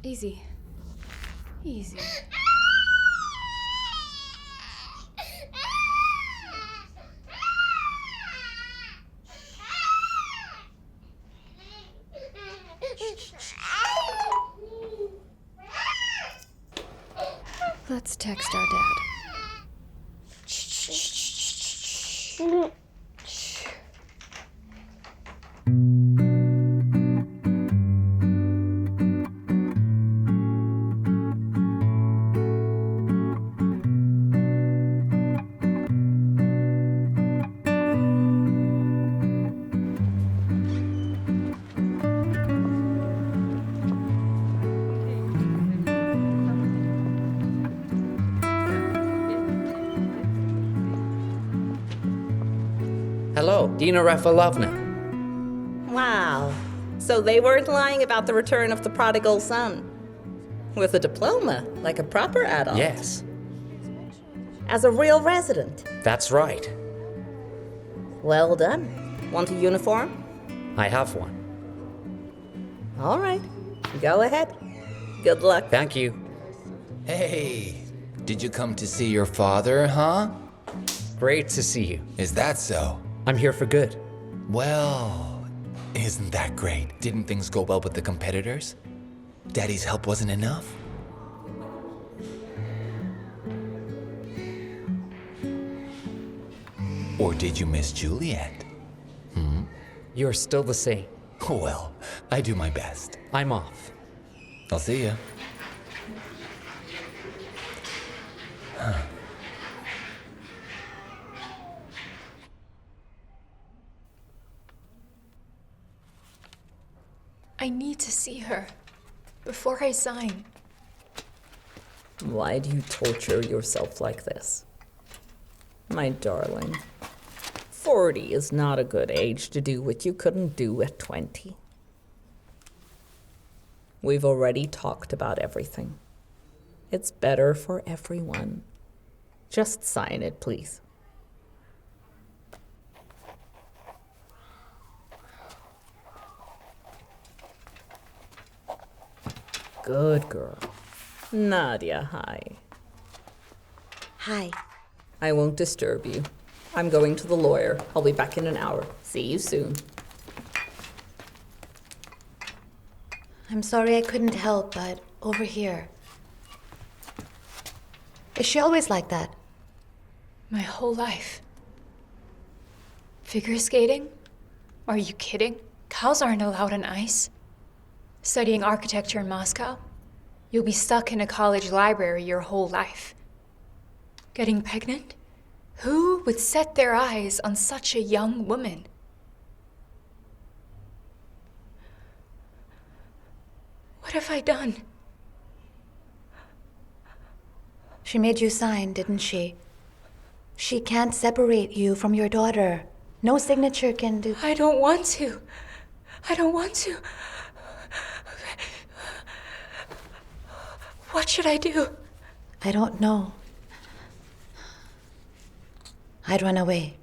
Easy. Easy. Let's text our dad. Hello, Dina Rafalovna. Wow. So they weren't lying about the return of the prodigal son. With a diploma, like a proper adult. Yes, As a real resident. that's right. Well done. Want a uniform? I have one. All right. Go ahead. Good luck. Thank you. Hey, did you come to see your father, huh? Great to see you. Is that so? I'm here for good. Well, isn't that great? Didn't things go well with the competitors? Daddy's help wasn't enough? Or did you miss Juliet? You're still the same. Well, I do my best. I'm off. I'll see ya. I need to see her before I sign. Why do you torture yourself like this? My darling, 40 is not a good age to do what you couldn't do at 20. We've already talked about everything. It's better for everyone. Just sign it, please. Good girl. Nadia, hi. Hi. I won't disturb you. I'm going to the lawyer. I'll be back in an hour. See you soon. I'm sorry I couldn't help, but over here. Is she always like that? My whole life. Figure skating? Are you kidding? Cows aren't allowed on ice. Studying architecture in Moscow? You'll be stuck in a college library your whole life. Getting pregnant? Who would set their eyes on such a young woman? What have I done? She made you sign, didn't she? She can't separate you from your daughter. No signature can do. I don't want to. I don't want to. What should I do? I don't know. I'd run away.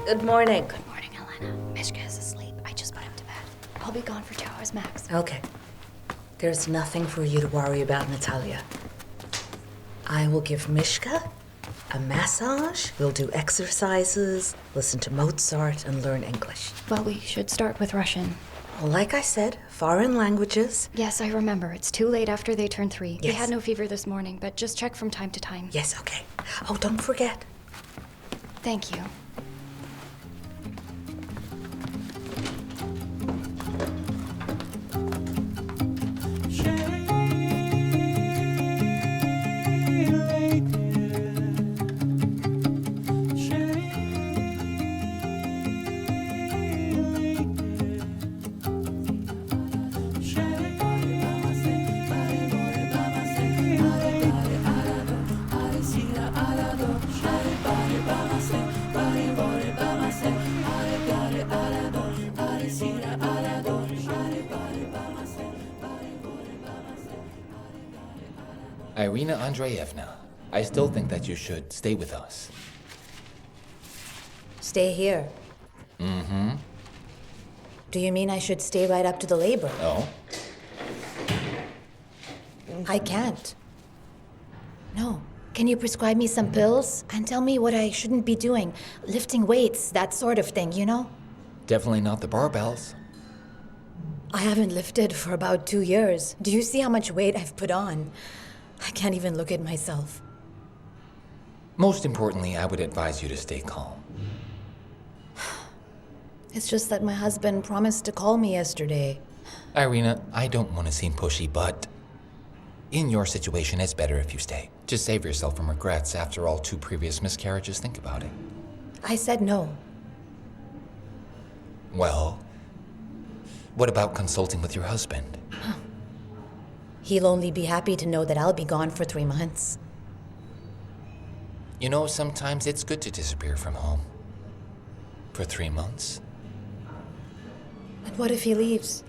Good morning. Good morning, Elena. Mishka is asleep. I just put him to bed. I'll be gone for 2 hours max. Okay. There's nothing for you to worry about, Natalia. I will give Mishka a massage. We'll do exercises, listen to Mozart, and learn English. Well, we should start with Russian. Well, like I said, foreign languages. Yes, I remember. It's too late after they turn 3. They Yes. had no fever this morning, but just check from time to time. Yes, okay. Oh, don't forget. Thank you. Bye. Irina Andreevna, I still think that you should stay with us. Stay here. Mm-hmm. Do you mean I should stay right up to the labor? No? I can't. No. Can you prescribe me some pills and tell me what I shouldn't be doing? Lifting weights, that sort of thing, you know? Definitely not the barbells. I haven't lifted for about 2 years. Do you see how much weight I've put on? I can't even look at myself. Most importantly, I would advise you to stay calm. It's just that my husband promised to call me yesterday. Irina, I don't want to seem pushy, but in your situation, it's better if you stay. Just save yourself from regrets. After all, 2 previous miscarriages, think about it. I said no. Well, what about consulting with your husband? He'll only be happy to know that I'll be gone for 3 months. You know, sometimes it's good to disappear from home. For 3 months. But what if he leaves?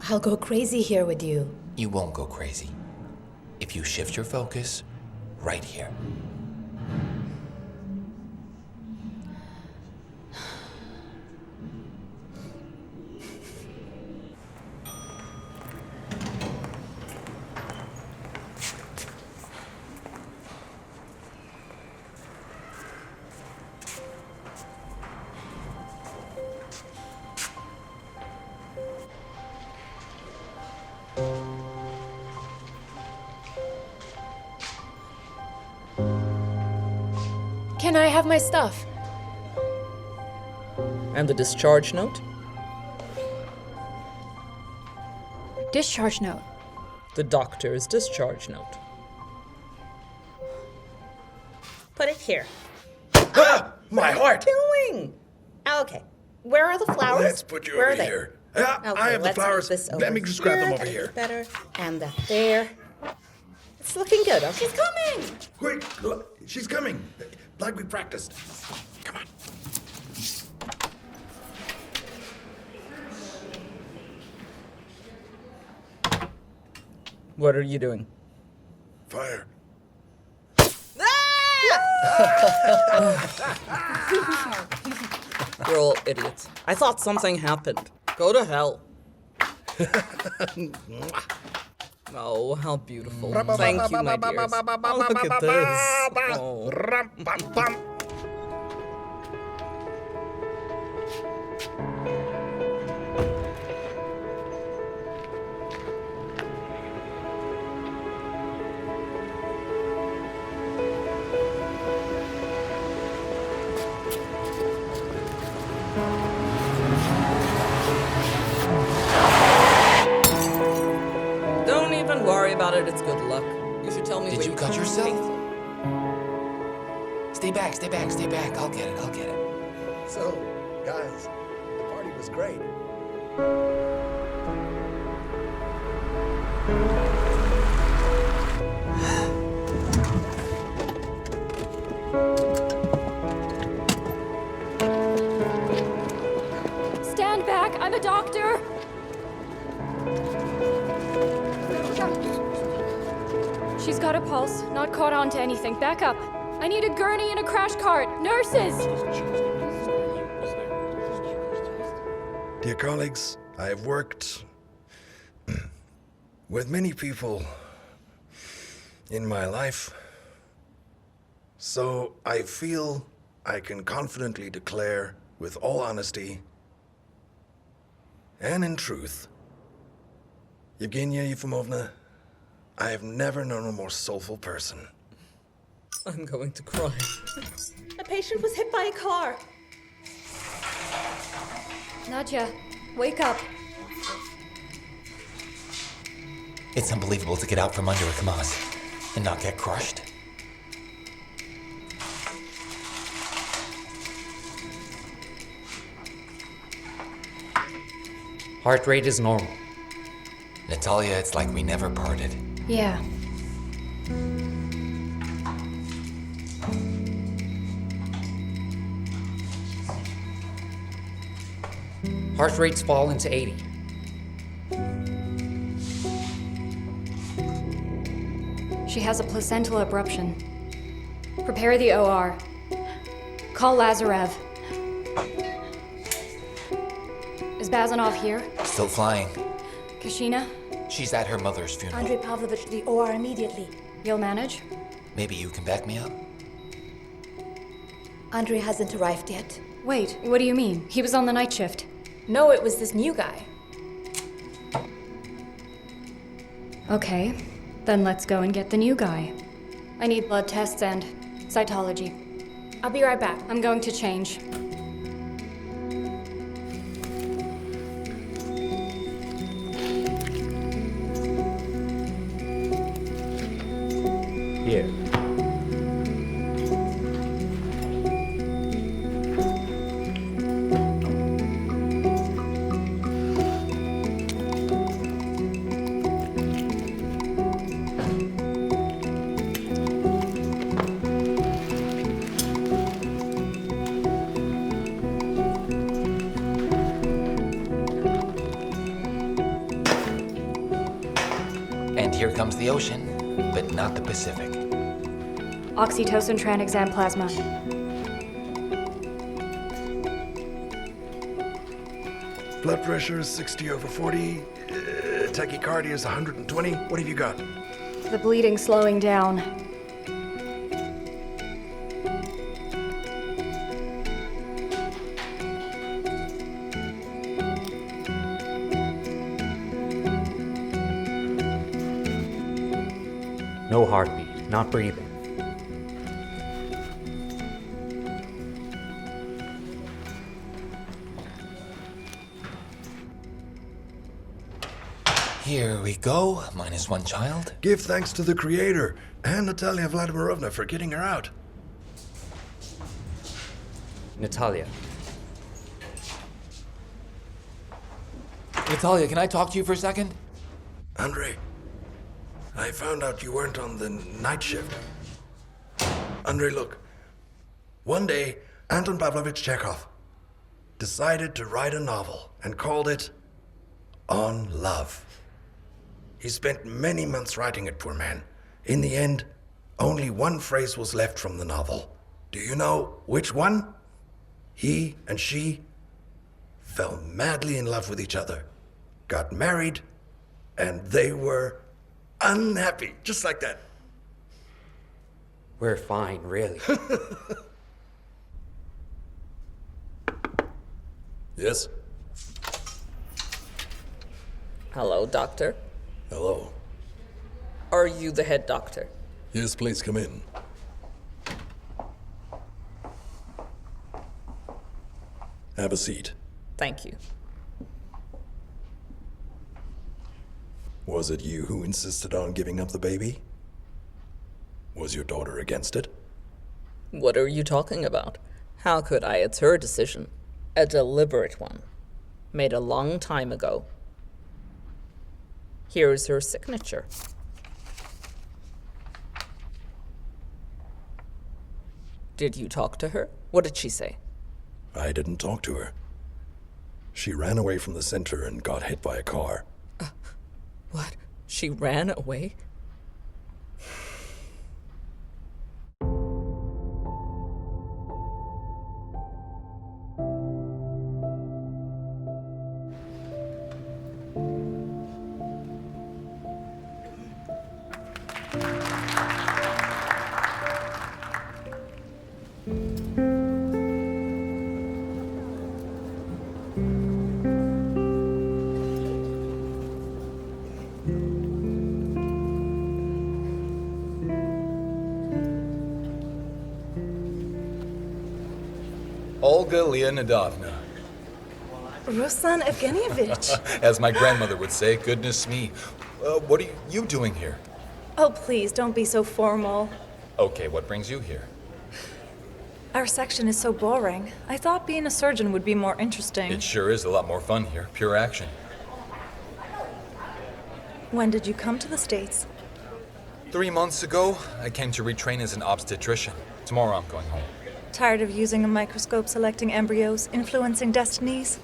I'll go crazy here with you. You won't go crazy if you shift your focus right here. Can I have my stuff? And the discharge note? Discharge note. The doctor's discharge note. Put it here. Ah! My heart! Doing? Okay. Where are the flowers? Let's put you Where over are they? here. Ah, Okay, I have the let's move flowers. this Let over me just grab them here. over That'll here. be better. And that there. It's looking good. Okay. She's coming. Quick, look, she's coming. Like we practiced. Come on. What are you doing? Fire. You're all idiots. I thought something happened. Go to hell. Oh, how beautiful. Thank you, my dears. Oh, look at this. Oh. Rum-pum-pum. Don't even worry about it. It's good luck. You should tell me Did what you cut yourself? think. Stay back, stay back, stay back. I'll get it. So, guys, the party was great. Stand back, I'm a doctor. She's got a pulse, not caught on to anything. Back up. I need a gurney and a crash cart. Nurses! Dear colleagues, I have worked with many people in my life, so I feel I can confidently declare with all honesty and in truth, Evgenia Yefimovna, I have never known a more soulful person. I'm going to cry. A patient was hit by a car. Nadja, wake up. It's unbelievable to get out from under a Kamaz and not get crushed. Heart rate is normal. Natalia, it's like we never parted. Yeah. Heart rate's fallen to 80. She has a placental abruption. Prepare the OR. Call Lazarev. Is Bazanov here? Still flying. Kashina? She's at her mother's funeral. Andrei Pavlovich, to the OR immediately. You'll manage? Maybe you can back me up? Andrei hasn't arrived yet. Wait, what do you mean? He was on the night shift. No, it was this new guy. Okay, then let's go and get the new guy. I need blood tests and cytology. I'll be right back. I'm going to change. Here. And here comes the ocean, but not the Pacific. Oxytocin tranexam plasma. Blood pressure is 60/40. Tachycardia is 120. What have you got? The bleeding slowing down. No heartbeat, not breathing. Here we go, minus one child. Give thanks to the Creator and Natalia Vladimirovna for getting her out. Natalia. Natalia, can I talk to you for a second? Andrei, I found out you weren't on the night shift. Andrei, look. One day, Anton Pavlovich Chekhov decided to write a novel and called it On Love. He spent many months writing it, poor man. In the end, only one phrase was left from the novel. Do you know which one? He and she fell madly in love with each other, got married, and they were unhappy, just like that. We're fine, really. Yes? Hello, doctor. Hello. Are you the head doctor? Yes, please come in. Have a seat. Thank you. Was it you who insisted on giving up the baby? Was your daughter against it? What are you talking about? How could I? It's her decision. A deliberate one. Made a long time ago. Here's her signature. Did you talk to her? What did she say? I didn't talk to her. She ran away from the center and got hit by a car. What? She ran away? Olga Leonidovna. Ruslan Evgenievich. As my grandmother would say, goodness me. What are you doing here? Oh, please, don't be so formal. Okay, what brings you here? Our section is so boring. I thought being a surgeon would be more interesting. It sure is a lot more fun here. Pure action. When did you come to the States? 3 months ago, I came to retrain as an obstetrician. Tomorrow I'm going home. Tired of using a microscope selecting embryos, influencing destinies?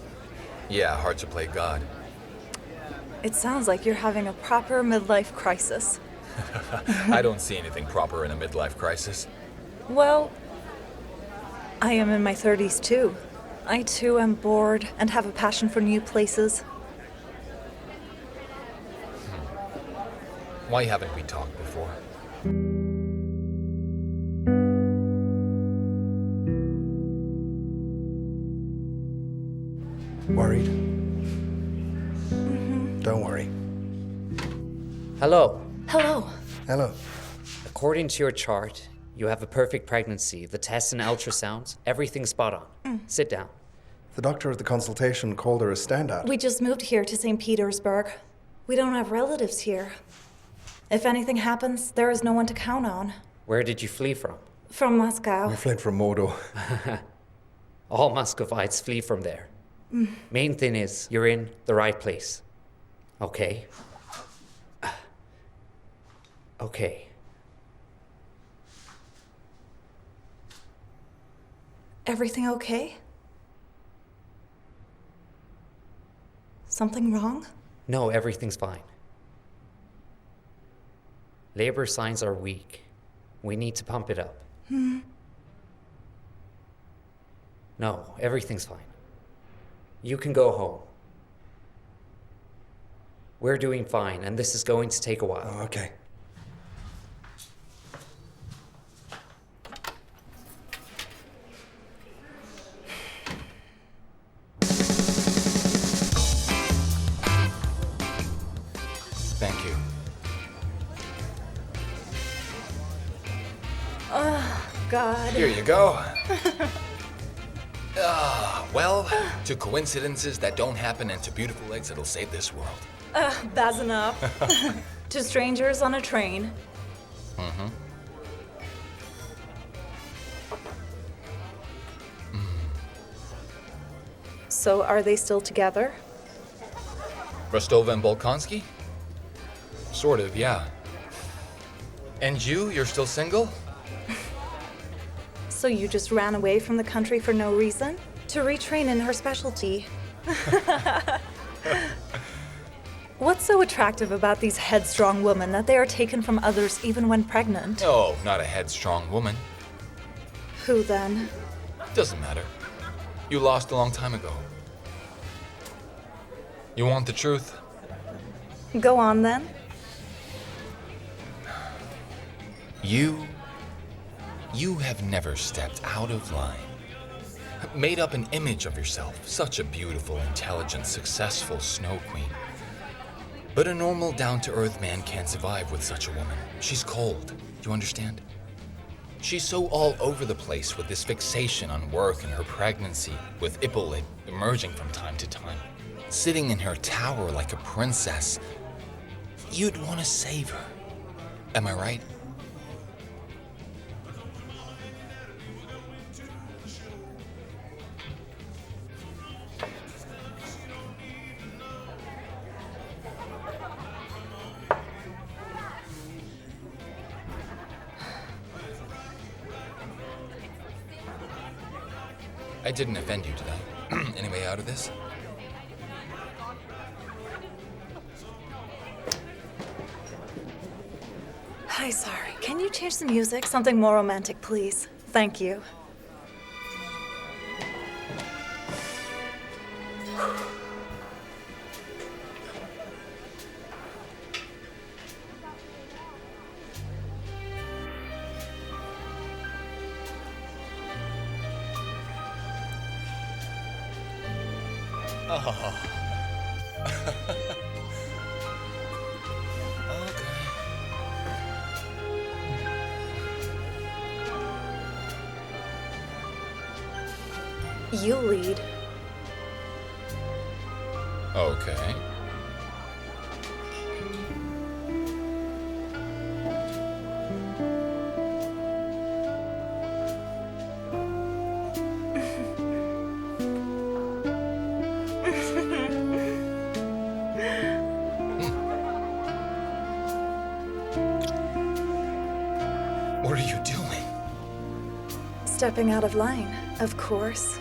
Yeah, hard to play God. It sounds like you're having a proper midlife crisis. I don't see anything proper in a midlife crisis. Well, I am in my 30s too. I too am bored and have a passion for new places. Why haven't we talked before? Worried? Don't worry. Hello. Hello. Hello. According to your chart, you have a perfect pregnancy. The tests and ultrasounds, everything's spot on. Sit down. The doctor at the consultation called her a standout. We just moved here to St. Petersburg. We don't have relatives here. If anything happens, there is no one to count on. Where did you flee from? From Moscow. I fled from Mordor. All Muscovites flee from there. Main thing is, you're in the right place. Okay? Okay. Everything okay? Something wrong? No, everything's fine. Labor signs are weak. We need to pump it up. No, everything's fine. You can go home. We're doing fine, and this is going to take a while. Oh, okay. Thank you. God. Here you go. Well, to coincidences that don't happen and to beautiful eggs that'll save this world. That's enough. To strangers on a train. So are they still together? Rostova and Bolkonsky? Sort of, yeah. And you're still single? So you just ran away from the country for no reason? To retrain in her specialty. What's so attractive about these headstrong women that they are taken from others even when pregnant? Oh, not a headstrong woman. Who then? Doesn't matter. You lost a long time ago. You want the truth? Go on then. You have never stepped out of line. Made up an image of yourself, such a beautiful, intelligent, successful snow queen. But a normal, down-to-earth man can't survive with such a woman. She's cold. Do you understand? She's so all over the place with this fixation on work and her pregnancy, with Ippolit emerging from time to time, sitting in her tower like a princess. You'd want to save her. Am I right? I didn't offend you, did I? Any way out of this? Hi, sorry. Can you change the music? Something more romantic, please. Thank you. You lead. Okay. What are you doing? Stepping out of line, of course.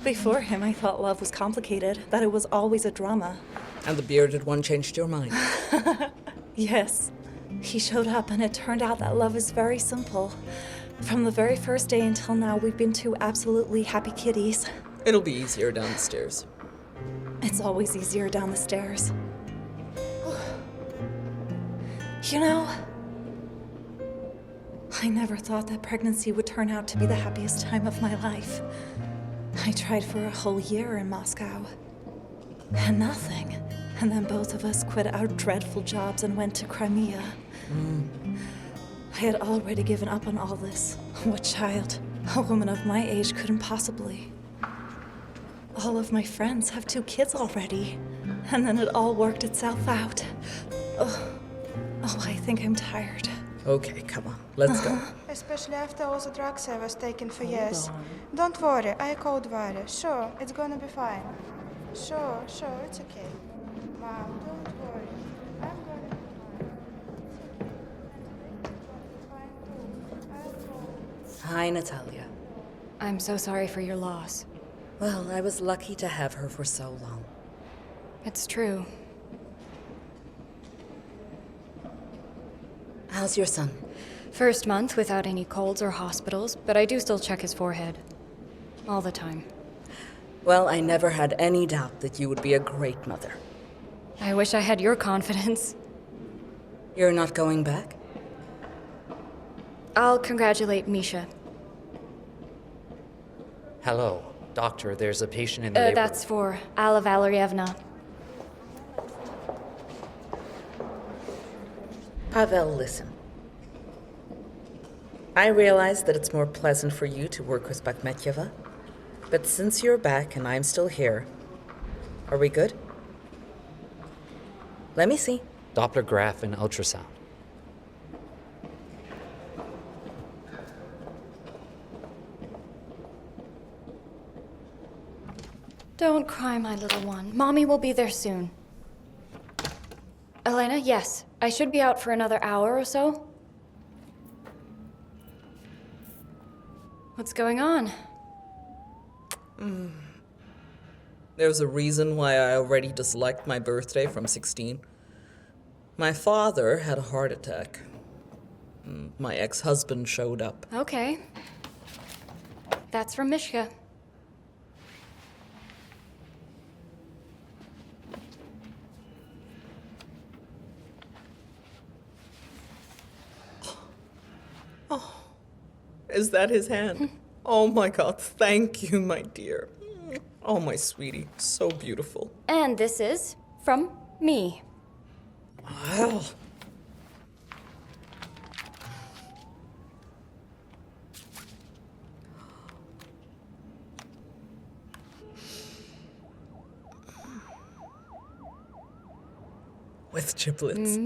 Before him, I thought love was complicated, that it was always a drama. And the bearded one changed your mind. Yes. He showed up, and it turned out that love is very simple. From the very first day until now, we've been two absolutely happy kitties. It'll be easier down the stairs. It's always easier down the stairs. You know, I never thought that pregnancy would turn out to be the happiest time of my life. I tried for a whole year in Moscow, and nothing. And then both of us quit our dreadful jobs and went to Crimea. I had already given up on all this. What child, a woman of my age, couldn't possibly? All of my friends have 2 kids already, and then it all worked itself out. Oh, I think I'm tired. Okay, come on, let's go. Especially after all the drugs I was taking for years. Don't worry, I called Varya. Sure, it's gonna be fine. Sure, it's okay. Mom, don't worry. I'm gonna be fine. I'll go. Hi, Natalia. I'm so sorry for your loss. Well, I was lucky to have her for so long. It's true. How's your son? First month without any colds or hospitals, but I do still check his forehead. All the time. Well, I never had any doubt that you would be a great mother. I wish I had your confidence. You're not going back? I'll congratulate Misha. Hello, doctor. There's a patient in the labor. That's for Alla Valerievna. Pavel, listen. I realize that it's more pleasant for you to work with Bakhmetyeva, but since you're back and I'm still here, are we good? Let me see. Doppler graph and ultrasound. Don't cry, my little one. Mommy will be there soon. Elena, yes. I should be out for another hour or so. What's going on? There's a reason why I already disliked my birthday from 16. My father had a heart attack. My ex-husband showed up. Okay. That's from Mishka. Is that his hand? Oh my God, thank you, my dear. Oh, my sweetie, so beautiful. And this is from me. Wow. With triplets.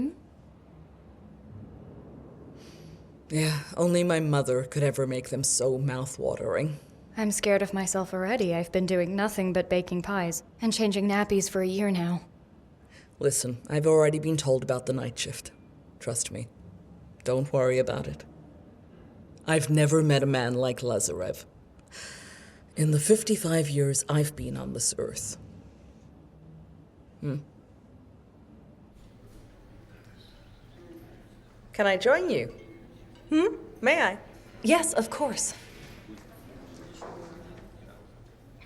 Yeah, only my mother could ever make them so mouth-watering. I'm scared of myself already. I've been doing nothing but baking pies and changing nappies for a year now. Listen, I've already been told about the night shift. Trust me. Don't worry about it. I've never met a man like Lazarev. In the 55 years I've been on this earth. Can I join you? May I? Yes, of course.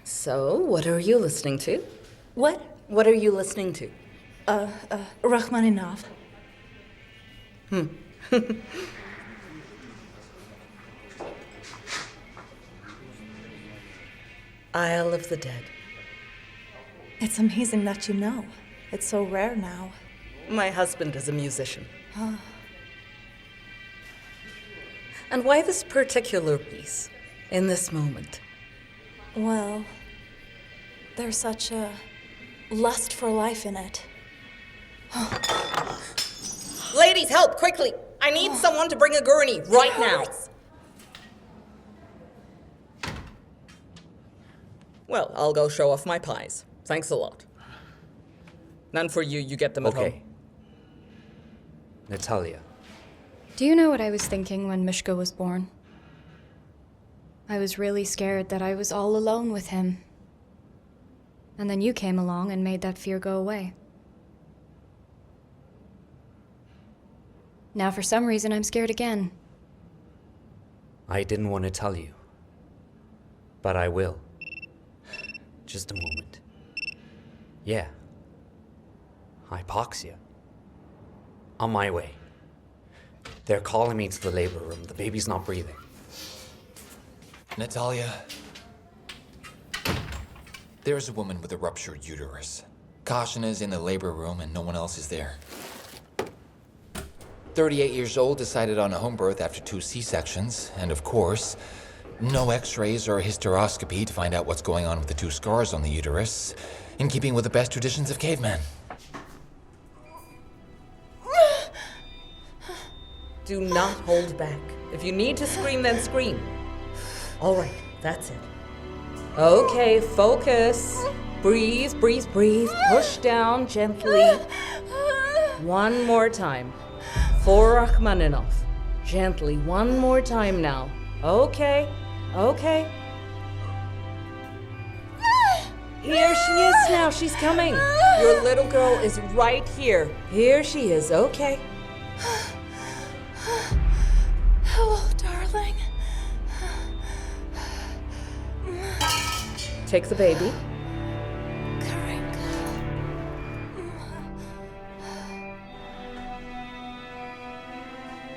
So, what are you listening to? What? What are you listening to? Rachmaninov. Isle of the Dead. It's amazing that you know. It's so rare now. My husband is a musician. And why this particular piece, in this moment? Well, there's such a lust for life in it. Ladies, help, quickly! I need someone to bring a gurney right now. Well, I'll go show off my pies. Thanks a lot. None for you, you get them at home. Okay. Natalia. Do you know what I was thinking when Mishka was born? I was really scared that I was all alone with him. And then you came along and made that fear go away. Now for some reason I'm scared again. I didn't want to tell you, but I will. Just a moment. Yeah. Hypoxia. On my way. They're calling me to the labor room. The baby's not breathing. Natalia, there's a woman with a ruptured uterus. Caution is in the labor room and no one else is there. 38 years old, decided on a home birth after 2 C-sections, and of course, no x-rays or hysteroscopy to find out what's going on with the 2 scars on the uterus, in keeping with the best traditions of cavemen. Do not hold back. If you need to scream, then scream. All right, that's it. Okay, focus. Breathe, breathe, breathe. Push down gently. One more time. For Rachmaninov. Gently, one more time now. Okay, okay. Here she is now, she's coming. Your little girl is right here. Here she is, okay. Hello, darling. Take the baby.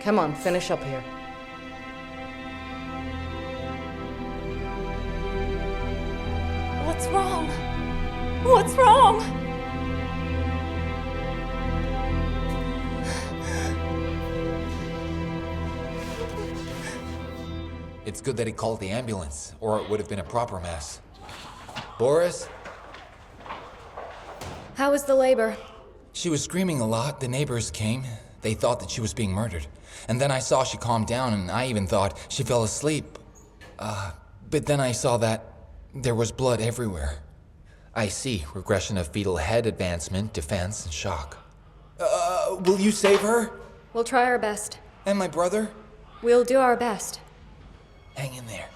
Come on, finish up here. What's wrong? What's wrong? It's good that he called the ambulance, or it would have been a proper mess. Boris? How was the labor? She was screaming a lot. The neighbors came. They thought that she was being murdered. And then I saw she calmed down, and I even thought she fell asleep. But then I saw that there was blood everywhere. I see. Regression of fetal head advancement, defense, and shock. Will you save her? We'll try our best. And my brother? We'll do our best. Hang in there.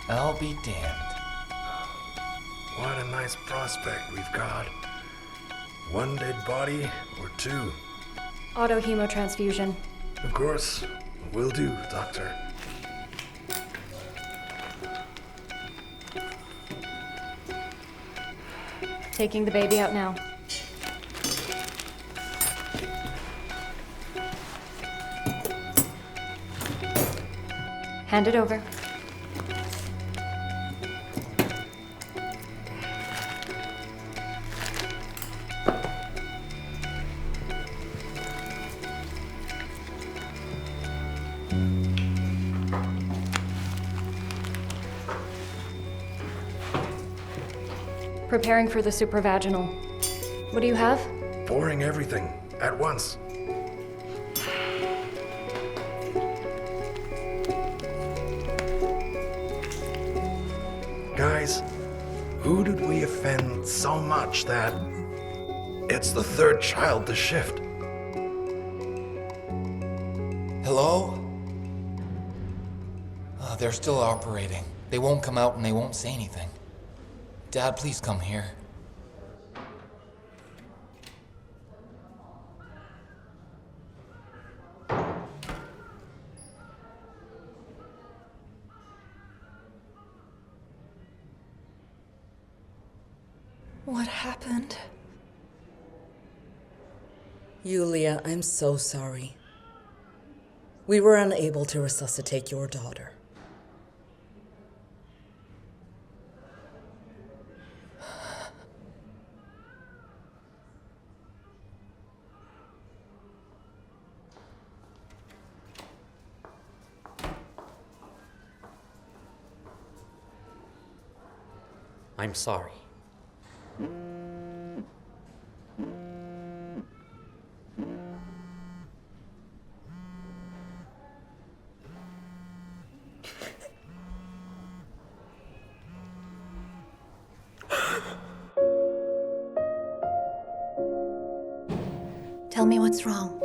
I'll be damned. What a nice prospect we've got. 1 dead body or 2? Auto hemotransfusion. Of course. Will do, Doctor. Taking the baby out now. Hand it over. Preparing for the supravaginal. What do you have? Pouring everything at once. Guys, who did we offend so much that it's the 3rd child to shift? Hello? They're still operating. They won't come out and they won't say anything. Dad, please come here. What happened? Yulia, I'm so sorry. We were unable to resuscitate your daughter. I'm sorry. What's wrong?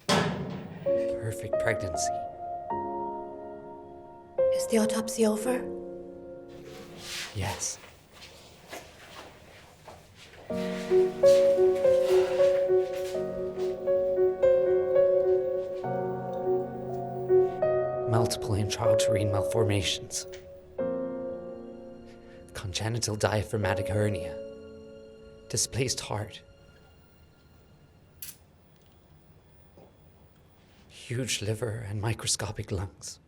Perfect pregnancy. Is the autopsy over? Yes. Multiple intrauterine malformations. Congenital diaphragmatic hernia. Displaced heart. Huge liver and microscopic lungs.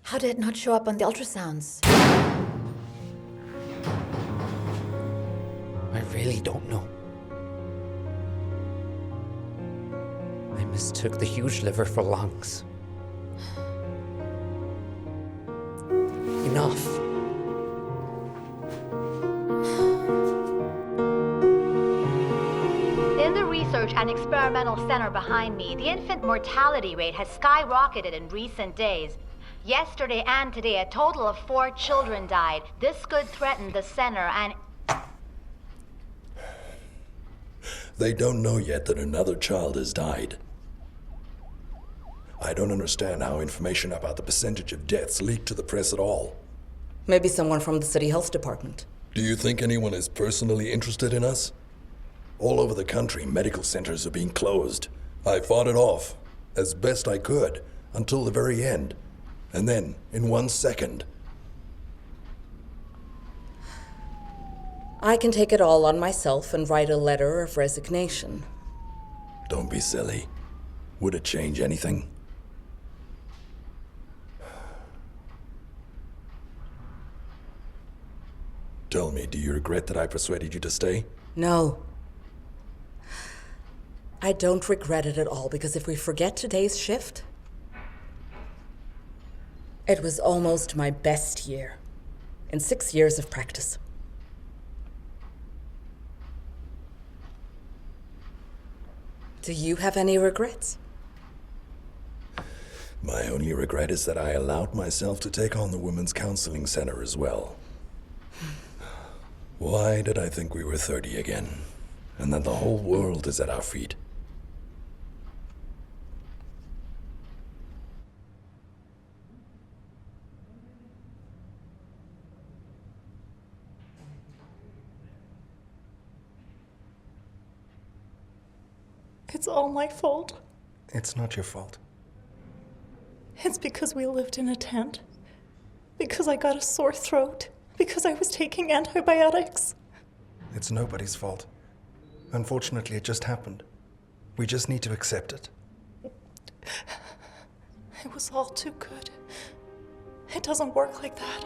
How did it not show up on the ultrasounds? I really don't know. I mistook the huge liver for lungs. Enough. In the research and experimental center behind me, the infant mortality rate has skyrocketed in recent days. Yesterday and today, a total of 4 children died. This could threaten the center and... They don't know yet that another child has died. I don't understand how information about the percentage of deaths leaked to the press at all. Maybe someone from the city health department. Do you think anyone is personally interested in us? All over the country, medical centers are being closed. I fought it off, as best I could, until the very end. And then, in 1 second... I can take it all on myself and write a letter of resignation. Don't be silly. Would it change anything? Tell me, do you regret that I persuaded you to stay? No. I don't regret it at all, because if we forget today's shift, it was almost my best year in 6 years of practice. Do you have any regrets? My only regret is that I allowed myself to take on the Women's Counseling Center as well. Why did I think we were 30 again, and that the whole world is at our feet? It's all my fault. It's not your fault. It's because we lived in a tent. Because I got a sore throat. Because I was taking antibiotics. It's nobody's fault. Unfortunately, it just happened. We just need to accept it. It was all too good. It doesn't work like that.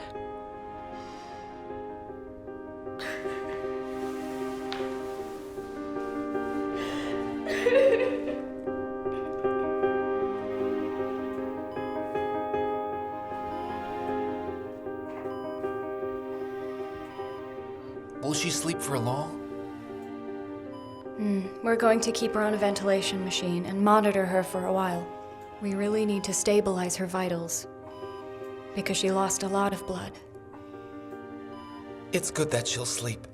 Will she sleep for long? We're going to keep her on a ventilation machine and monitor her for a while. We really need to stabilize her vitals, because she lost a lot of blood. It's good that she'll sleep.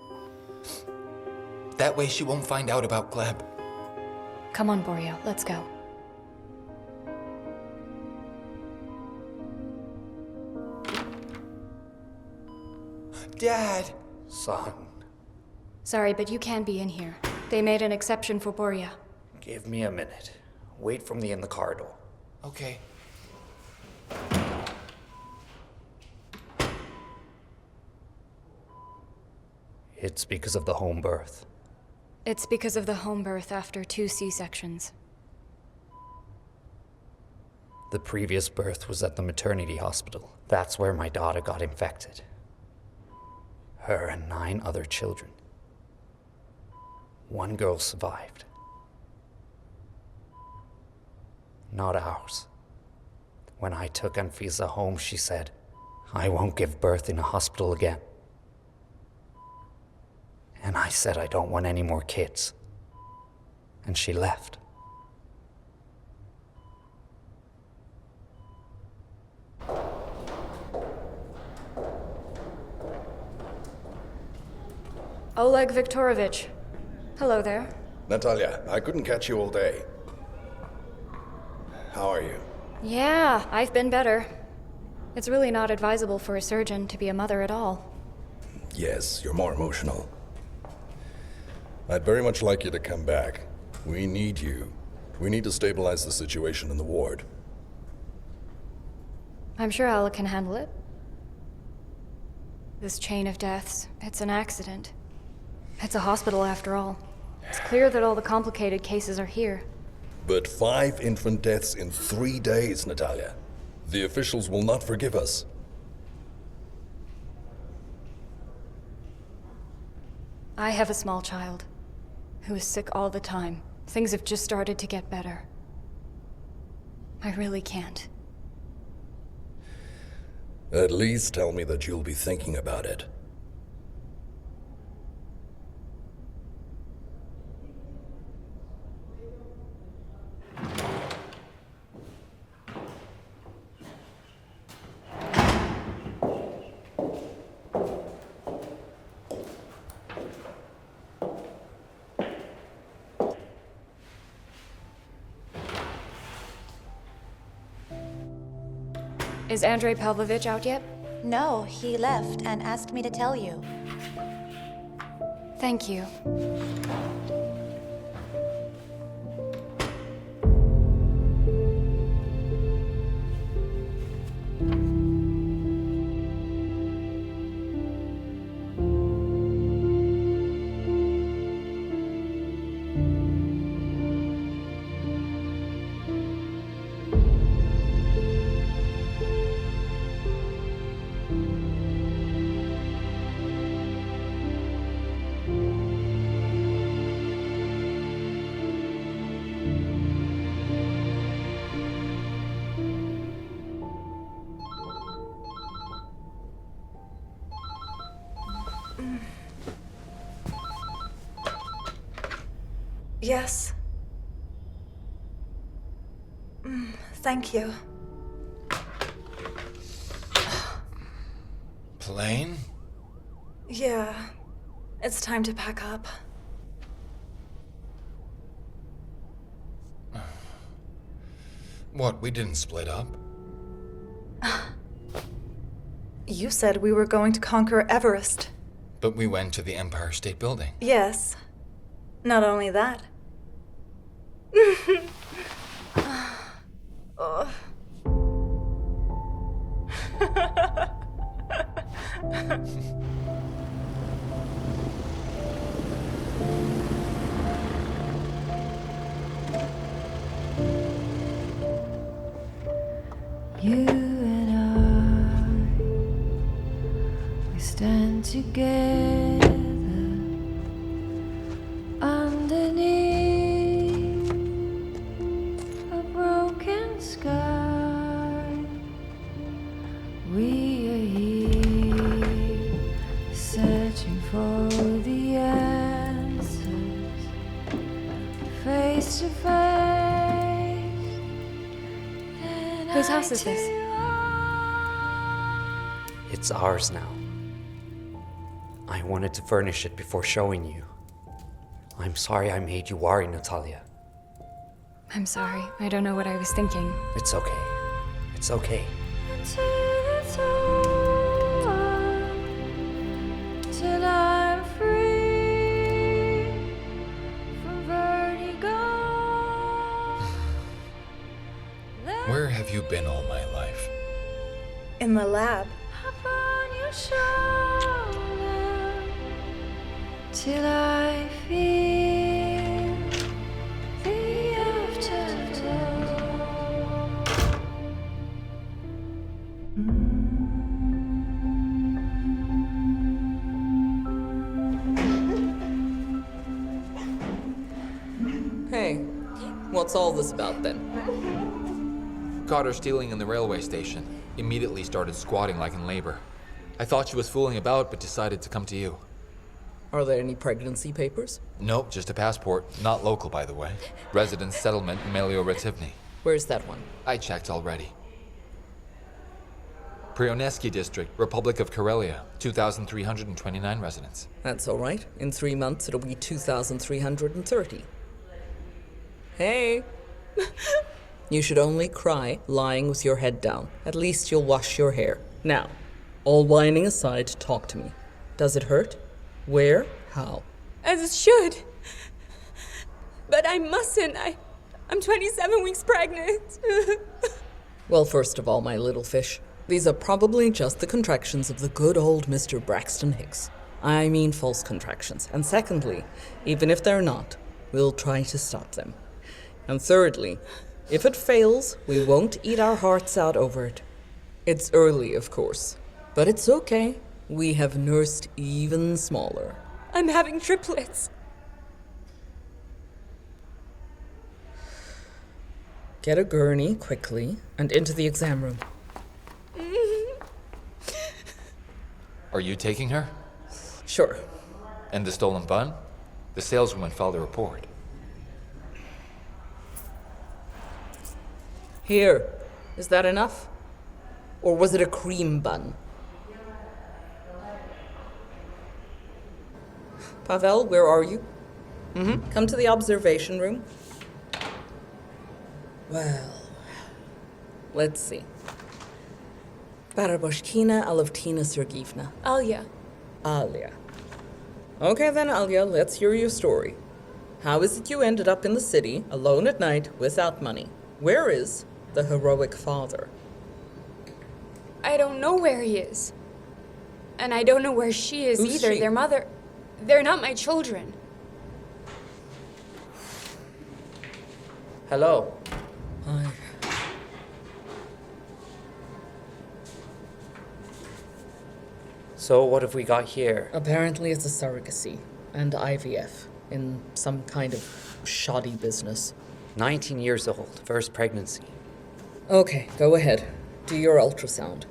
That way she won't find out about Gleb. Come on, Borea, let's go. Dad! Son, Sorry, but you can be in here. They made an exception for Borea. give me a minute. Wait for me in the corridor. Okay. It's because of the home birth. It's because of the home birth after 2 C-sections. The previous birth was at the maternity hospital. That's where my daughter got infected. Her and 9 other children. 1 girl survived. Not ours. When I took Anfisa home, she said, "I won't give birth in a hospital again." And I said I don't want any more kids. And she left. Oleg Viktorovich. Hello there. Natalia, I couldn't catch you all day. How are you? Yeah, I've been better. It's really not advisable for a surgeon to be a mother at all. Yes, you're more emotional. I'd very much like you to come back. We need you. We need to stabilize the situation in the ward. I'm sure Alec can handle it. This chain of deaths, it's an accident. It's a hospital after all. It's clear that all the complicated cases are here. But 5 infant deaths in 3 days, Natalia. The officials will not forgive us. I have a small child who is sick all the time. Things have just started to get better. I really can't. At least tell me that you'll be thinking about it. Is Andrei Pavlovich out yet? No, he left and asked me to tell you. Thank you. Yes. Thank you. Plane? Yeah. It's time to pack up. What, we didn't split up? You said we were going to conquer Everest. But we went to the Empire State Building. Yes. Not only that. Oh. You and I, we stand together underneath a broken sky. We are here searching for the answers, face to face. Whose house is this? It's ours now. I wanted to furnish it before showing you. I'm sorry I made you worry, Natalia. I'm sorry. I don't know what I was thinking. It's okay. It's okay. Till I'm free from vertigo. Where have you been all my life? In the lab. Upon your shoulder till I feel the afterglow. Hey, what's all this about then? Caught her stealing in the railway station. Immediately started squatting like in labor. I thought she was fooling about, but decided to come to you. Are there any pregnancy papers? Nope, just a passport. Not local, by the way. Residence settlement, Melodramas. Where's that one? I checked already. Kryonesky District, Republic of Karelia, 2,329 residents. That's all right. In 3 months, it'll be 2,330. Hey! You should only cry lying with your head down. At least you'll wash your hair. Now, all whining aside, talk to me. Does it hurt? Where? How? As it should. But I mustn't. I'm 27 weeks pregnant. Well, first of all, my little fish, these are probably just the contractions of the good old Mr. Braxton Hicks. I mean false contractions. And secondly, even if they're not, we'll try to stop them. And thirdly, if it fails, we won't eat our hearts out over it. It's early, of course, but it's okay. We have nursed even smaller. I'm having triplets. Get a gurney, quickly, and into the exam room. Are you taking her? Sure. And the stolen bun? The saleswoman filed a report. Here. Is that enough? Or was it a cream bun? Pavel, where are you? Come to the observation room. Well, let's see. Baraboshkina Alavtina Sergeyevna. Alya. Alya. Okay then, Alya, let's hear your story. How is it you ended up in the city, alone at night, without money? Where is the heroic father? I don't know where he is. And I don't know where she is Who's either. she? Their mother... They're not my children. Hello. Hi. So what have we got here? Apparently it's a surrogacy and IVF in some kind of shoddy business. 19 years old, first pregnancy. Okay, go ahead. Do your ultrasound.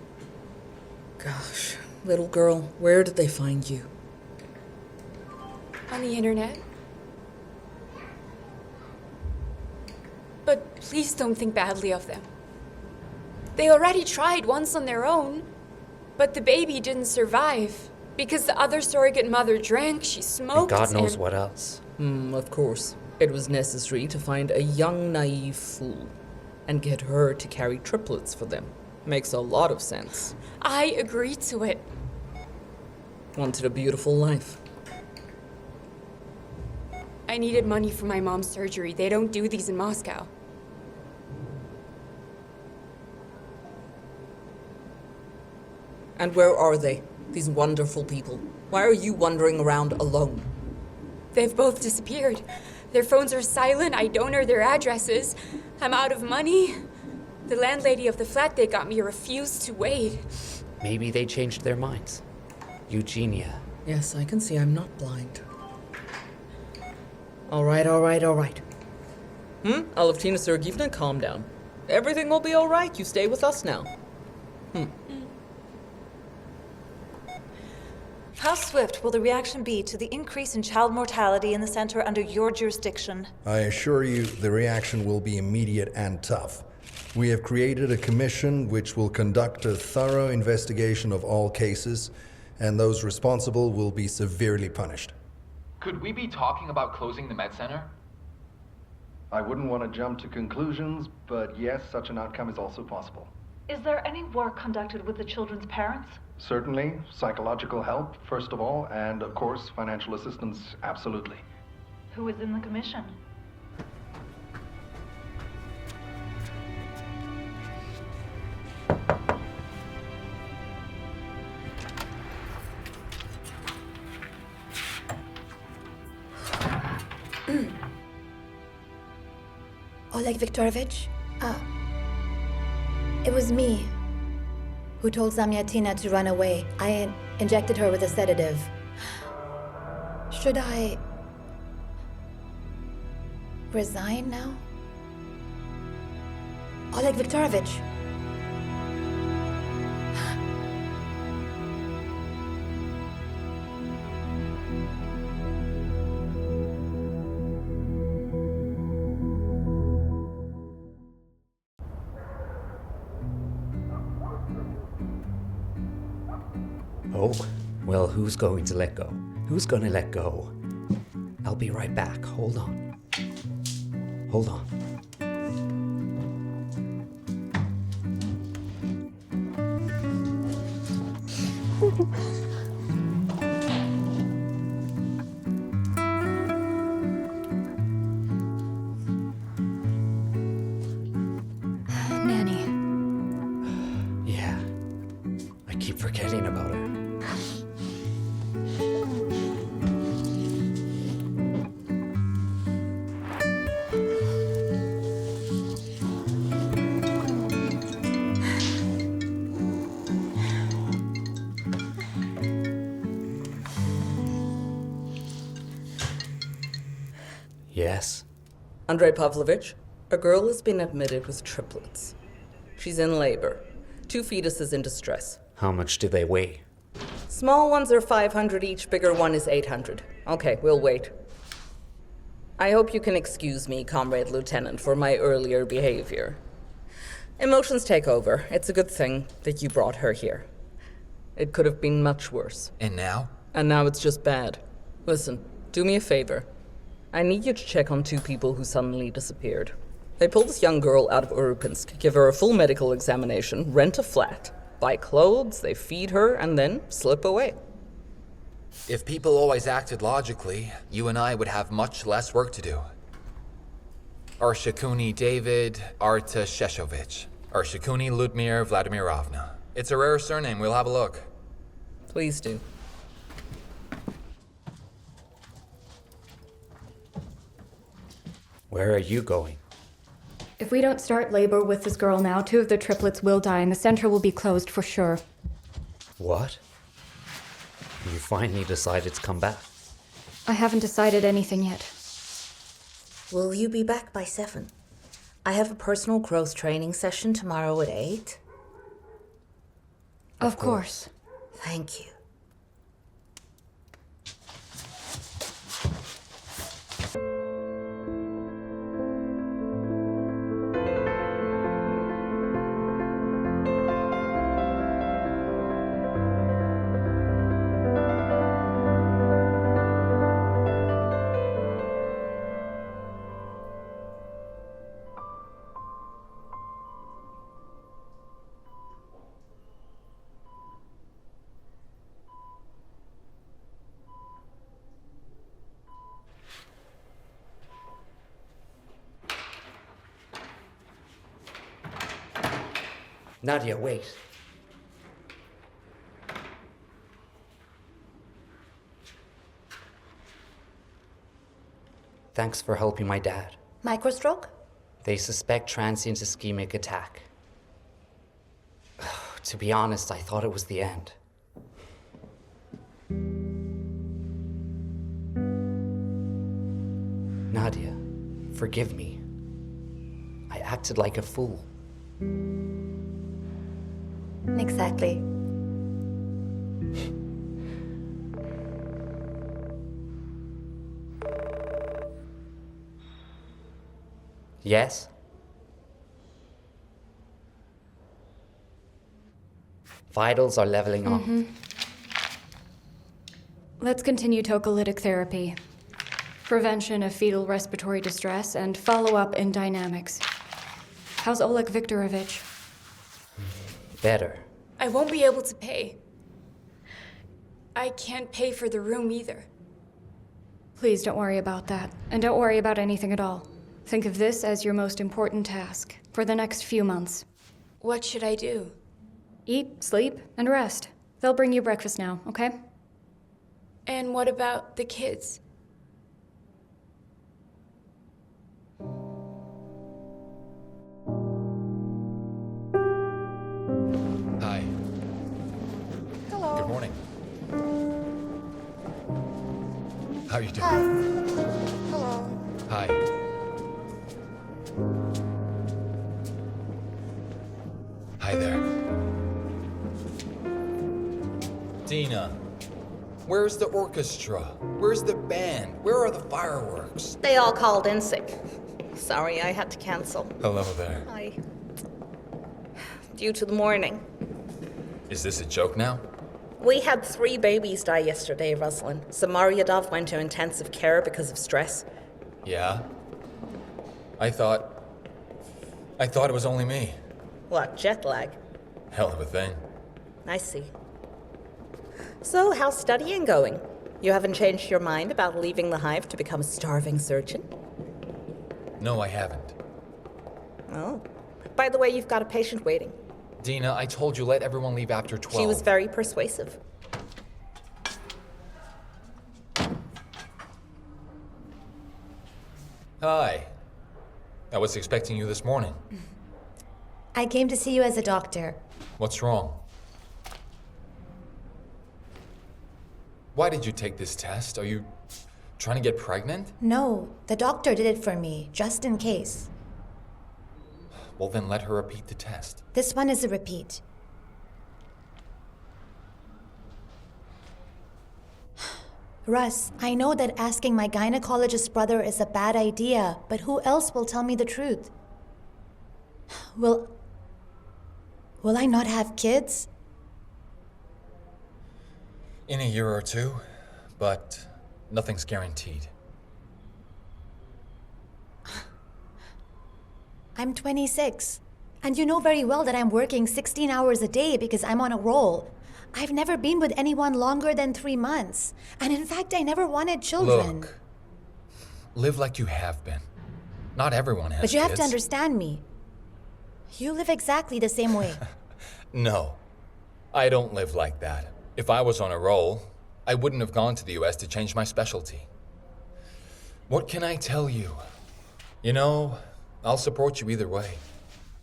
Gosh, little girl, where did they find you? On the internet. But please don't think badly of them. They already tried once on their own, but the baby didn't survive because the other surrogate mother drank, she And smoked, God knows what else. Of course. It was necessary to find a young, naive fool and get her to carry triplets for them. Makes a lot of sense. I agreed to it. Wanted a beautiful life. I needed money for my mom's surgery. They don't do these in Moscow. And where are they, these wonderful people? Why are you wandering around alone? They've both disappeared. Their phones are silent. I don't know their addresses. I'm out of money. The landlady of the flat they got me refused to wait. Maybe they changed their minds. Eugenia. Yes, I can see I'm not blind. All right. Alavtina Sergeyevna, calm down. Everything will be all right. You stay with us now. How swift will the reaction be to the increase in child mortality in the center under your jurisdiction? I assure you the reaction will be immediate and tough. We have created a commission which will conduct a thorough investigation of all cases, and those responsible will be severely punished. Could we be talking about closing the med center? I wouldn't want to jump to conclusions, but yes, such an outcome is also possible. Is there any work conducted with the children's parents? Certainly, psychological help, first of all, and of course, financial assistance, absolutely. Who is in the commission? Oleg Viktorovich, it was me who told Zamyatina to run away. I injected her with a sedative. Should I resign now? Oleg Viktorovich. Oh, well, who's going to let go? Who's gonna let go? I'll be right back. Hold on. Hold on. Nanny. Yeah. I keep forgetting about her. Yes? Andrei Pavlovich, a girl has been admitted with triplets. She's in labor. 2 fetuses in distress. How much do they weigh? Small ones are 500 each, bigger one is 800. Okay, we'll wait. I hope you can excuse me, Comrade Lieutenant, for my earlier behavior. Emotions take over. It's a good thing that you brought her here. It could have been much worse. And now? And now it's just bad. Listen, do me a favor. I need you to check on 2 people who suddenly disappeared. They pulled this young girl out of Urupinsk, give her a full medical examination, rent a flat, buy clothes, they feed her, and then slip away. If people always acted logically, you and I would have much less work to do. Arshakuni David Artasheshovich. Arshakuni Ludmir Vladimirovna. It's a rare surname, we'll have a look. Please do. Where are you going? If we don't start labor with this girl now, 2 of the triplets will die and the center will be closed for sure. What? You finally decided to come back? I haven't decided anything yet. Will you be back by 7? I have a personal growth training session tomorrow at 8. Of course. Thank you. Nadia, wait. Thanks for helping my dad. Microstroke? They suspect transient ischemic attack. To be honest, I thought it was the end. Nadia, forgive me. I acted like a fool. Exactly. Yes? Vitals are leveling off. Let's continue tocolytic therapy, prevention of fetal respiratory distress, and follow-up in dynamics. How's Oleg Viktorovich? Better. I won't be able to pay. I can't pay for the room either. Please don't worry about that, and don't worry about anything at all. Think of this as your most important task for the next few months. What should I do? Eat, sleep, and rest. They'll bring you breakfast now, okay? And what about the kids? Hi. Hello. Good morning. How are you doing? Hi. Hello. Hi. Hi there. Dina, where's the orchestra? Where's the band? Where are the fireworks? They all called in sick. Sorry, I had to cancel. Hello there. Due to the morning. Is this a joke now? We had 3 babies die yesterday, Ruslan. Samaryadov went to intensive care because of stress. Yeah? I thought it was only me. What, jet lag? Hell of a thing. I see. So, how's studying going? You haven't changed your mind about leaving the hive to become a starving surgeon? No, I haven't. Oh. By the way, you've got a patient waiting. Dina, I told you let everyone leave after 12. She was very persuasive. Hi. I was expecting you this morning. I came to see you as a doctor. What's wrong? Why did you take this test? Are you trying to get pregnant? No, the doctor did it for me, just in case. Well, then let her repeat the test. This one is a repeat. Russ, I know that asking my gynecologist brother is a bad idea, but who else will tell me the truth? Will I not have kids? In a year or two, but nothing's guaranteed. I'm 26, and you know very well that I'm working 16 hours a day because I'm on a roll. I've never been with anyone longer than 3 months, and in fact, I never wanted children. Look, live like you have been. Not everyone has But you have to kids. understand me. You live exactly the same way. No, I don't live like that. If I was on a roll, I wouldn't have gone to the US to change my specialty. What can I tell you? You know, I'll support you either way.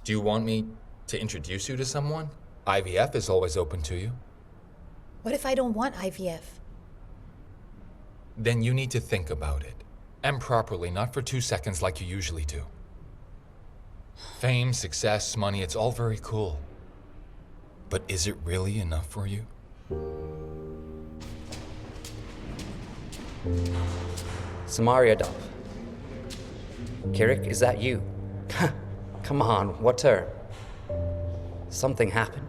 Do you want me to introduce you to someone? IVF is always open to you. What if I don't want IVF? Then you need to think about it. And properly, not for 2 seconds like you usually do. Fame, success, money, it's all very cool. But is it really enough for you? Samaryadov. Kirik, is that you? Come on, what term? Something happened.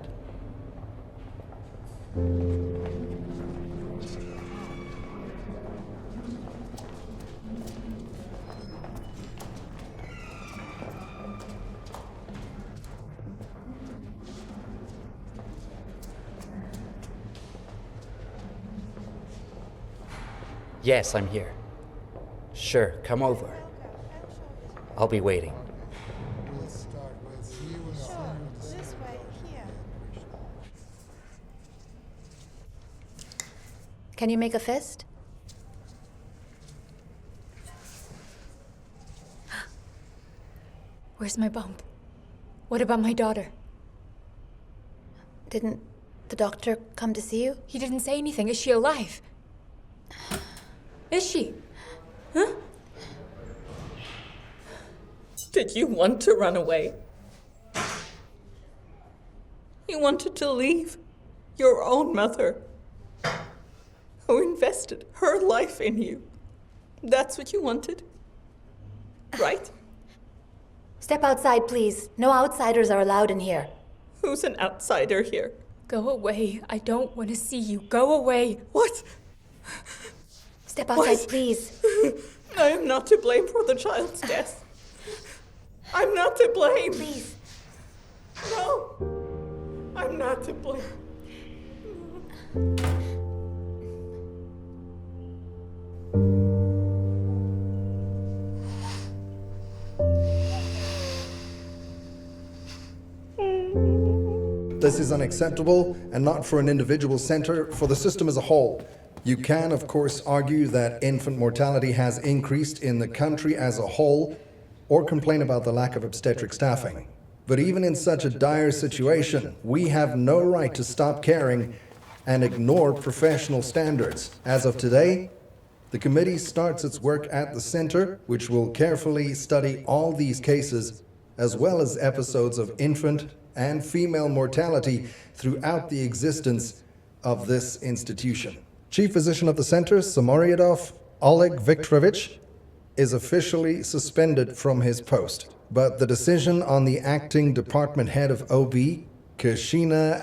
Yes, I'm here. Sure, come over. I'll be waiting. Sure, this way, here. Can you make a fist? Where's my bump? What about my daughter? Didn't the doctor come to see you? He didn't say anything. Is she alive? Is she? Huh? Did you want to run away? You wanted to leave your own mother, who invested her life in you. That's what you wanted, right? Step outside, please. No outsiders are allowed in here. Who's an outsider here? Go away. I don't want to see you. Go away. What? Step outside, please. I am not to blame for the child's death. I'm not to blame. Please. No. I'm not to blame. This is unacceptable, and not for an individual center, for the system as a whole. You can, of course, argue that infant mortality has increased in the country as a whole, or complain about the lack of obstetric staffing. But even in such a dire situation, we have no right to stop caring and ignore professional standards. As of today, the committee starts its work at the center, which will carefully study all these cases, as well as episodes of infant and female mortality throughout the existence of this institution. Chief physician of the center, Samaryadov Oleg Viktorovich, is officially suspended from his post. But the decision on the acting department head of OB, Kashina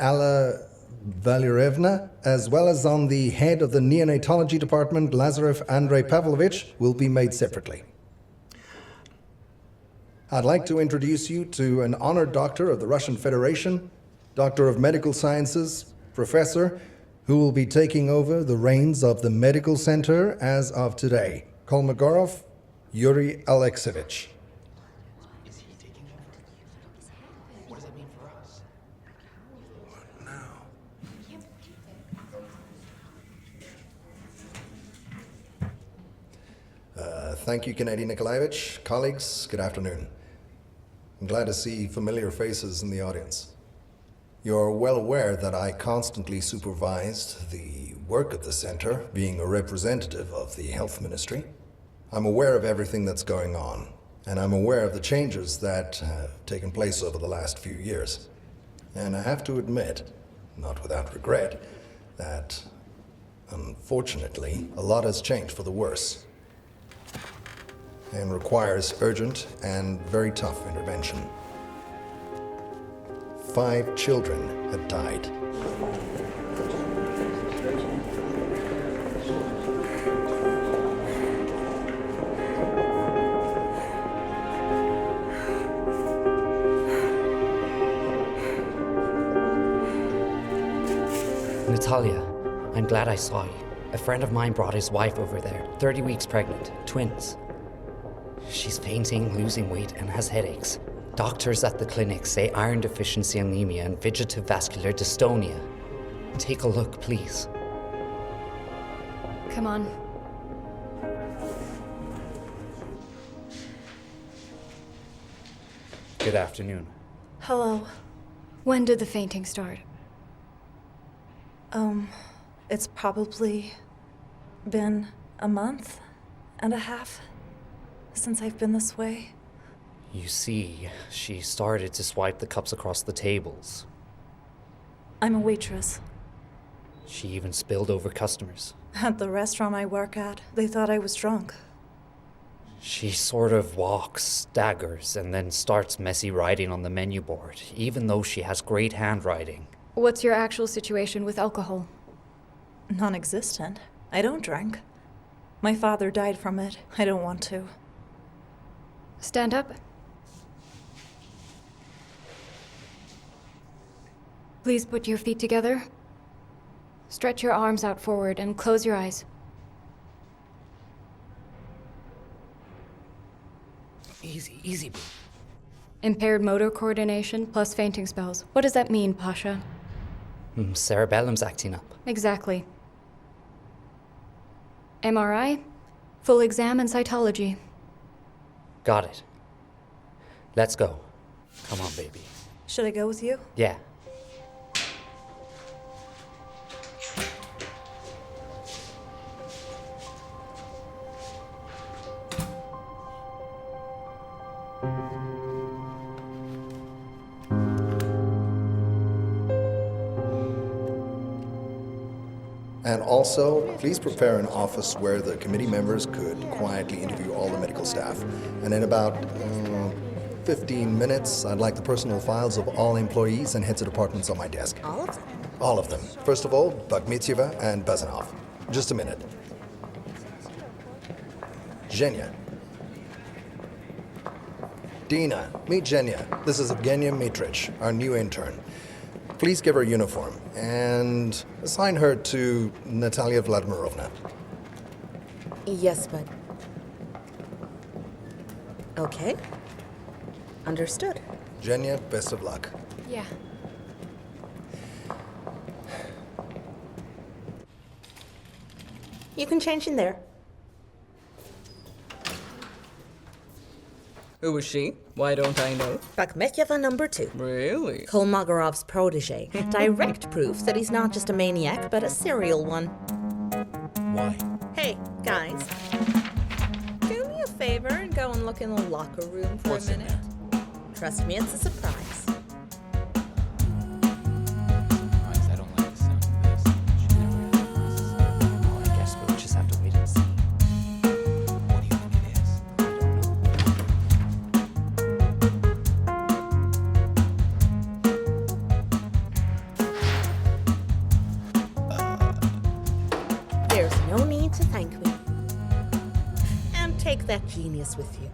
Valyurevna, as well as on the head of the neonatology department, Lazarev Andrei Pavlovich, will be made separately. I'd like to introduce you to an honored doctor of the Russian Federation, Doctor of Medical Sciences, Professor, who will be taking over the reins of the medical center as of today. Kolmogorov Yuri Alexeyevich. Thank you, Gennady Nikolaevich. Colleagues, good afternoon. I'm glad to see familiar faces in the audience. You're well aware that I constantly supervised the work of the center, being a representative of the health ministry. I'm aware of everything that's going on, and I'm aware of the changes that have taken place over the last few years. And I have to admit, not without regret, that unfortunately, a lot has changed for the worse and requires urgent and very tough intervention. 5 children had died. Natalia, I'm glad I saw you. A friend of mine brought his wife over there, 30 weeks pregnant, twins. She's fainting, losing weight, and has headaches. Doctors at the clinic say iron deficiency anemia and vegetative vascular dystonia. Take a look, please. Come on. Good afternoon. Hello. When did the fainting start? It's probably been a month and a half since I've been this way. You see, she started to swipe the cups across the tables. I'm a waitress. She even spilled over customers. At the restaurant I work at, they thought I was drunk. She sort of walks, staggers, and then starts messy writing on the menu board, even though she has great handwriting. What's your actual situation with alcohol? Non-existent. I don't drink. My father died from it. I don't want to. Stand up. Please put your feet together. Stretch your arms out forward and close your eyes. Easy, easy. Impaired motor coordination plus fainting spells. What does that mean, Pasha? Cerebellum's acting up. Exactly. MRI, full exam, and cytology. Got it. Let's go. Come on, baby. Should I go with you? Yeah. And also, please prepare an office where the committee members could quietly interview all the medical staff. And in about 15 minutes, I'd like the personal files of all employees and heads of departments on my desk. All of them? All of them. First of all, Bakhmetyeva and Bazanov. Just a minute. Zhenya. Dina, meet Zhenya. This is Evgenia Mitrich, our new intern. Please give her a uniform and assign her to Natalia Vladimirovna. Yes, but... Okay. Understood. Zhenya, best of luck. Yeah. You can change in there. Who is she? Why don't I know? Bakhmetyeva number 2. Really? Kolmogorov's protege. Direct proof that he's not just a maniac, but a serial one. Why? Hey, guys. Do me a favor and go and look in the locker room for a minute. Trust me, it's a surprise. I don't like the sound of this. She never has. Well, I guess we'll just have to wait and see. What do you think it is? I don't know. that genius with you.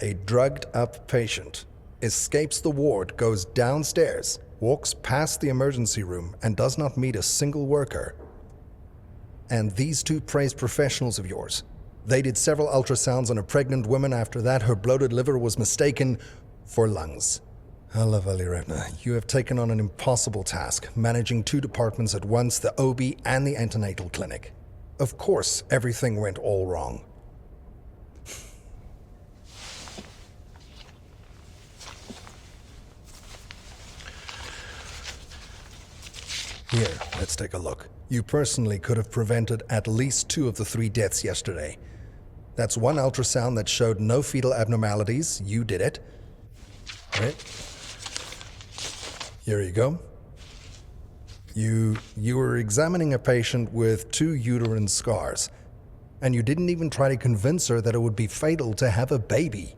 A drugged-up patient escapes the ward, goes downstairs, walks past the emergency room, and does not meet a single worker. And these two praised professionals of yours, they did several ultrasounds on a pregnant woman. After that, her bloated liver was mistaken for lungs. Alla Valerievna, you have taken on an impossible task, managing two departments at once, the OB and the antenatal clinic. Of course, everything went all wrong. Here, let's take a look. You personally could have prevented at least 2 of the 3 deaths yesterday. That's 1 ultrasound that showed no fetal abnormalities. You did it. Right? Here you go. You were examining a patient with 2 uterine scars, and you didn't even try to convince her that it would be fatal to have a baby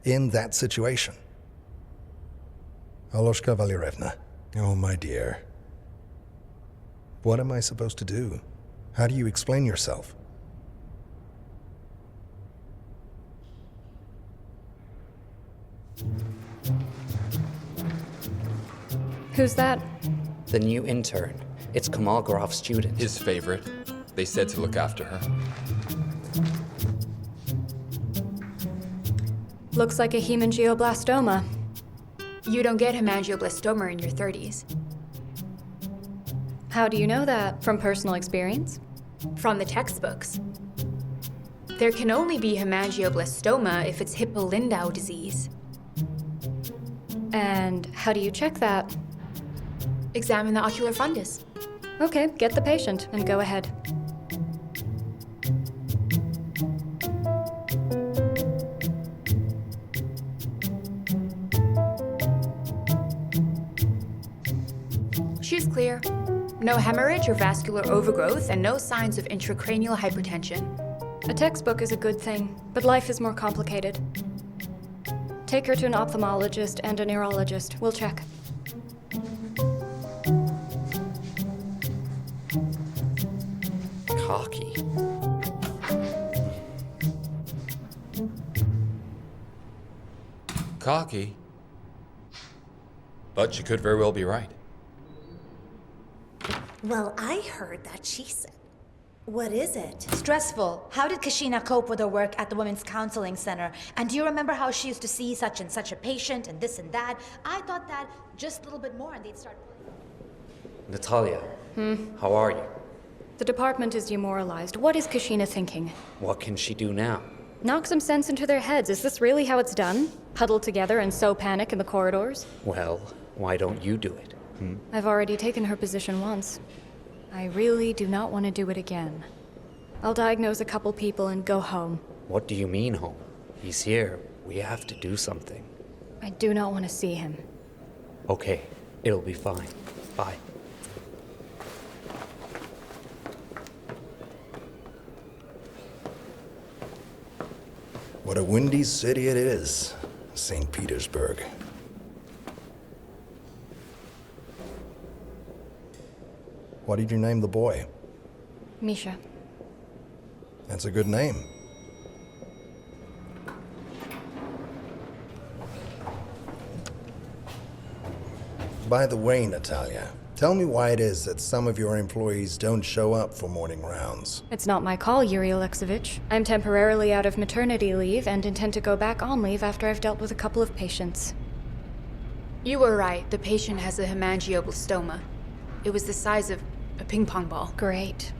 in that situation. Aloshka Valerievna, oh my dear. What am I supposed to do? How do you explain yourself? Who's that? The new intern. It's Kamal Grof's student. His favorite. They said to look after her. Looks like a hemangioblastoma. You don't get hemangioblastoma in your 30s. How do you know that? From personal experience? From the textbooks. There can only be hemangioblastoma if it's Hippo-Lindau disease. And how do you check that? Examine the ocular fundus. Okay, get the patient and go ahead. She's clear. No hemorrhage or vascular overgrowth, and no signs of intracranial hypertension. A textbook is a good thing, but life is more complicated. Take her to an ophthalmologist and a neurologist. We'll check. Cocky. Cocky? But she could very well be right. Well, I heard that she said. What is it? Stressful. How did Kashina cope with her work at the Women's Counseling Center? And do you remember how she used to see such and such a patient and this and that? I thought that just a little bit more and they'd start playing. Natalia, how are you? The department is demoralized. What is Kashina thinking? What can she do now? Knock some sense into their heads. Is this really how it's done? Huddle together and sow panic in the corridors? Well, why don't you do it? I've already taken her position once. I really do not want to do it again. I'll diagnose a couple people and go home. What do you mean home? He's here. We have to do something. I do not want to see him. Okay, it'll be fine. Bye. What a windy city it is, St. Petersburg. What did you name the boy? Misha. That's a good name. By the way, Natalia, tell me why it is that some of your employees don't show up for morning rounds. It's not my call, Yuri Alexeyevich. I'm temporarily out of maternity leave and intend to go back on leave after I've dealt with a couple of patients. You were right. The patient has a hemangioblastoma. It was the size of a ping pong ball. Great.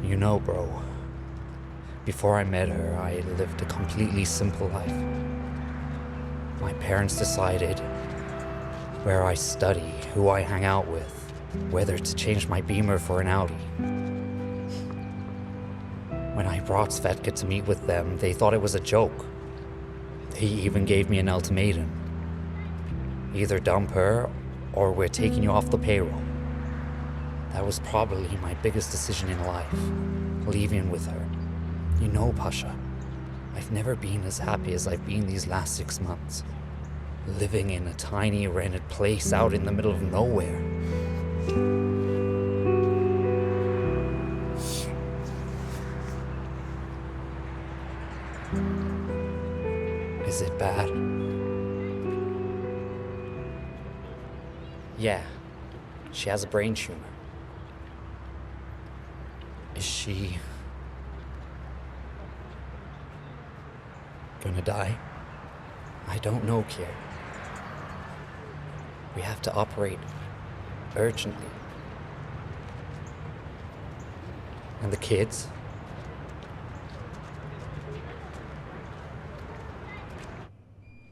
You know, bro, before I met her, I lived a completely simple life. My parents decided where I study, who I hang out with, whether to change my Beamer for an Audi. When I brought Svetka to meet with them, they thought it was a joke. They even gave me an ultimatum. Either dump her or we're taking you off the payroll. That was probably my biggest decision in life, leaving with her. You know, Pasha, I've never been as happy as I've been these last 6 months. Living in a tiny rented place out in the middle of nowhere. Is it bad? Yeah, she has a brain tumor. Is she gonna die? I don't know, Kier. We have to operate urgently. And the kids?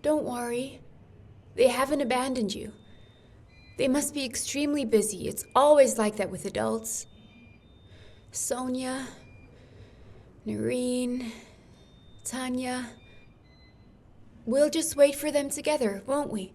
Don't worry. They haven't abandoned you. They must be extremely busy. It's always like that with adults. Sonia, Noreen, Tanya. We'll just wait for them together, won't we?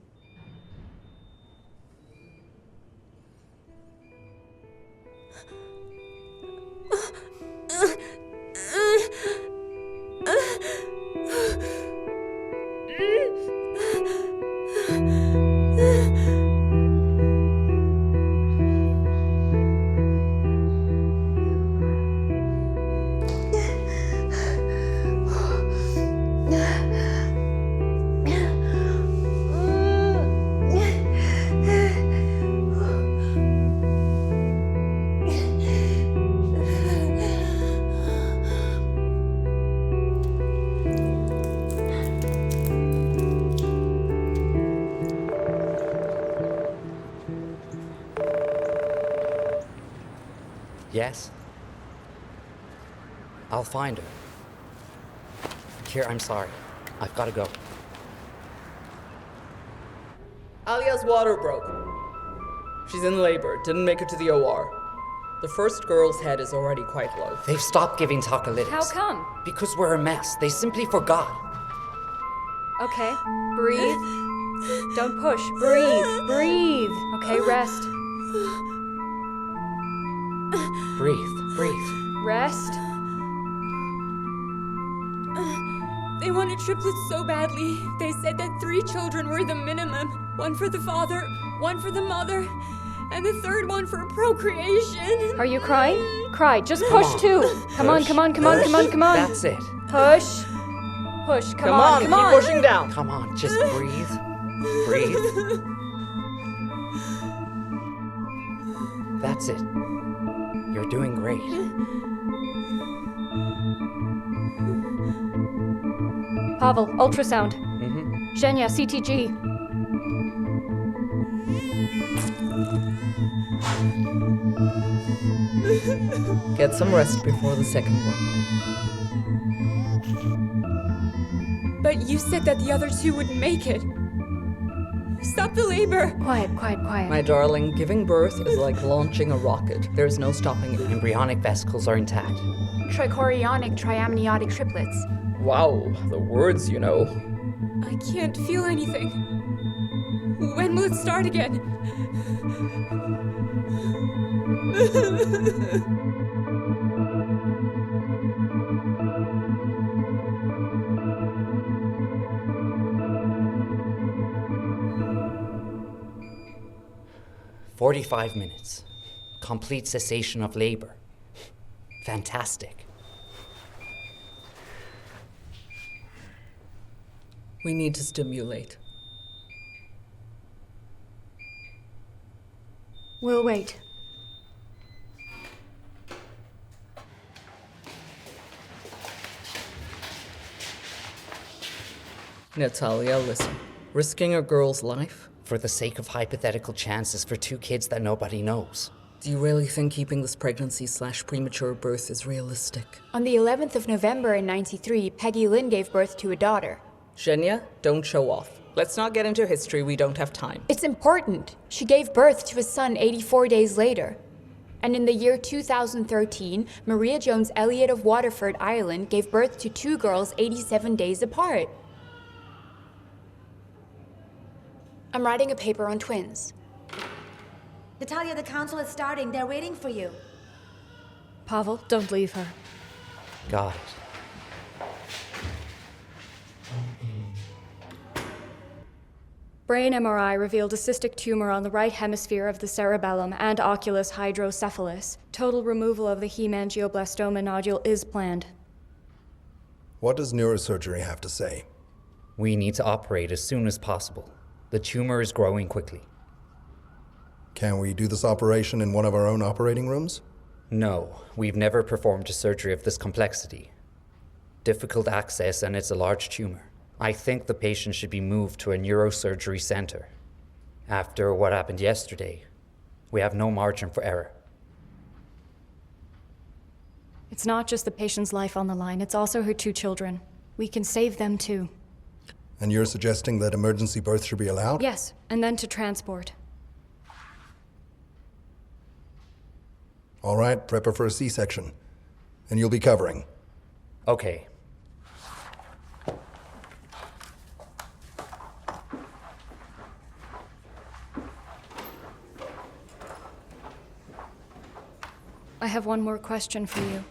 Yes? I'll find her. Kier, I'm sorry. I've got to go. Alia's water broke. She's in labor, didn't make it to the OR. The first girl's head is already quite low. They've stopped giving tocolytics. How come? Because we're a mess. They simply forgot. Okay, breathe. Don't push. Breathe. Breathe. Okay, rest. Breathe. Breathe. Rest. They wanted triplets so badly. They said that 3 children were the minimum. 1 for the father, 1 for the mother, and the 3rd one for procreation. Are you crying? Cry. Just push too. Come on, come on, come on, come on, come on. That's it. Push. Push. Come on, come keep on. pushing down. Come on, just breathe. Breathe. That's it. You're doing great. Pavel, ultrasound. Mm-hmm. Zhenya, CTG. Get some rest before the second one. But you said that the other 2 wouldn't make it. Stop the labor. Quiet, quiet, quiet. My darling, giving birth is like launching a rocket. There's no stopping it. Embryonic vesicles are intact. Trichorionic triamniotic triplets. Wow, the words you know. I can't feel anything. When will it start again? "45 minutes. Complete cessation of labor. Fantastic. We need to stimulate. We'll wait. Natalia, listen. Risking a girl's life? For the sake of hypothetical chances for 2 kids that nobody knows. Do you really think keeping this pregnancy/premature birth is realistic? On the 11th of November in '93, Peggy Lynn gave birth to a daughter. Zhenya, don't show off. Let's not get into history, we don't have time. It's important. She gave birth to a son 84 days later. And in the year 2013, Maria Jones Elliott of Waterford, Ireland, gave birth to 2 girls 87 days apart. I'm writing a paper on twins. Natalia, the council is starting. They're waiting for you. Pavel, don't leave her. Got it. Brain MRI revealed a cystic tumor on the right hemisphere of the cerebellum and oculus hydrocephalus. Total removal of the hemangioblastoma nodule is planned. What does neurosurgery have to say? We need to operate as soon as possible. The tumor is growing quickly. Can we do this operation in one of our own operating rooms? No, we've never performed a surgery of this complexity. Difficult access, and it's a large tumor. I think the patient should be moved to a neurosurgery center. After what happened yesterday, we have no margin for error. It's not just the patient's life on the line, it's also her 2 children. We can save them too. And you're suggesting that emergency birth should be allowed? Yes, and then to transport. All right, prep her for a C-section. And you'll be covering. Okay. I have one more question for you.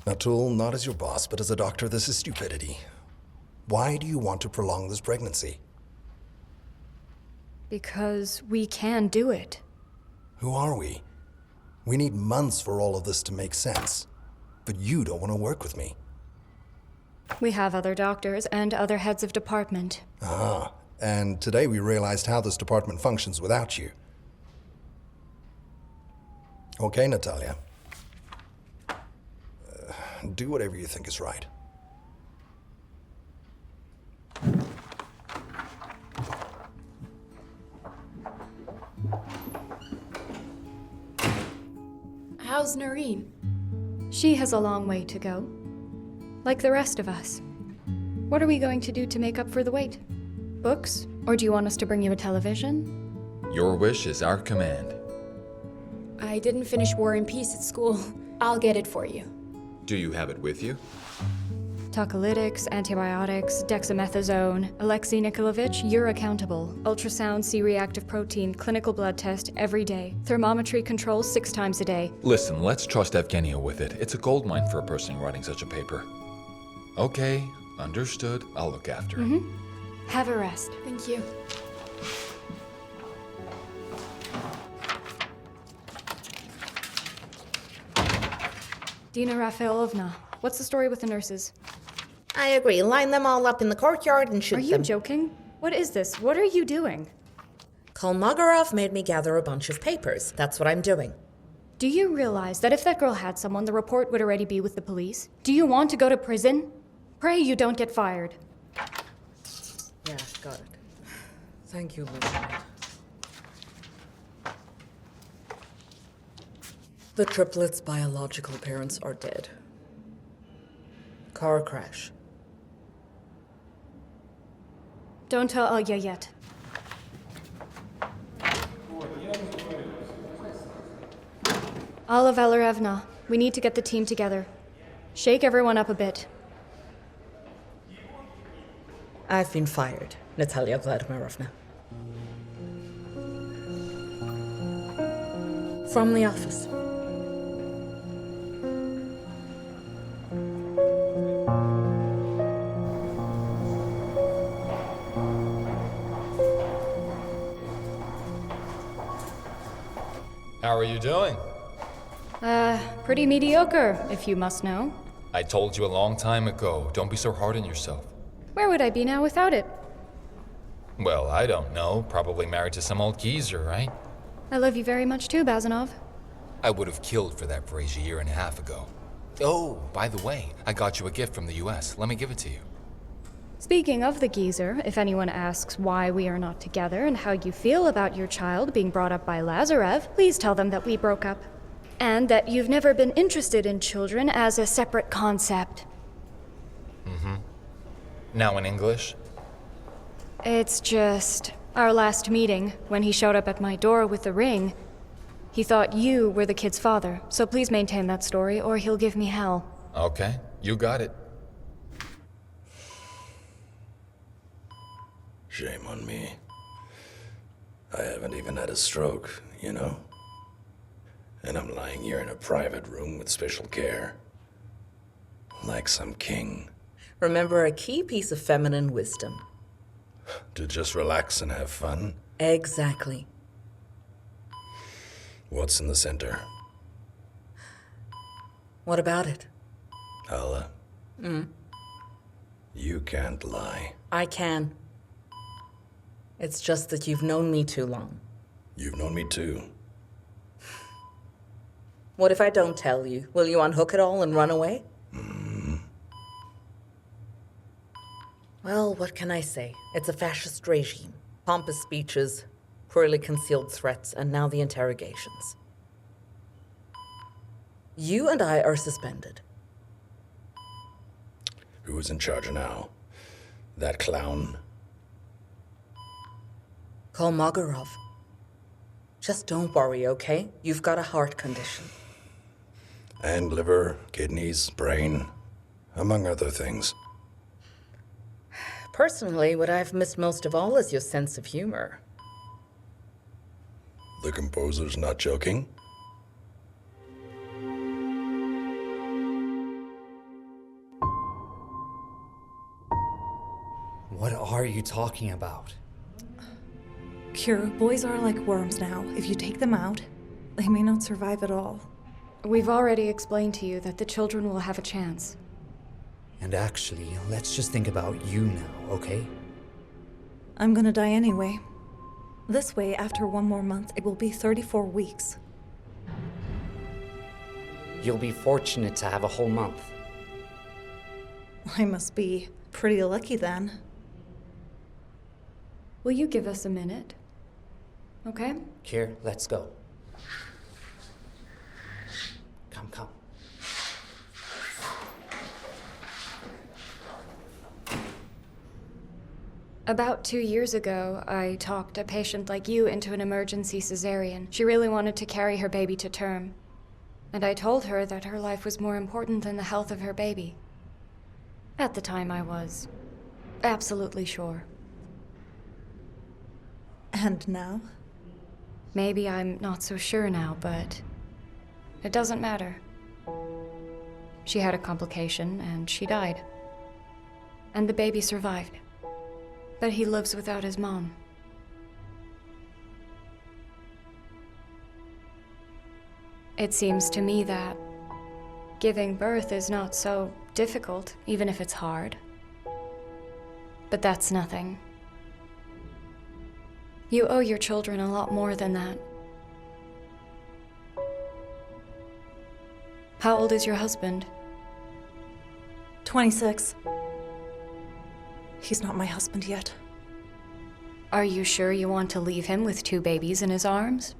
Natul, not as your boss, but as a doctor, this is stupidity. Why do you want to prolong this pregnancy? Because we can do it. Who are we? We need months for all of this to make sense. But you don't want to work with me. We have other doctors and other heads of department. Ah, and today we realized how this department functions without you. Okay, Natalia. Do whatever you think is right. How's Noreen? She has a long way to go. Like the rest of us. What are we going to do to make up for the wait? Books? Or do you want us to bring you a television? Your wish is our command. I didn't finish War and Peace at school. I'll get it for you. Do you have it with you? Tocolytics, antibiotics, dexamethasone. Alexei Nikolaevich, you're accountable. Ultrasound, C-reactive protein, clinical blood test every day. Thermometry control 6 times a day. Listen, let's trust Evgenia with it. It's a goldmine for a person writing such a paper. Okay, understood. I'll look after it. Have a rest. Thank you. Dina Rafaelovna, what's the story with the nurses? I agree. Line them all up in the courtyard and shoot Are you them. joking? What is this? What are you doing? Kolmogorov made me gather a bunch of papers. That's what I'm doing. Do you realize that if that girl had someone, the report would already be with the police? Do you want to go to prison? Pray you don't get fired. Yeah, got it. Thank you, Lieutenant. The triplets' biological parents are dead. Car crash. Don't tell Alya yet. Alla Valerevna, we need to get the team together. Shake everyone up a bit. I've been fired, Natalia Vladimirovna. From the office. How are you doing? Pretty mediocre, if you must know. I told you a long time ago, don't be so hard on yourself. Where would I be now without it? Well, I don't know. Probably married to some old geezer, right? I love you very much too, Bazanov. I would have killed for that phrase a year and a half ago. Oh, by the way, I got you a gift from the US. Let me give it to you. Speaking of the geezer, if anyone asks why we are not together and how you feel about your child being brought up by Lazarev, please tell them that we broke up. And that you've never been interested in children as a separate concept. Now in English? It's just our last meeting, when he showed up at my door with the ring. He thought you were the kid's father, so please maintain that story or he'll give me hell. Okay, you got it. Shame on me. I haven't even had a stroke, you know? And I'm lying here in a private room with special care. Like some king. Remember a key piece of feminine wisdom. To just relax and have fun? Exactly. What's in the center? What about it? Alla. You can't lie. I can. It's just that you've known me too long. You've known me too. What if I don't tell you? Will you unhook it all and run away? Well, what can I say? It's a fascist regime. Pompous speeches, poorly concealed threats, and now the interrogations. You and I are suspended. Who's in charge now? That clown? Call Magarov. Just don't worry, okay? You've got a heart condition. And liver, kidneys, brain, among other things. Personally, what I've missed most of all is your sense of humor. The composer's not joking? What are you talking about? Kira, boys are like worms now. If you take them out, they may not survive at all. We've already explained to you that the children will have a chance. And actually, let's just think about you now, okay? I'm gonna die anyway. This way, after one more month, it will be 34 weeks. You'll be fortunate to have a whole month. I must be pretty lucky then. Will you give us a minute? Okay? Here, let's go. Come. About 2 years ago, I talked a patient like you into an emergency cesarean. She really wanted to carry her baby to term. And I told her that her life was more important than the health of her baby. At the time, I was absolutely sure. And now? Maybe I'm not so sure now, but it doesn't matter. She had a complication, and she died. And the baby survived. But he lives without his mom. It seems to me that giving birth is not so difficult, even if it's hard. But that's nothing. You owe your children a lot more than that. How old is your husband? 26. He's not my husband yet. Are you sure you want to leave him with 2 babies in his arms?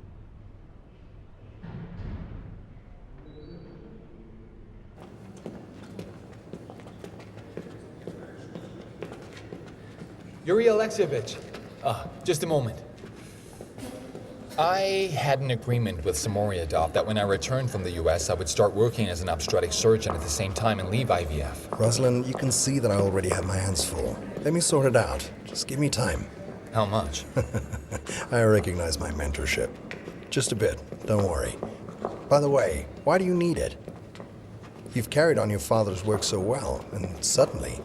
Yuri Alexeyevich, just a moment. I had an agreement with Samoryadov that when I returned from the US, I would start working as an obstetric surgeon at the same time and leave IVF. Rosalind, you can see that I already have my hands full. Let me sort it out. Just give me time. How much? I recognize my mentorship. Just a bit, don't worry. By the way, why do you need it? You've carried on your father's work so well, and suddenly...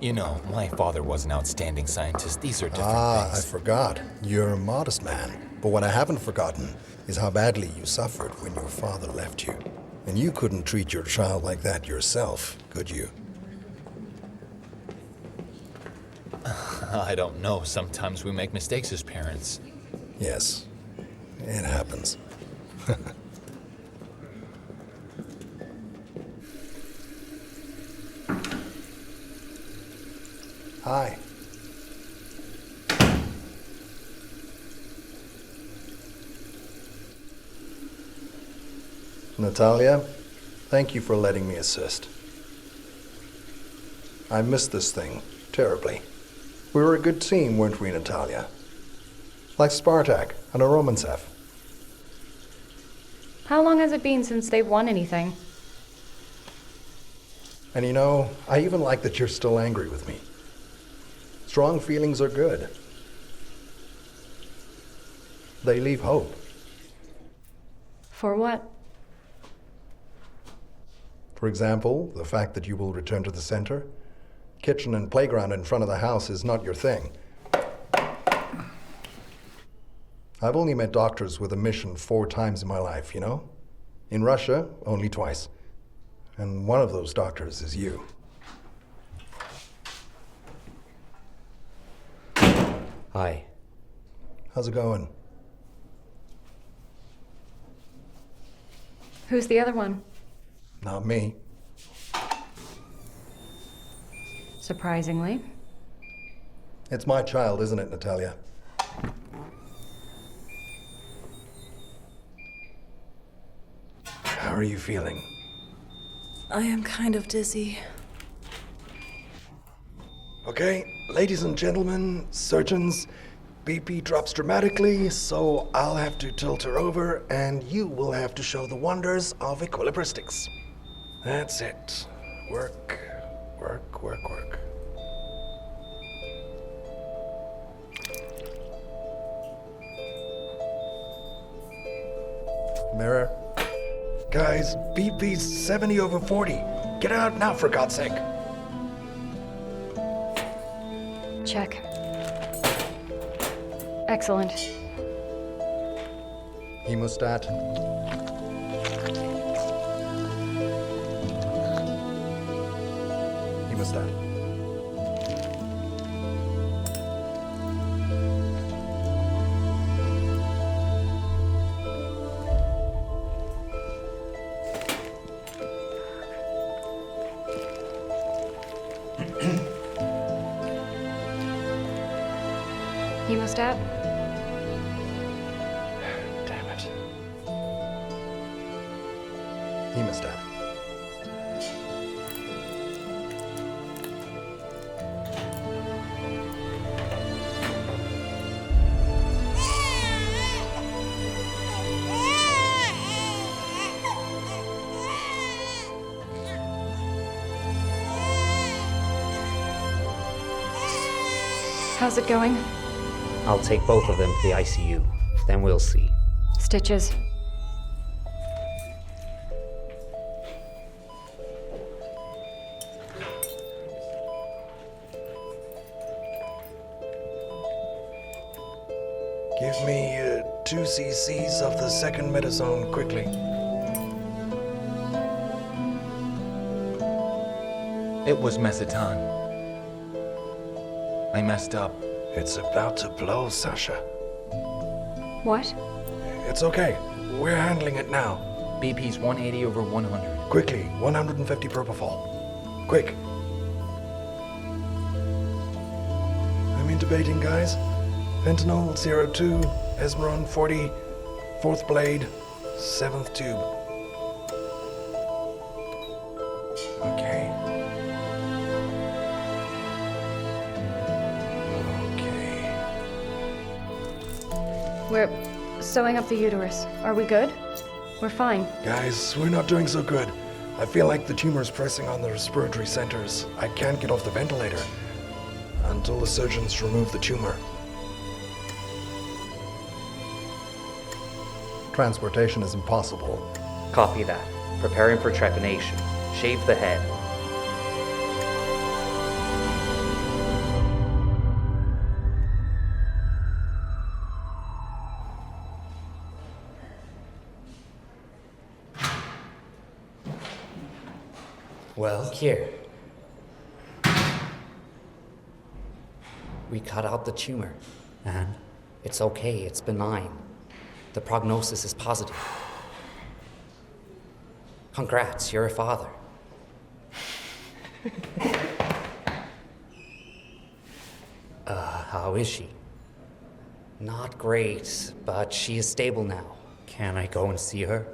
You know, my father was an outstanding scientist. These are different I things. forgot. You're a modest man. But what I haven't forgotten is how badly you suffered when your father left you. And you couldn't treat your child like that yourself, could you? I don't know. Sometimes we make mistakes as parents. Yes, it happens. Hi. Natalia, thank you for letting me assist. I missed this thing terribly. We were a good team, weren't we, Natalia? Like Spartak and Aromancev. How long has it been since they've won anything? And you know, I even like that you're still angry with me. Strong feelings are good. They leave hope. For what? For example, the fact that you will return to the center. Kitchen and playground in front of the house is not your thing. I've only met doctors with a mission 4 times in my life, you know? In Russia, only twice. And one of those doctors is you. Hi. How's it going? Who's the other one? Not me. Surprisingly. It's my child, isn't it, Natalia? How are you feeling? I am kind of dizzy. Okay, ladies and gentlemen, surgeons, BP drops dramatically, so I'll have to tilt her over, and you will have to show the wonders of equilibristics. That's it. Work, work, work, work. Mirror. Guys, BP's 70/40. Get out now, for God's sake. Check. Excellent. Hemostat. Hemostat. Hemostat? Damn it. Hemostat. How's it going? I'll take both of them to the ICU. Then we'll see. Stitches. Give me 2 cc's of the second medazone quickly. It was Mesotan. I messed up. It's about to blow, Sasha. What? It's okay. We're handling it now. BP's 180/100. Quickly, 150 propofol. Quick. I'm intubating, guys. Fentanyl 02, Esmeron 40, 4th blade, 7th tube. Okay. We're sewing up the uterus. Are we good? We're fine. Guys, we're not doing so good. I feel like the tumor's pressing on the respiratory centers. I can't get off the ventilator until the surgeons remove the tumor. Transportation is impossible. Copy that. Preparing for trepanation. Shave the head. Well, here. We cut out the tumor, and it's okay, it's benign. The prognosis is positive. Congrats, you're a father. How is she? Not great, but she is stable now. Can I go and see her?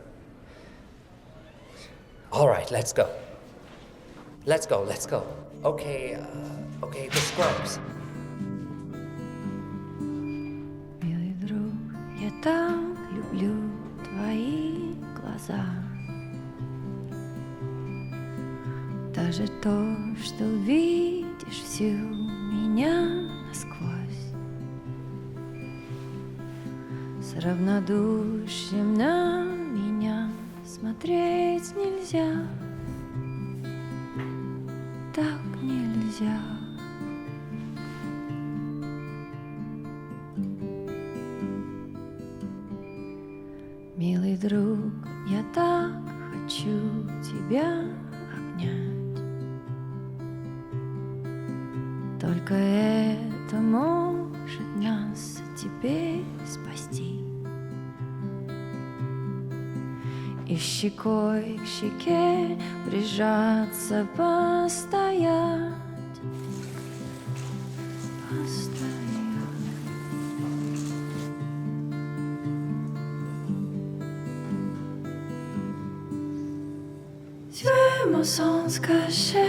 All right, let's go. Let's go. Okay, the scrubs. Милый друг, я так люблю твои глаза. Даже то, что видишь всю меня насквозь, с равнодушием на меня смотреть нельзя. Так нельзя. Милый друг, я так хочу тебя обнять. Только это может нас теперь спасти. И щекой к щеке прижаться, постоять. Tu es mon sens caché,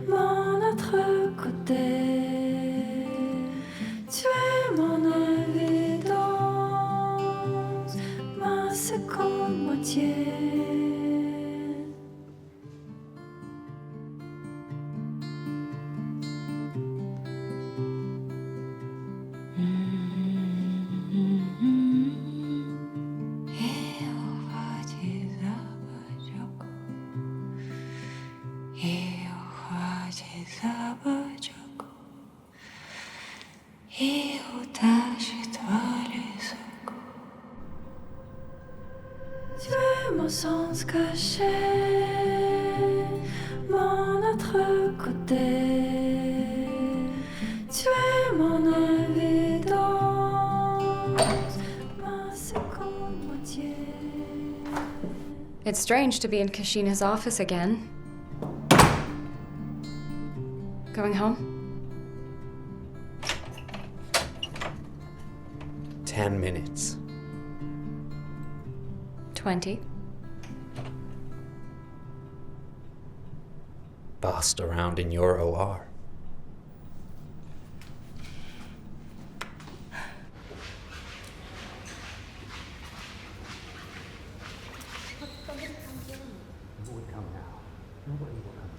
mon autre côté. Tu es mon évidence, ma seconde moitié. Sens caché, mon autre côté. Tu es mon évidence, ma seconde moitié. It's strange to be in Kashina's office again. Going home? 10 minutes. 20. Bossed around in your OR. Who would come now? Nobody will come.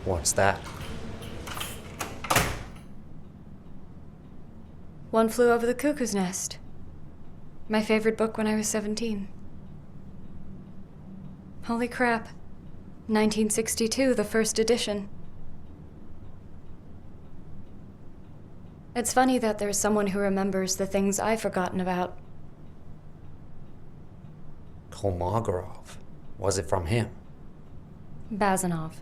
What's that? One Flew Over the Cuckoo's Nest. My favorite book when I was 17. Holy crap. 1962, the first edition. It's funny that there's someone who remembers the things I've forgotten about. Kolmogorov. Was it from him? Bazanov.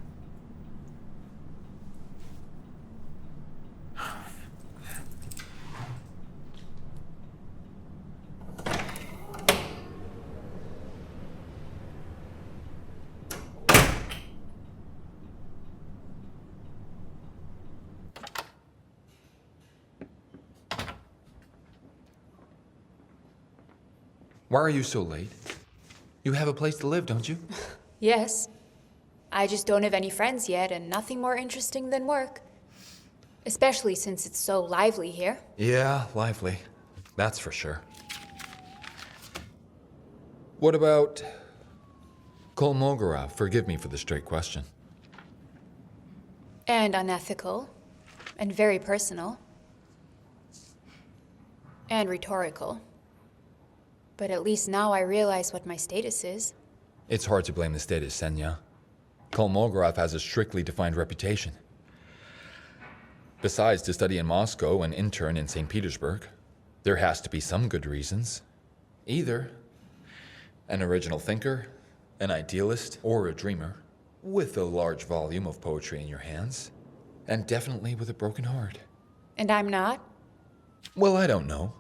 Why are you so late? You have a place to live, don't you? Yes. I just don't have any friends yet, and nothing more interesting than work. Especially since it's so lively here. Yeah, lively. That's for sure. What about Kolmogorov? Forgive me for the straight question. And unethical. And very personal. And rhetorical. But at least now I realize what my status is. It's hard to blame the status, Senya. Kolmogorov has a strictly defined reputation. Besides, to study in Moscow and intern in St. Petersburg, there has to be some good reasons. Either an original thinker, an idealist, or a dreamer, with a large volume of poetry in your hands, and definitely with a broken heart. And I'm not? Well, I don't know.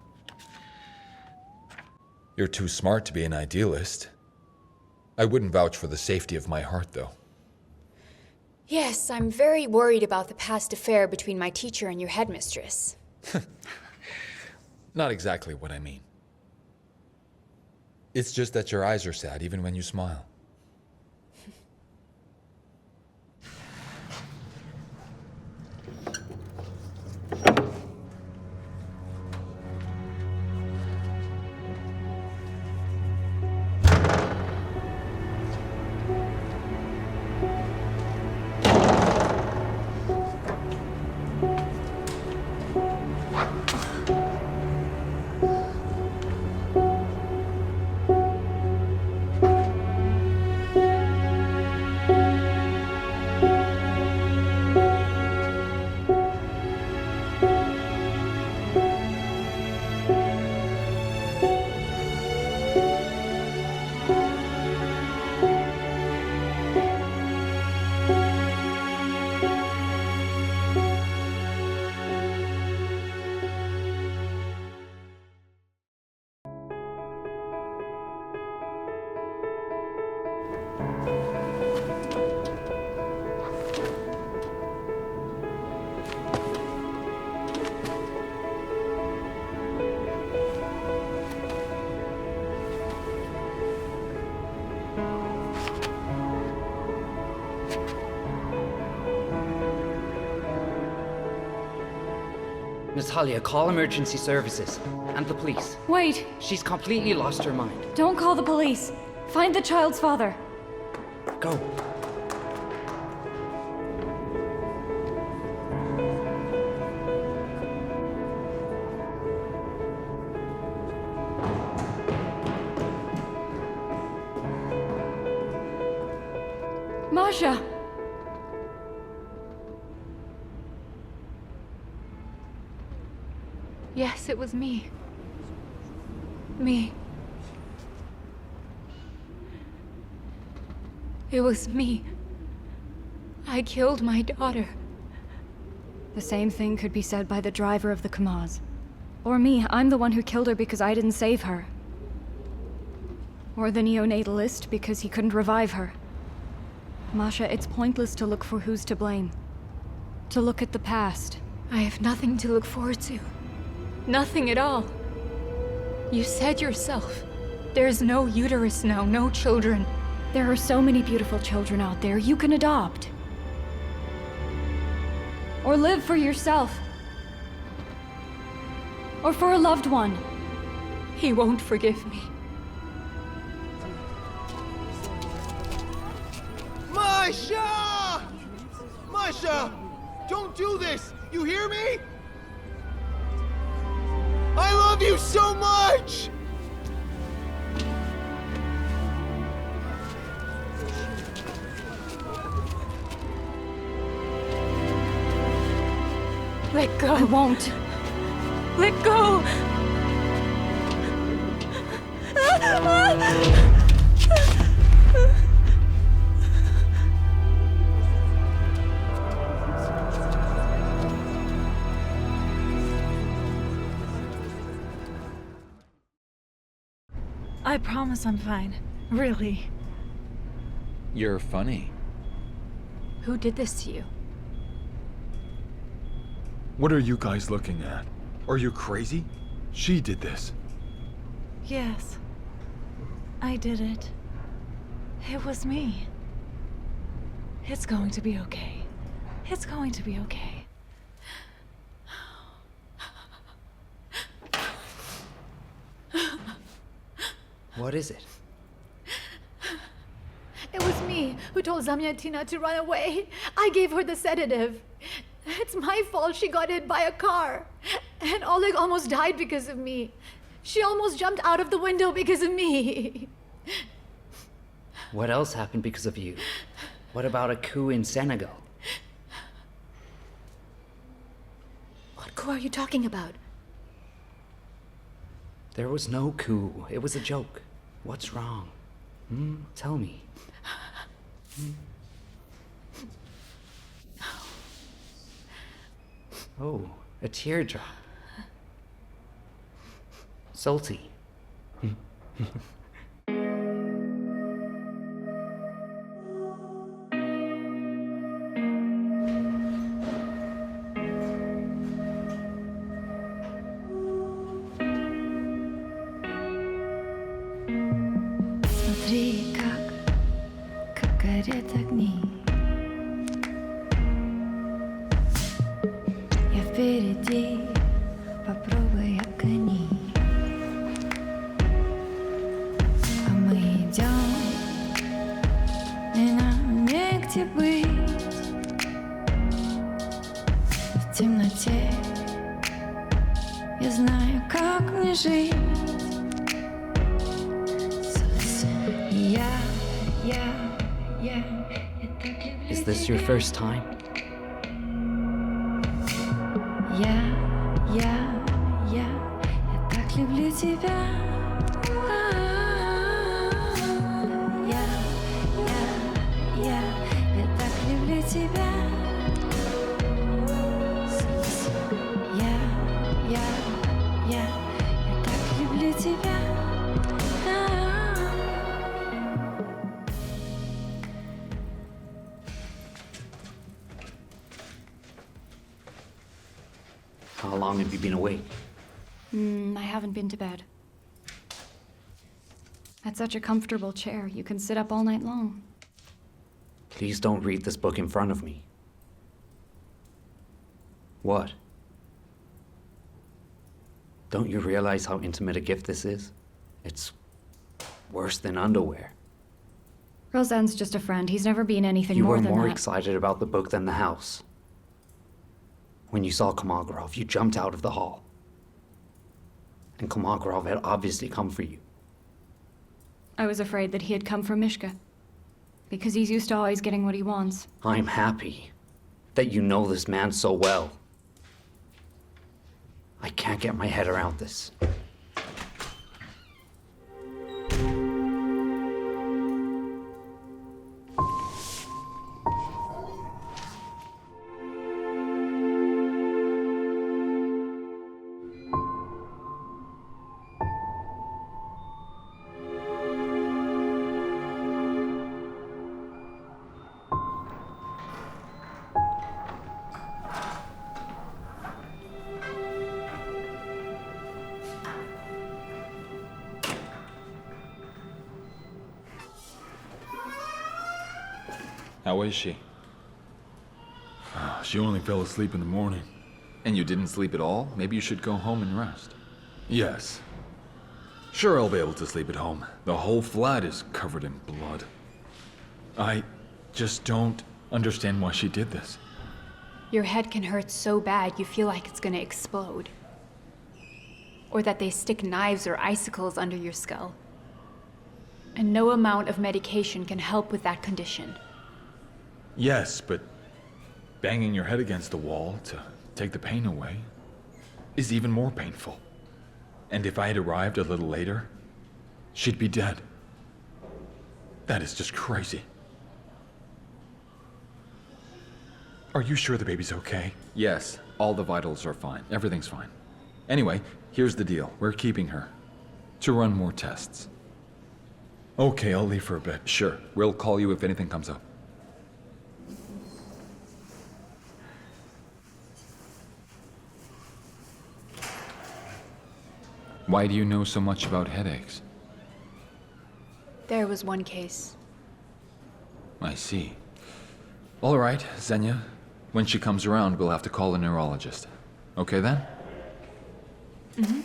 You're too smart to be an idealist, I wouldn't vouch for the safety of my heart, though. Yes, I'm very worried about the past affair between my teacher and your headmistress. Not exactly what I mean. It's just that your eyes are sad even when you smile. Natalia, call emergency services and the police. Wait! She's completely lost her mind. Don't call the police. Find the child's father. Go. Masha! Yes, it was me. Me. It was me. I killed my daughter. The same thing could be said by the driver of the Kamaz. Or me, I'm the one who killed her because I didn't save her. Or the neonatalist because he couldn't revive her. Masha, it's pointless to look for who's to blame. To look at the past. I have nothing to look forward to. Nothing at all. You said yourself, there's no uterus now, no children. There are so many beautiful children out there you can adopt. Or live for yourself. Or for a loved one. He won't forgive me. Masha! Masha! Don't do this! You hear me? I love you so much! Let go. I won't. Let go! I promise I'm fine. Really. You're funny. Who did this to you? What are you guys looking at? Are you crazy? She did this. Yes. I did it. It was me. It's going to be okay. It's going to be okay. What is it? It was me who told Zamyatina to run away. I gave her the sedative. It's my fault she got hit by a car. And Oleg almost died because of me. She almost jumped out of the window because of me. What else happened because of you? What about a coup in Senegal? What coup are you talking about? There was no coup. It was a joke. What's wrong? Tell me. Oh, a teardrop. Salty. горят огни. Я впереди, попробуй обгони. А мы идем, и нам негде быть. В темноте я знаю, как мне жить. Is this your first time? Я так люблю тебя. Я так люблю тебя. Я так люблю тебя. How long have you been awake? I haven't been to bed. That's such a comfortable chair. You can sit up all night long. Please don't read this book in front of me. What? Don't you realize how intimate a gift this is? It's worse than underwear. Roseanne's just a friend. He's never been anything You more were than more that. excited about the book than the house. When you saw Kolmogorov, you jumped out of the hall. And Kolmogorov had obviously come for you. I was afraid that he had come from Mishka. Because he's used to always getting what he wants. I'm happy that you know this man so well. I can't get my head around this. How is she? She only fell asleep in the morning. And you didn't sleep at all? Maybe you should go home and rest. Yes. Sure, I'll be able to sleep at home. The whole flat is covered in blood. I just don't understand why she did this. Your head can hurt so bad you feel like it's gonna explode. Or that they stick knives or icicles under your skull. And no amount of medication can help with that condition. Yes, but banging your head against the wall to take the pain away is even more painful. And if I had arrived a little later, she'd be dead. That is just crazy. Are you sure the baby's okay? Yes, all the vitals are fine. Everything's fine. Anyway, here's the deal. We're keeping her. To run more tests. Okay, I'll leave for a bit. Sure. We'll call you if anything comes up. Why do you know so much about headaches? There was one case. I see. All right, Xenia. When she comes around, we'll have to call a neurologist. Okay then? Mm-hmm.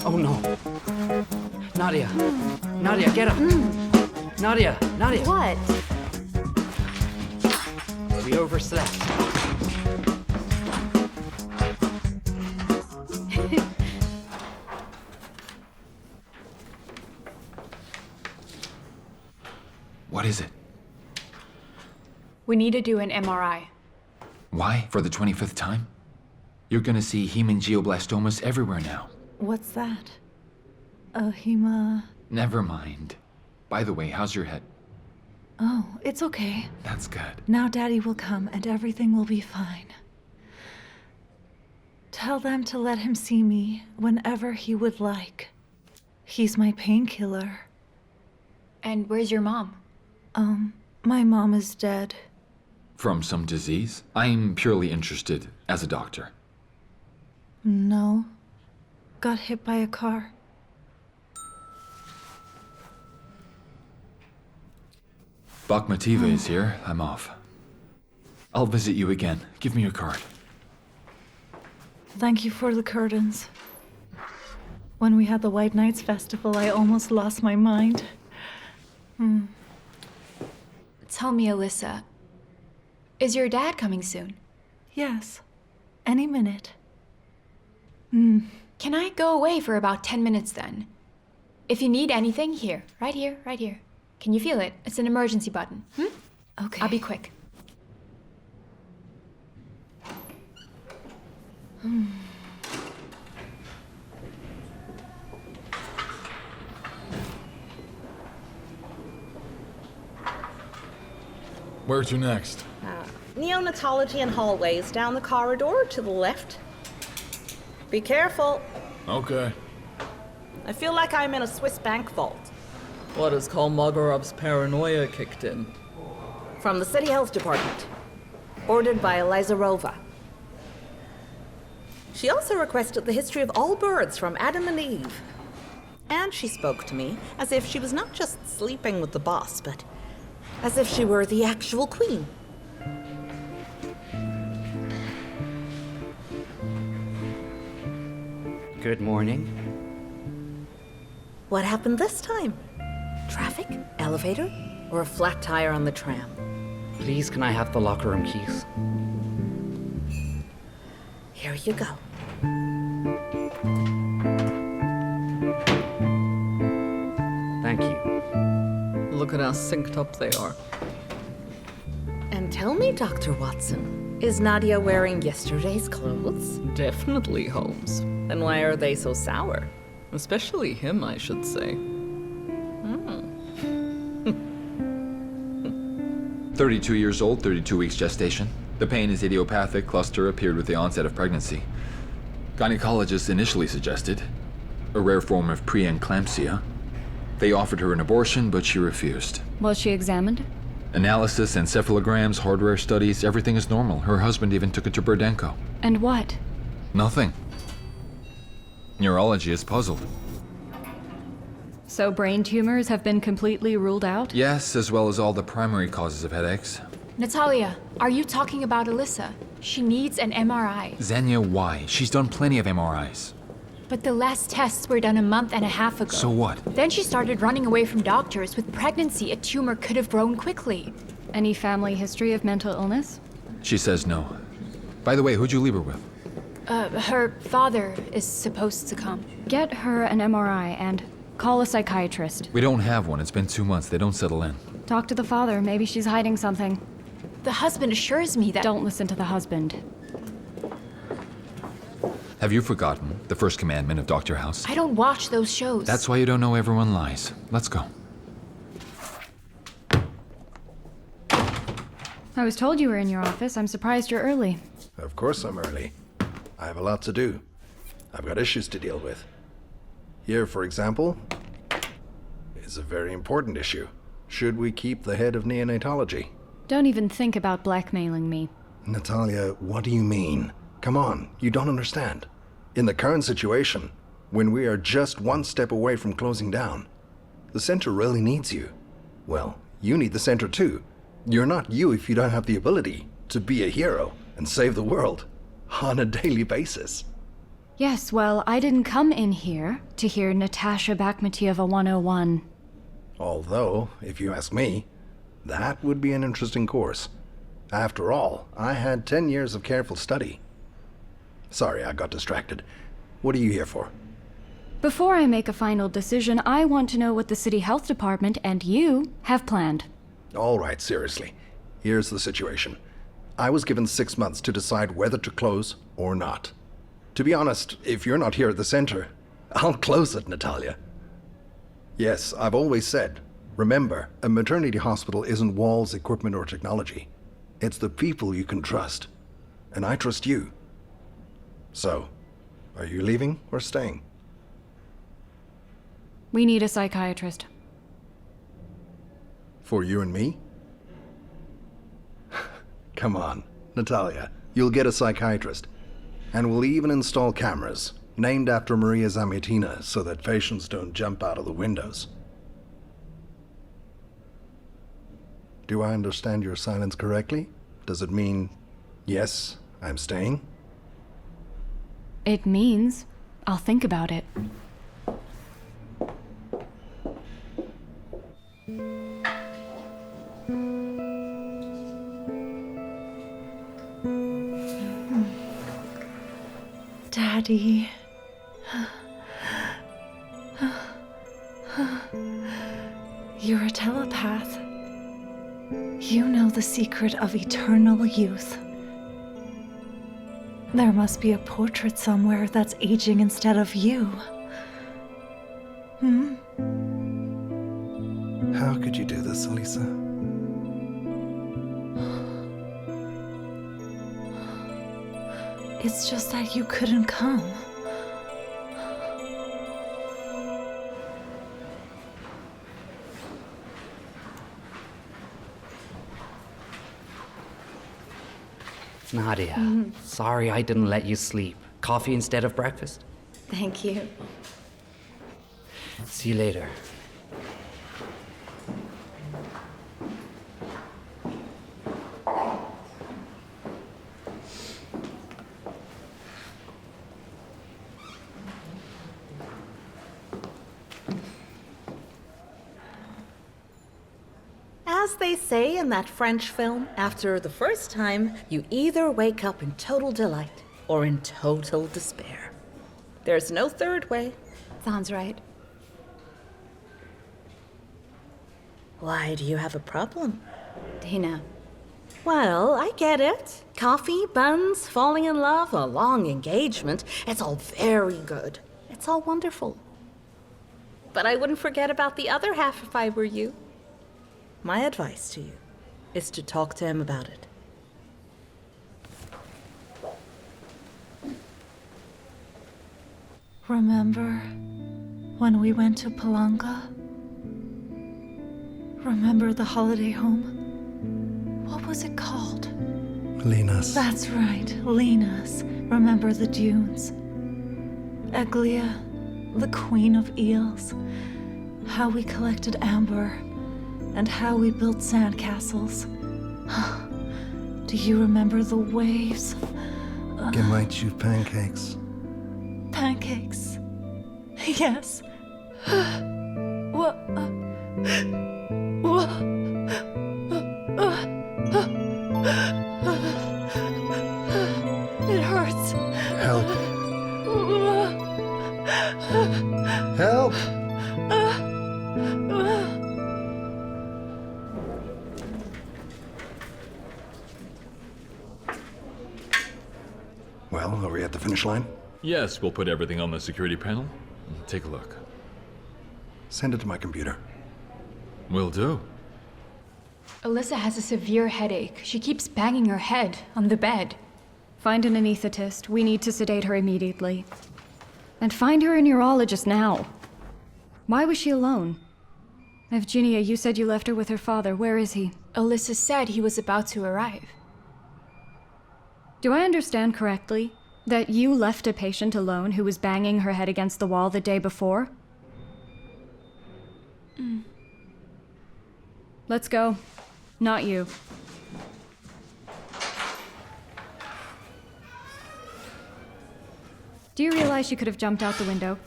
Oh no. Nadia. Nadia, get up. Nadia, Nadia. What? We overslept. What is it? We need to do an MRI. Why? For the 25th time? You're gonna see hemangioblastomas everywhere now. What's that? Hema... Never mind. By the way, how's your head? Oh, it's okay. That's good. Now Daddy will come and everything will be fine. Tell them to let him see me whenever he would like. He's my painkiller. And where's your mom? My mom is dead. From some disease? I'm purely interested as a doctor. No. Got hit by a car. Bakhmetyeva is here. I'm off. I'll visit you again. Give me your card. Thank you for the curtains. When we had the White Nights Festival, I almost lost my mind. Tell me, Alyssa, is your dad coming soon? Yes. Any minute. Can I go away for about 10 minutes then? If you need anything, here. Right here, right here. Can you feel it? It's an emergency button. Okay. I'll be quick. Where to next? Neonatology and hallways down the corridor to the left. Be careful. Okay. I feel like I'm in a Swiss bank vault. What is called Mogorov's paranoia kicked in. From the City Health Department. Ordered by Elizarova. She also requested the history of all birds from Adam and Eve. And she spoke to me as if she was not just sleeping with the boss, but as if she were the actual queen. Good morning. What happened this time? Traffic? Elevator? Or a flat tire on the tram? Please, can I have the locker room keys? Here you go. Thank you. Look at how synced up they are. And tell me, Dr. Watson, is Nadia wearing yesterday's clothes? Definitely, Holmes. Then why are they so sour? Especially him, I should say. 32 years old, 32 weeks gestation. The pain is idiopathic. Cluster appeared with the onset of pregnancy. Gynecologists initially suggested a rare form of preeclampsia. They offered her an abortion, but she refused. Was she examined? Analysis, encephalograms, hardware studies, everything is normal. Her husband even took it to Burdenko. And what? Nothing. Neurology is puzzled. So brain tumors have been completely ruled out? Yes, as well as all the primary causes of headaches. Natalia, are you talking about Alyssa? She needs an MRI. Xenia, why? She's done plenty of MRIs. But the last tests were done a month and a half ago. So what? Then she started running away from doctors. With pregnancy, a tumor could have grown quickly. Any family history of mental illness? She says no. By the way, who'd you leave her with? Her father is supposed to come. Get her an MRI and call a psychiatrist. We don't have one. It's been 2 months. They don't settle in. Talk to the father. Maybe she's hiding something. The husband assures me that— Don't listen to the husband. Have you forgotten the first commandment of Dr. House? I don't watch those shows. That's why you don't know everyone lies. Let's go. I was told you were in your office. I'm surprised you're early. Of course I'm early. I have a lot to do. I've got issues to deal with. Here, for example, is a very important issue. Should we keep the head of neonatology? Don't even think about blackmailing me. Natalia, what do you mean? Come on, you don't understand. In the current situation, when we are just one step away from closing down, the center really needs you. Well, you need the center too. You're not you if you don't have the ability to be a hero and save the world on a daily basis. Yes, well, I didn't come in here to hear Natasha Bakhmetyeva 101. Although, if you ask me, that would be an interesting course. After all, I had 10 years of careful study. Sorry, I got distracted. What are you here for? Before I make a final decision, I want to know what the City Health Department and you have planned. All right, seriously. Here's the situation. I was given 6 months to decide whether to close or not. To be honest, if you're not here at the center, I'll close it, Natalia. Yes, I've always said, remember, a maternity hospital isn't walls, equipment, or technology. It's the people you can trust. And I trust you. So, are you leaving or staying? We need a psychiatrist. For you and me? Come on, Natalia. You'll get a psychiatrist. And we'll even install cameras, named after Maria Zamyatina, so that patients don't jump out of the windows. Do I understand your silence correctly? Does it mean, yes, I'm staying? It means I'll think about it. Daddy. You're a telepath. You know the secret of eternal youth. There must be a portrait somewhere that's aging instead of you. Hmm? How could you do this, Elisa? It's just that you couldn't come. Nadia, sorry I didn't let you sleep. Coffee instead of breakfast? Thank you. See you later. As they say in that French film, after the first time, you either wake up in total delight or in total despair. There's no third way. Sounds right. Why, do you have a problem? Dana. Well, I get it. Coffee, buns, falling in love, a long engagement. It's all very good. It's all wonderful. But I wouldn't forget about the other half if I were you. My advice to you is to talk to him about it. Remember when we went to Palanga? Remember the holiday home? What was it called? Lena's. That's right, Lena's. Remember the dunes? Eglia, the queen of eels. How we collected amber. And how we built sandcastles. Do you remember the waves? Can make you pancakes. Pancakes. Yes. What? It hurts. Help. Help! Well, are we at the finish line? Yes, we'll put everything on the security panel. Take a look. Send it to my computer. Will do. Alyssa has a severe headache. She keeps banging her head on the bed. Find an anesthetist. We need to sedate her immediately. And find her a neurologist now. Why was she alone? Evgenia, you said you left her with her father. Where is he? Alyssa said he was about to arrive. Do I understand correctly that you left a patient alone who was banging her head against the wall the day before? Let's go. Not you. Do you realize she could have jumped out the window?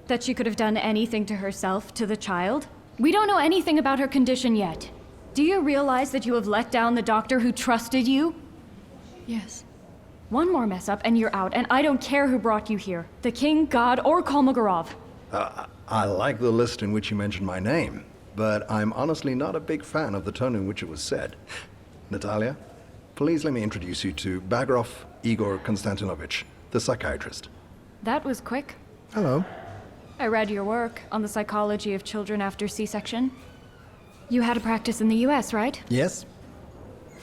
That she could have done anything to herself, to the child? We don't know anything about her condition yet. Do you realize that you have let down the doctor who trusted you? Yes. One more mess up and you're out, and I don't care who brought you here. The king, God, or Kolmogorov. I like the list in which you mentioned my name, but I'm honestly not a big fan of the tone in which it was said. Natalia, please let me introduce you to Bagrov Igor Konstantinovich, the psychiatrist. That was quick. Hello. I read your work on the psychology of children after C-section. You had a practice in the US, right? Yes.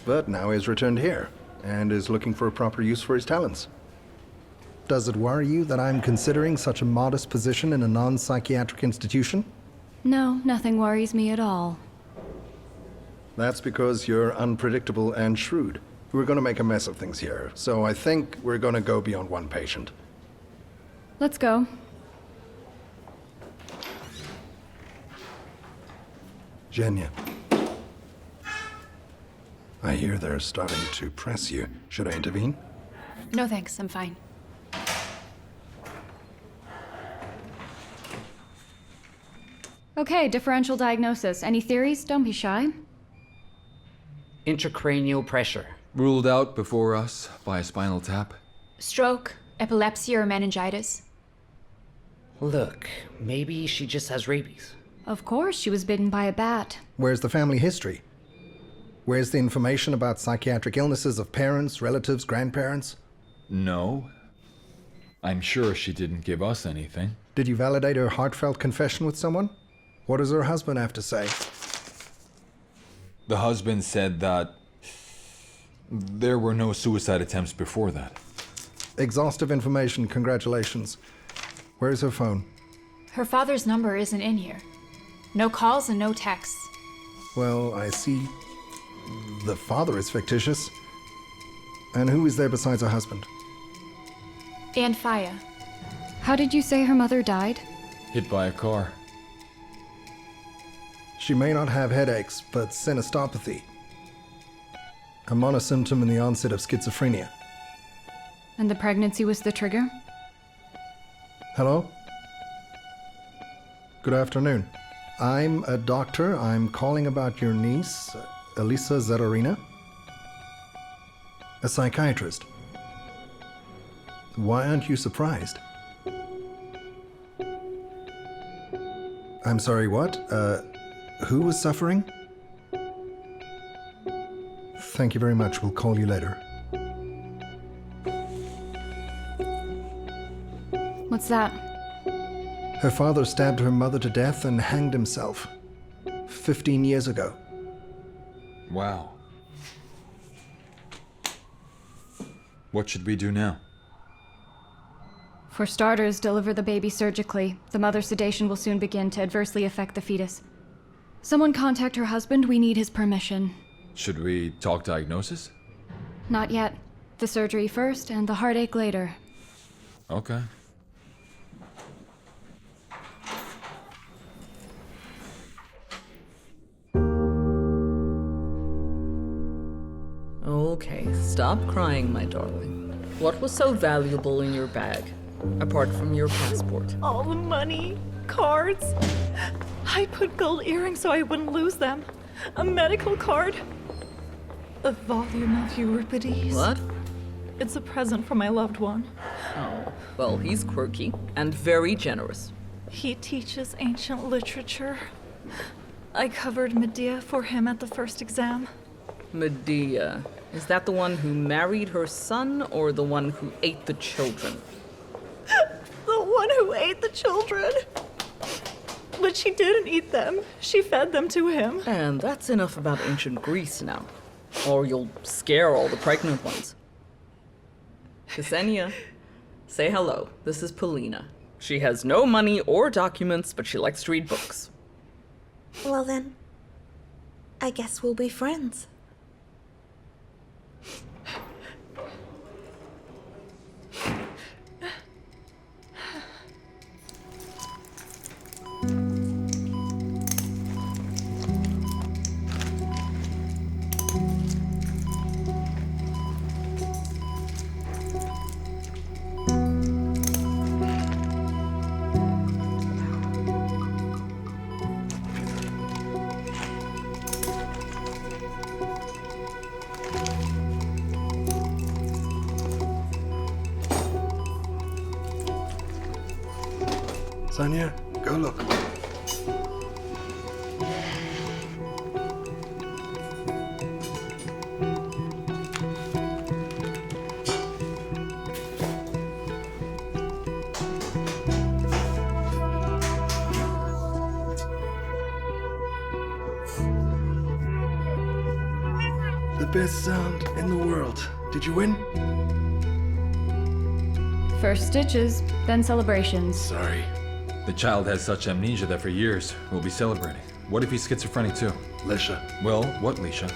But now he's returned here, and is looking for a proper use for his talents. Does it worry you that I'm considering such a modest position in a non-psychiatric institution? No, nothing worries me at all. That's because you're unpredictable and shrewd. We're gonna make a mess of things here, so I think we're gonna go beyond one patient. Let's go. Zhenya. I hear they're starting to press you. Should I intervene? No thanks, I'm fine. Okay, differential diagnosis. Any theories? Don't be shy. Intracranial pressure. Ruled out before us by a spinal tap. Stroke, epilepsy, or meningitis? Look, maybe she just has rabies. Of course, she was bitten by a bat. Where's the family history? Where's the information about psychiatric illnesses of parents, relatives, grandparents? No. I'm sure she didn't give us anything. Did you validate her heartfelt confession with someone? What does her husband have to say? The husband said that there were no suicide attempts before that. Exhaustive information, congratulations. Where's her phone? Her father's number isn't in here. No calls and no texts. Well, I see. The father is fictitious. And who is there besides her husband? And Faya. How did you say her mother died? Hit by a car. She may not have headaches, but synestopathy. A monosymptom in the onset of schizophrenia. And the pregnancy was the trigger? Hello? Good afternoon. I'm a doctor. I'm calling about your niece, Elisa Zararina. A psychiatrist. Why aren't you surprised? I'm sorry, what? Who was suffering? Thank you very much. We'll call you later. What's that? Her father stabbed her mother to death and hanged himself 15 years ago. Wow. What should we do now? For starters, deliver the baby surgically. The mother's sedation will soon begin to adversely affect the fetus. Someone contact her husband. We need his permission. Should we talk diagnosis? Not yet. The surgery first and the heartache later. Okay. Okay, stop crying, my darling. What was so valuable in your bag, apart from your passport? All the money, cards. I put gold earrings so I wouldn't lose them. A medical card. A volume of Euripides. What? It's a present for my loved one. Oh, well, he's quirky and very generous. He teaches ancient literature. I covered Medea for him at the first exam. Medea. Is that the one who married her son or the one who ate the children? The one who ate the children. But she didn't eat them. She fed them to him. And that's enough about ancient Greece now. Or you'll scare all the pregnant ones. Ksenia, say hello. This is Polina. She has no money or documents, but she likes to read books. Well then, I guess we'll be friends. Sonia, go look. The best sound in the world. Did you win? First stitches, then celebrations. Sorry. The child has such amnesia that for years we'll be celebrating. What if he's schizophrenic too? Lisha. Well, what, Lisha?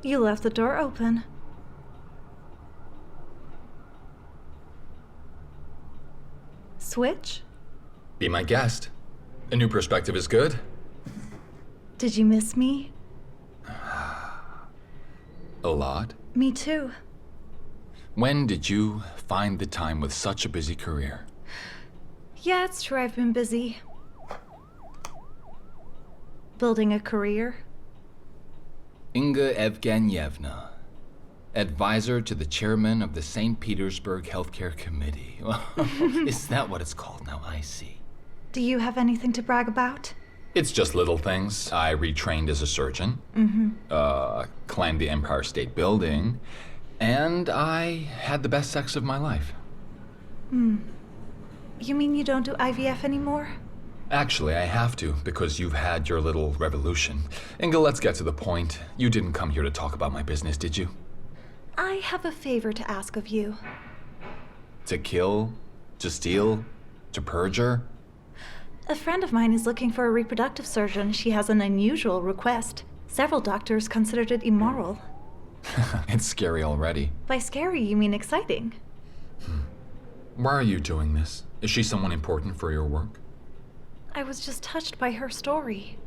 You left the door open. Switch? Be my guest. A new perspective is good. Did you miss me? A lot. Me too. When did you find the time with such a busy career? Yeah, it's true, I've been busy. Building a career. Inga Evgenyevna, advisor to the chairman of the St. Petersburg Healthcare Committee. Is that what it's called now? I see. Do you have anything to brag about? It's just little things. I retrained as a surgeon, climbed the Empire State Building, and I had the best sex of my life. You mean you don't do IVF anymore? Actually, I have to, because you've had your little revolution. Inga, let's get to the point. You didn't come here to talk about my business, did you? I have a favor to ask of you. To kill? To steal? To perjure? A friend of mine is looking for a reproductive surgeon. She has an unusual request. Several doctors considered it immoral. It's scary already. By scary, you mean exciting. Why are you doing this? Is she someone important for your work? I was just touched by her story.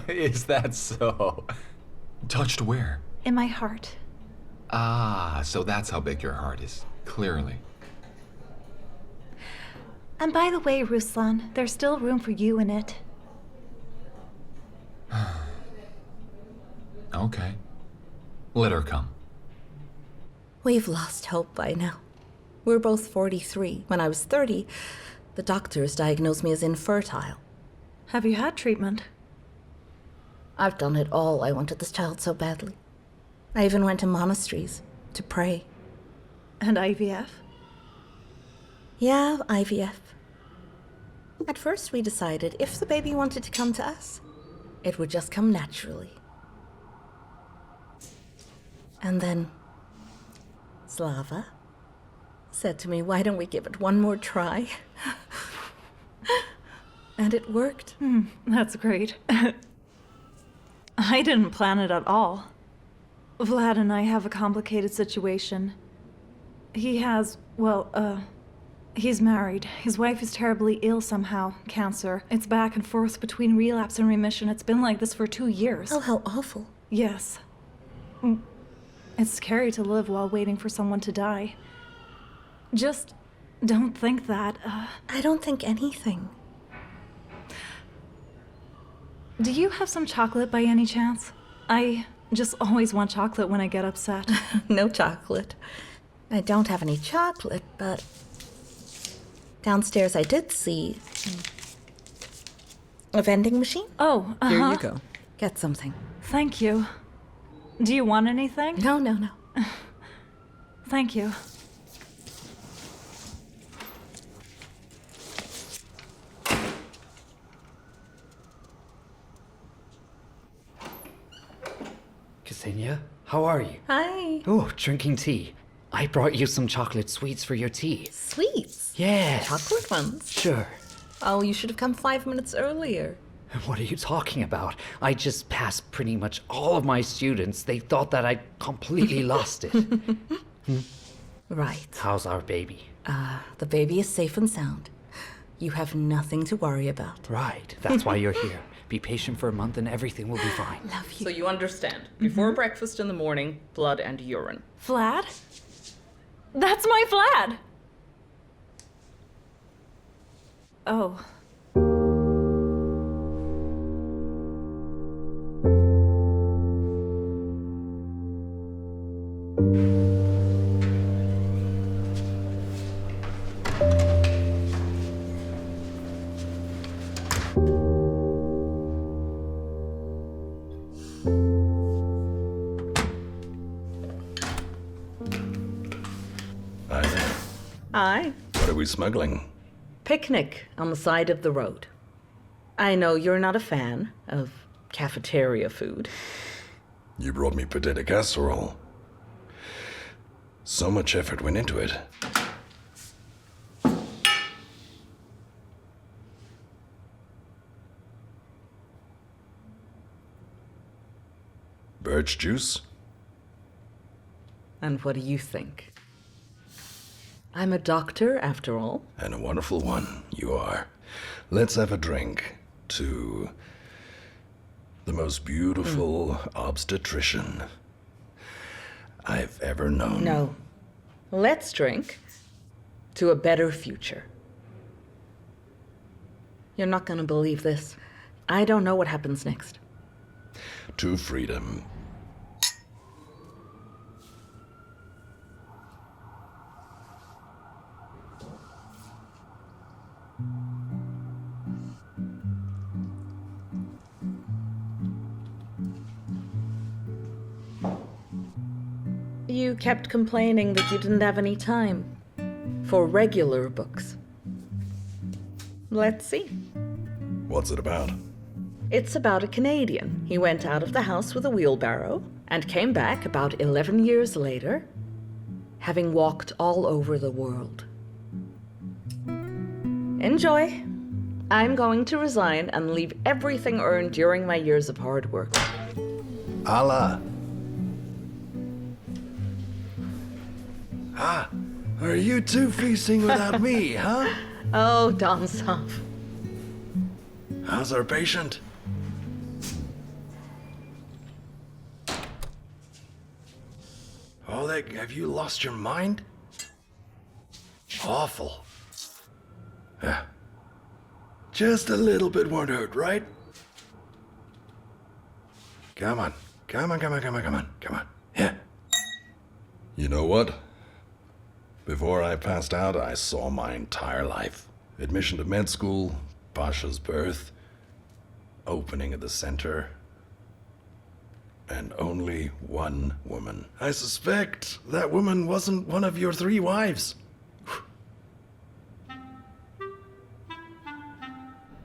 Is that so? Touched where? In my heart. Ah, so that's how big your heart is. Clearly. And by the way, Ruslan, there's still room for you in it. Okay. Let her come. We've lost hope by now. We're both 43. When I was 30, the doctors diagnosed me as infertile. Have you had treatment? I've done it all. I wanted this child so badly. I even went to monasteries to pray. And IVF? Yeah, IVF. At first we decided if the baby wanted to come to us, it would just come naturally. And then Slava said to me, why don't we give it one more try? And it worked. That's great. I didn't plan it at all. Vlad and I have a complicated situation. He has, he's married. His wife is terribly ill somehow, cancer. It's back and forth between relapse and remission. It's been like this for 2 years. Oh, how awful. Yes. It's scary to live while waiting for someone to die. Just don't think that. I don't think anything. Do you have some chocolate by any chance? I just always want chocolate when I get upset. No chocolate. I don't have any chocolate, but downstairs I did see a vending machine. Oh, Here you go. Get something. Thank you. Do you want anything? No. Thank you. Ksenia, how are you? Hi. Oh, drinking tea. I brought you some chocolate sweets for your tea. Sweets? Yes. Chocolate ones? Sure. Oh, you should have come 5 minutes earlier. What are you talking about? I just passed pretty much all of my students. They thought that I completely lost it. Right. How's our baby? The baby is safe and sound. You have nothing to worry about. Right. That's why you're here. Be patient for a month and everything will be fine. Love you. So you understand. Before breakfast in the morning, blood and urine. Vlad? That's my Vlad! Oh. Hi. What are we smuggling? Picnic on the side of the road. I know you're not a fan of cafeteria food. You brought me potato casserole. So much effort went into it. Birch juice? And what do you think? I'm a doctor, after all. And a wonderful one, you are. Let's have a drink to the most beautiful obstetrician I've ever known. No. Let's drink to a better future. You're not gonna believe this. I don't know what happens next. To freedom. You kept complaining that you didn't have any time for regular books. Let's see. What's it about? It's about a Canadian. He went out of the house with a wheelbarrow and came back about 11 years later, having walked all over the world. Enjoy. I'm going to resign and leave everything earned during my years of hard work. Allah. Ah, are you two feasting without me, huh? Oh, Don Sop. How's our patient? Oh, have you lost your mind? Awful. Yeah. Just a little bit won't hurt, right? Come on. Come on. Yeah. You know what? Before I passed out, I saw my entire life. Admission to med school, Pasha's birth, opening of the center, and only one woman. I suspect that woman wasn't one of your 3 wives.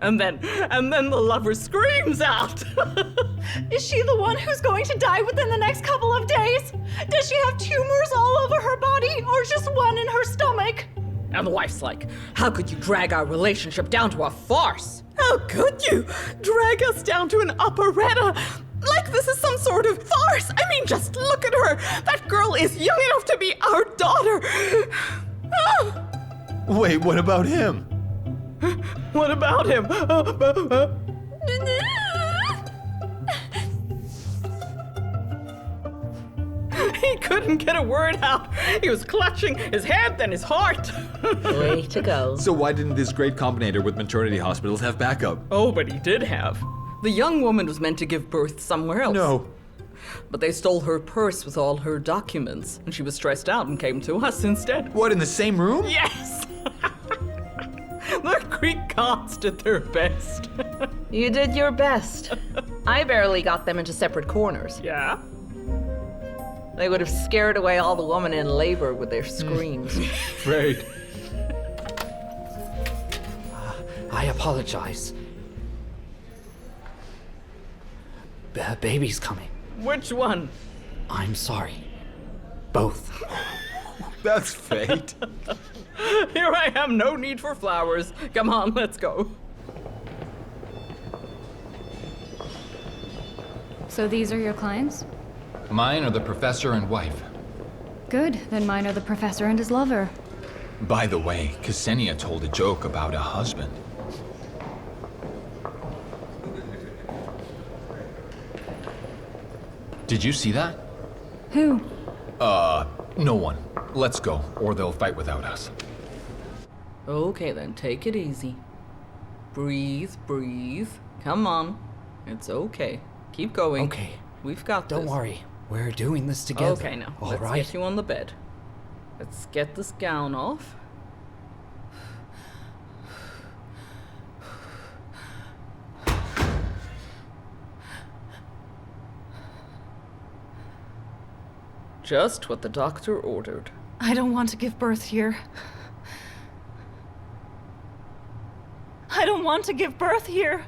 And then the lover screams out. Is she the one who's going to die within the next couple of days? Does she have tumors all over her body or just one in her stomach? And the wife's like, how could you drag our relationship down to a farce? How could you drag us down to an operetta? Like this is some sort of farce. I mean, just look at her. That girl is young enough to be our daughter. Wait, what about him? What about him? He couldn't get a word out. He was clutching his head, then his heart. Way to go. So why didn't this great combinator with maternity hospitals have backup? Oh, but he did have. The young woman was meant to give birth somewhere else. No. But they stole her purse with all her documents, and she was stressed out and came to us instead. What, in the same room? Yes! The Greek gods did their best. You did your best. I barely got them into separate corners. Yeah? They would have scared away all the women in labor with their screams. Right. I apologize. Baby's coming. Which one? I'm sorry. Both. That's fate. Here I am, no need for flowers. Come on, let's go. So these are your clients? Mine are the professor and wife. Good, then mine are the professor and his lover. By the way, Ksenia told a joke about a husband. Did you see that? Who? No one. Let's go, or they'll fight without us. Okay then, take it easy. Breathe, breathe. Come on. It's okay. Keep going. Okay. We've got this. Don't worry. We're doing this together. Okay, now. All Let's right? get you on the bed. Let's get this gown off. Just what the doctor ordered. I don't want to give birth here. I don't want to give birth here.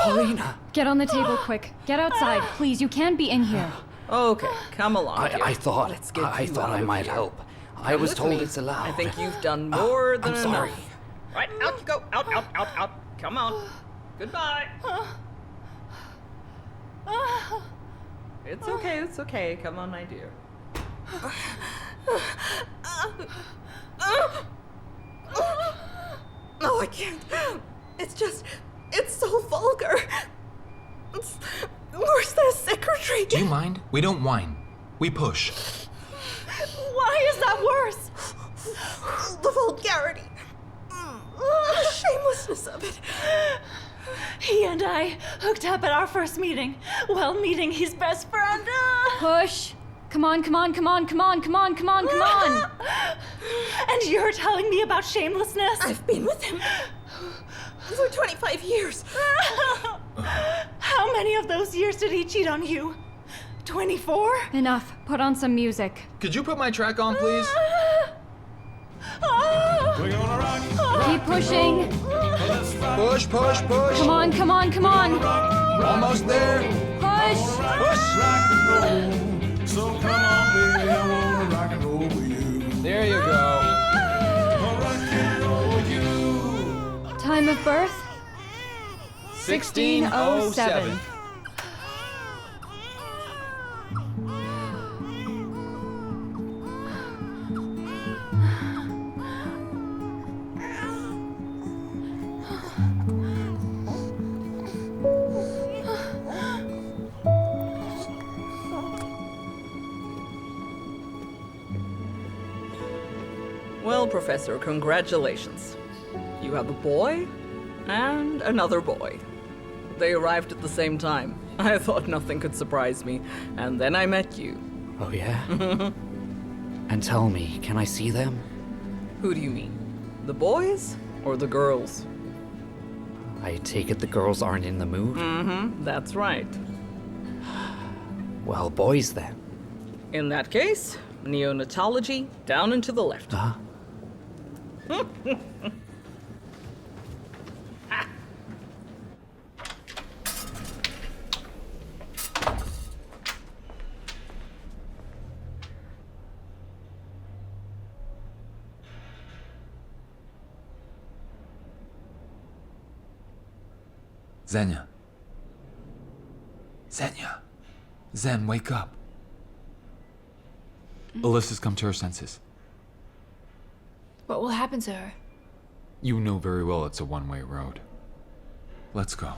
Paulina! Get on the table quick. Get outside, please. You can't be in here. Okay, come along. I thought I might help. I was told it's allowed. I think you've done more than I'm sorry. enough. Right, out you go. Out, out, out, out. Come on. Goodbye. It's okay, it's okay. Come on, my dear. No, I can't. It's so vulgar. It's worse than a secretary. Do you mind? We don't whine. We push. Why is that worse? The vulgarity. The shamelessness of it. He and I hooked up at our first meeting while meeting his best friend. Push. Come on, come on, come on, come on, come on, come on, come on. And you're telling me about shamelessness? I've been with him for 25 years. How many of those years did he cheat on you? 24? Enough. Put on some music. Could you put my track on, please? Keep pushing. Push, push, push. Come on, come on, come on. Almost there. Push. Push. So come on, baby, I wanna rock and roll with you. There you go. Time of birth? 1607. Well, Professor, congratulations. You have a boy and another boy. They arrived at the same time. I thought nothing could surprise me, and then I met you. Oh, yeah? And tell me, can I see them? Who do you mean? The boys or the girls? I take it the girls aren't in the mood? Mm-hmm, that's right. Well, boys then. In that case, neonatology down and to the left. Xenia. Xenia. Zen, wake up. Alyssa's come to her senses. What will happen to her? You know very well it's a one-way road. Let's go.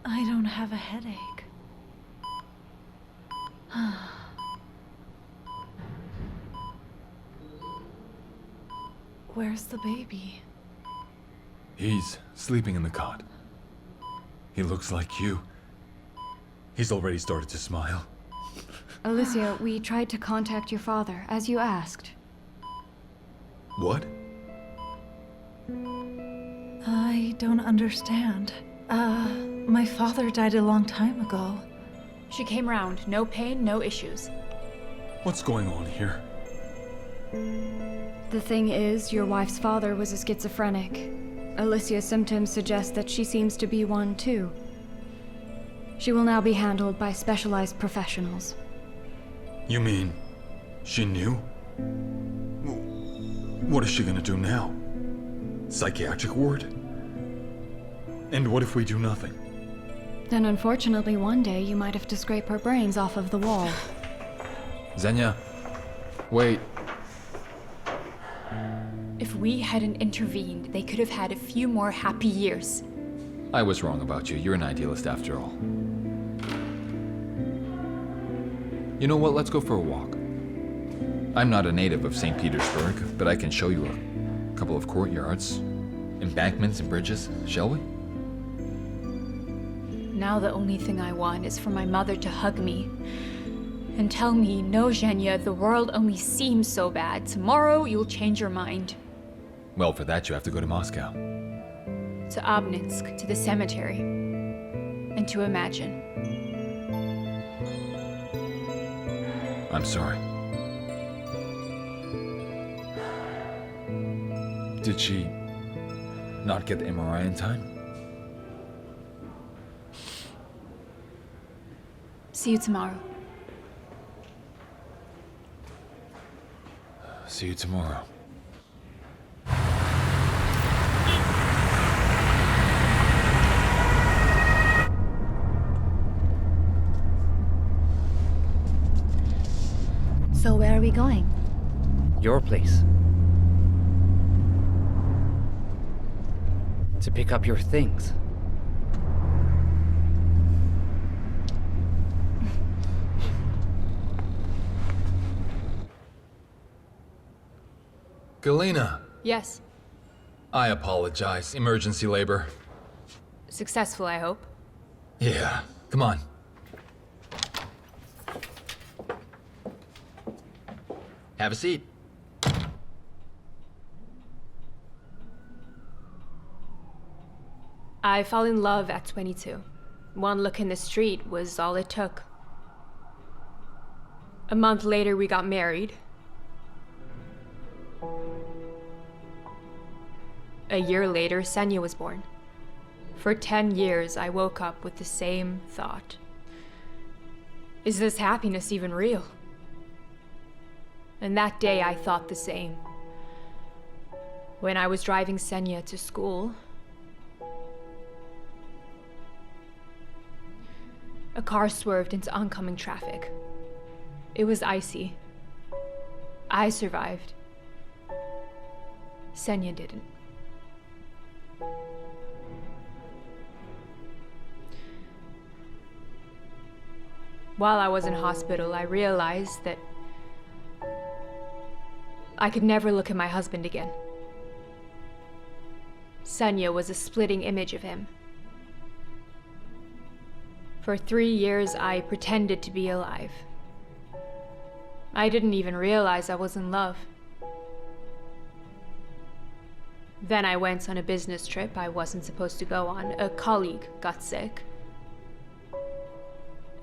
I don't have a headache. Where's the baby? He's sleeping in the cot. He looks like you. He's already started to smile. Alicia, we tried to contact your father, as you asked. What? I don't understand. My father died a long time ago. She came round. No pain, no issues. What's going on here? The thing is, your wife's father was a schizophrenic. Alicia's symptoms suggest that she seems to be one too. She will now be handled by specialized professionals. You mean she knew? What is she gonna do now? Psychiatric ward? And what if we do nothing? Then unfortunately one day you might have to scrape her brains off of the wall. Xenia, wait. If we hadn't intervened, they could have had a few more happy years. I was wrong about you. You're an idealist after all. You know what? Let's go for a walk. I'm not a native of St. Petersburg, but I can show you a couple of courtyards, embankments and bridges, shall we? Now the only thing I want is for my mother to hug me and tell me, no, Zhenya, the world only seems so bad. Tomorrow, you'll change your mind. Well, for that, you have to go to Moscow. To Obninsk, to the cemetery, and to imagine. I'm sorry. Did she not get the MRI in time? See you tomorrow. See you tomorrow. So where are we going? Your place. To pick up your things. Galina, Yes. I apologize. Emergency labor. Successful, I hope. Yeah, come on. Have a seat. I fell in love at 22. One look in the street was all it took. A month later, we got married. A year later, Senya was born. For 10 years, I woke up with the same thought. Is this happiness even real? And that day, I thought the same. When I was driving Senya to school, a car swerved into oncoming traffic. It was icy. I survived. Senya didn't. While I was in hospital, I realized that I could never look at my husband again. Senya was a splitting image of him. For 3 years, I pretended to be alive. I didn't even realize I was in love. Then I went on a business trip I wasn't supposed to go on. A colleague got sick.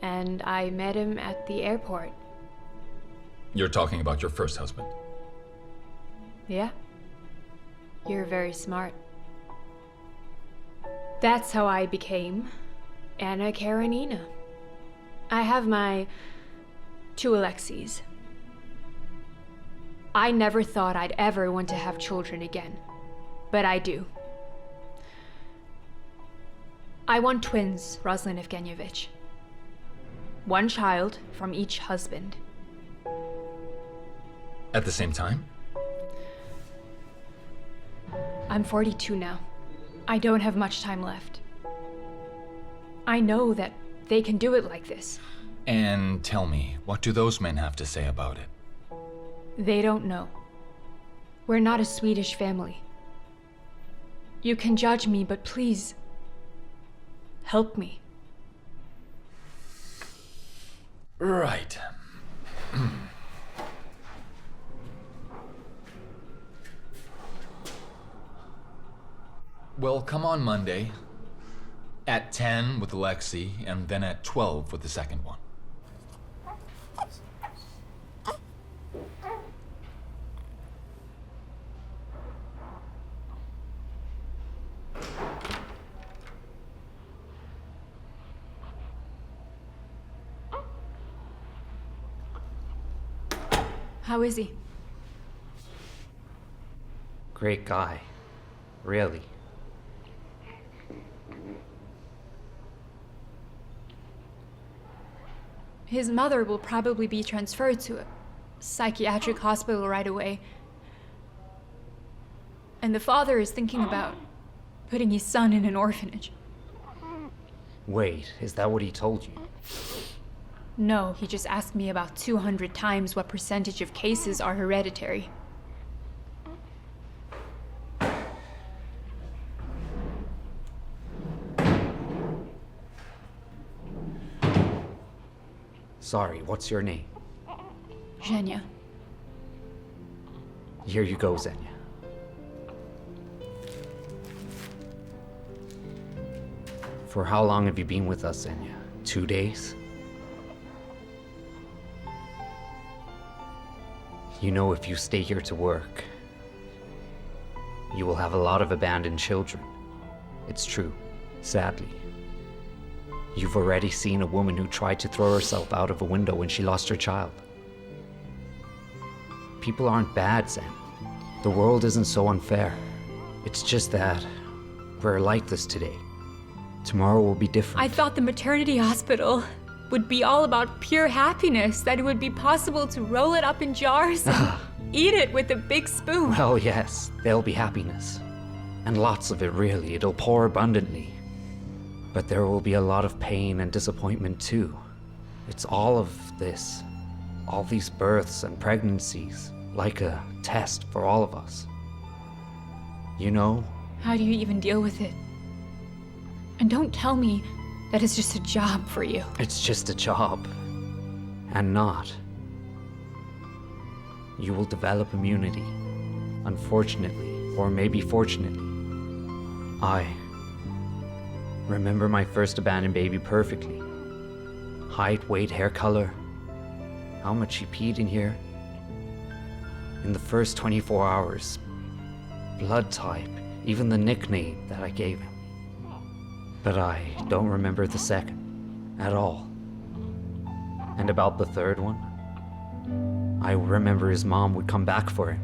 And I met him at the airport. You're talking about your first husband. Yeah. You're very smart. That's how I became Anna Karenina. I have my 2 Alexies. I never thought I'd ever want to have children again, but I do. I want twins, Roslyn Evgenyevich. 1 child from each husband. At the same time? I'm 42 now. I don't have much time left. I know that they can do it like this. And tell me, what do those men have to say about it? They don't know. We're not a Swedish family. You can judge me, but please, help me. Right. Well, come on Monday. At 10 with Alexei, and then at 12 with the second one. How is he? Great guy. Really. His mother will probably be transferred to a psychiatric hospital right away. And the father is thinking about putting his son in an orphanage. Wait, is that what he told you? No, he just asked me about 200 times what percentage of cases are hereditary. Sorry, what's your name? Zhenya. Here you go, Xenia. For how long have you been with us, Xenia? 2 days? You know, if you stay here to work, you will have a lot of abandoned children. It's true, sadly. You've already seen a woman who tried to throw herself out of a window when she lost her child. People aren't bad, Zen. The world isn't so unfair. It's just that we're like this today. Tomorrow will be different. I thought the maternity hospital would be all about pure happiness, that it would be possible to roll it up in jars and eat it with a big spoon. Well, yes, there'll be happiness. And lots of it, really. It'll pour abundantly. But there will be a lot of pain and disappointment, too. It's all of this. All these births and pregnancies. Like a test for all of us. You know? How do you even deal with it? And don't tell me that it's just a job for you. It's just a job. And not. You will develop immunity. Unfortunately, or maybe fortunately. I remember my first abandoned baby perfectly. Height, weight, hair color. How much he peed in here. In the first 24 hours. Blood type, even the nickname that I gave him. But I don't remember the second, at all. And about the third one, I remember his mom would come back for him.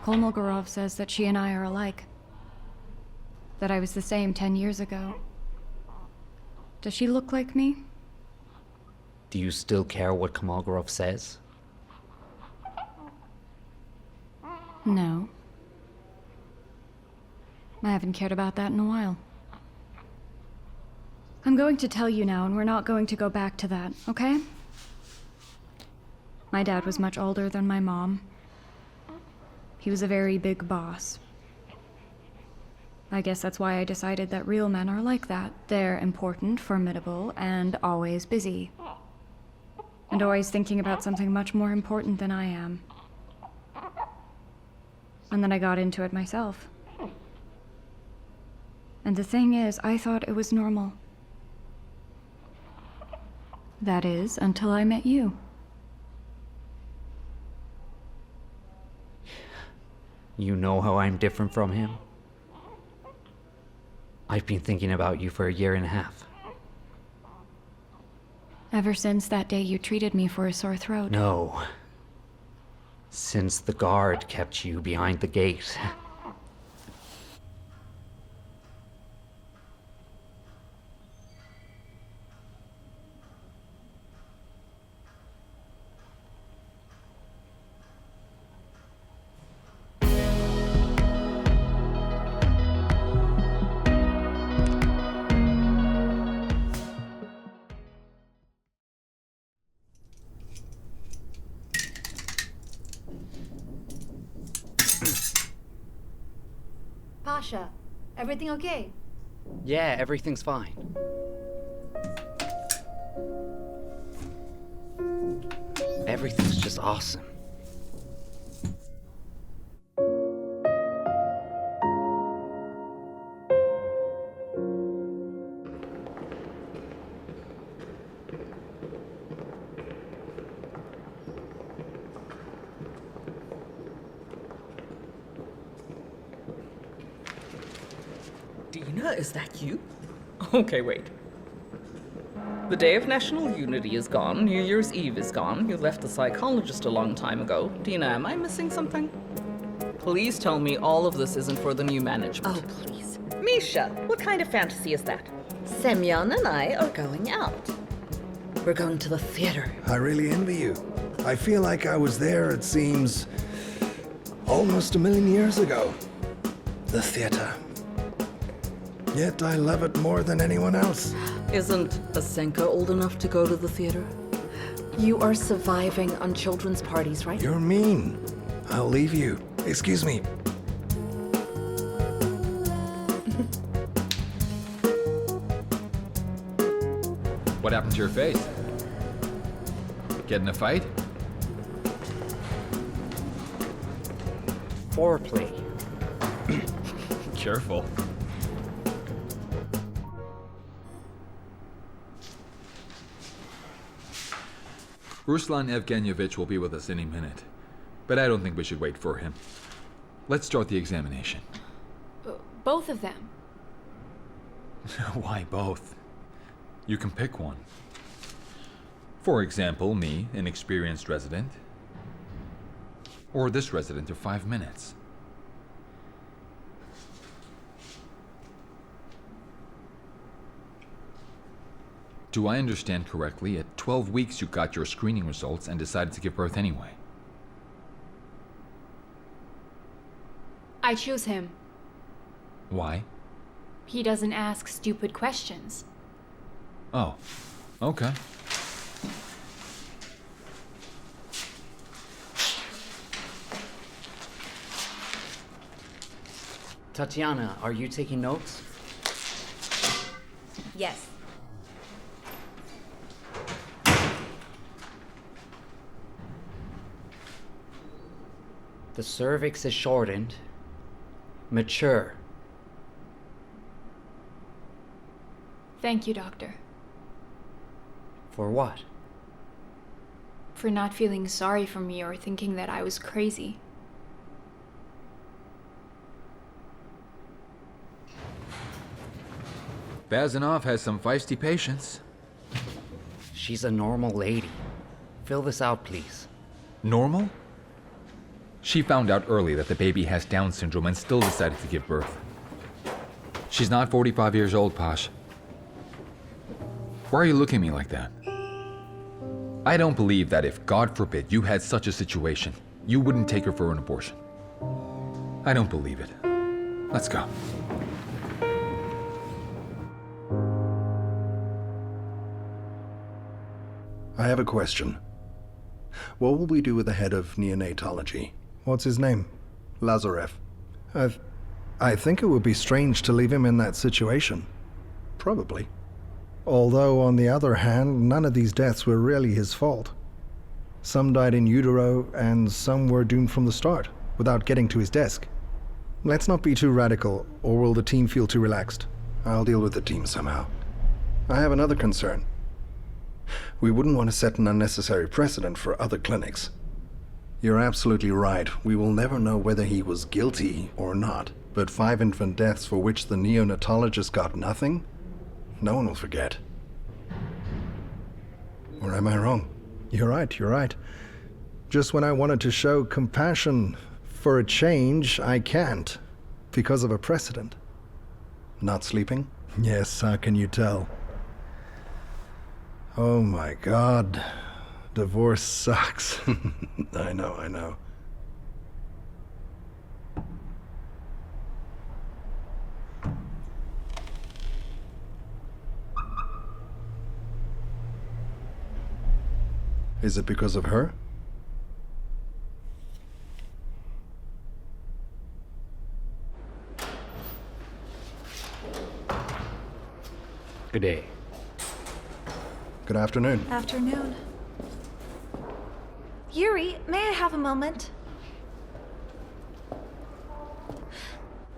Kolmogorov says that she and I are alike. That I was the same 10 years ago. Does she look like me? Do you still care what Kolmogorov says? No. I haven't cared about that in a while. I'm going to tell you now, and we're not going to go back to that, okay? My dad was much older than my mom. He was a very big boss. I guess that's why I decided that real men are like that. They're important, formidable, and always busy. And always thinking about something much more important than I am. And then I got into it myself. And the thing is, I thought it was normal. That is, until I met you. You know how I'm different from him? I've been thinking about you for 1.5 years. Ever since that day you treated me for a sore throat. No. Since the guard kept you behind the gate. Pasha, everything okay? Yeah, everything's fine. Everything's just awesome. Dina, is that you? Okay, wait. The Day of National Unity is gone, New Year's Eve is gone, you left the psychologist a long time ago. Dina, am I missing something? Please tell me all of this isn't for the new management. Oh, please. Misha, what kind of fantasy is that? Semyon and I are going out. We're going to the theater. I really envy you. I feel like I was there, it seems, almost 1,000,000 years ago. The theater. Yet I love it more than anyone else. Isn't Asenka old enough to go to the theater? You are surviving on children's parties, right? You're mean. I'll leave you. Excuse me. What happened to your face? Get in a fight? Foreplay. Careful. Ruslan Evgenyevich will be with us any minute, but I don't think we should wait for him. Let's start the examination. Both of them. Why both? You can pick one. For example, me, an experienced resident, or this resident of 5 minutes. Do I understand correctly? At 12 weeks you got your screening results and decided to give birth anyway. I choose him. Why? He doesn't ask stupid questions. Oh, okay. Tatiana, are you taking notes? Yes. The cervix is shortened. Mature. Thank you, Doctor. For what? For not feeling sorry for me or thinking that I was crazy. Bazanov has some feisty patients. She's a normal lady. Fill this out, please. Normal? She found out early that the baby has Down syndrome and still decided to give birth. She's not 45 years old, Posh. Why are you looking at me like that? I don't believe that if, God forbid, you had such a situation, you wouldn't take her for an abortion. I don't believe it. Let's go. I have a question. What will we do with the head of neonatology? What's his name? Lazarev. I think it would be strange to leave him in that situation. Probably. Although, on the other hand, none of these deaths were really his fault. Some died in utero, and some were doomed from the start, without getting to his desk. Let's not be too radical, or will the team feel too relaxed? I'll deal with the team somehow. I have another concern. We wouldn't want to set an unnecessary precedent for other clinics. You're absolutely right. We will never know whether he was guilty or not. But 5 infant deaths for which the neonatologist got nothing? No one will forget. Or am I wrong? You're right. Just when I wanted to show compassion for a change, I can't. Because of a precedent. Not sleeping? Yes, how can you tell? Oh my God. Divorce sucks. I know. Is it because of her? Good day. Good afternoon. Afternoon. Yuri, may I have a moment?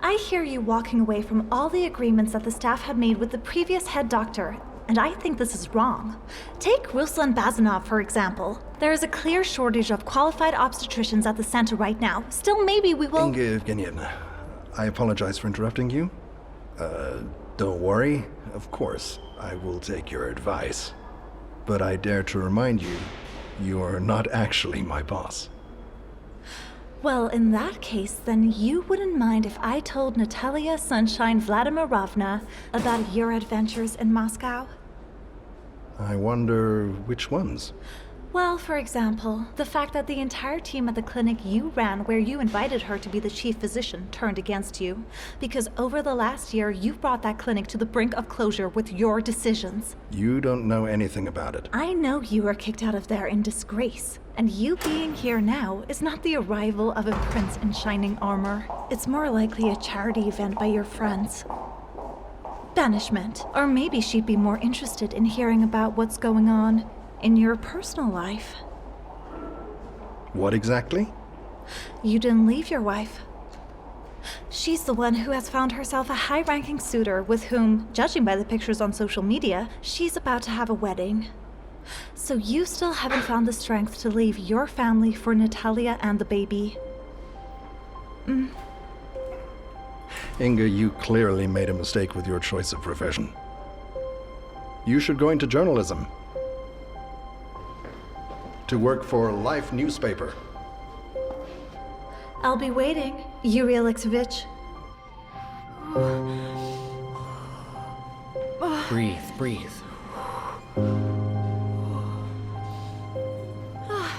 I hear you walking away from all the agreements that the staff had made with the previous head doctor, and I think this is wrong. Take Ruslan Bazanov, for example. There is a clear shortage of qualified obstetricians at the center right now. Still, maybe we will— Inga Evgenyevna, I apologize for interrupting you. Don't worry. Of course, I will take your advice. But I dare to remind you, you are not actually my boss. Well, in that case, then you wouldn't mind if I told Natalia Sunshine Vladimirovna about your adventures in Moscow? I wonder which ones. Well, for example, the fact that the entire team at the clinic you ran where you invited her to be the chief physician turned against you. Because over the last year, you've brought that clinic to the brink of closure with your decisions. You don't know anything about it. I know you were kicked out of there in disgrace. And you being here now is not the arrival of a prince in shining armor. It's more likely a charity event by your friends. Banishment. Or maybe she'd be more interested in hearing about what's going on in your personal life. What exactly? You didn't leave your wife. She's the one who has found herself a high-ranking suitor with whom, judging by the pictures on social media, she's about to have a wedding. So you still haven't found the strength to leave your family for Natalia and the baby. Inga, you clearly made a mistake with your choice of profession. You should go into journalism. To work for Life newspaper. I'll be waiting, Yuri Alexeyevich. Breathe, breathe.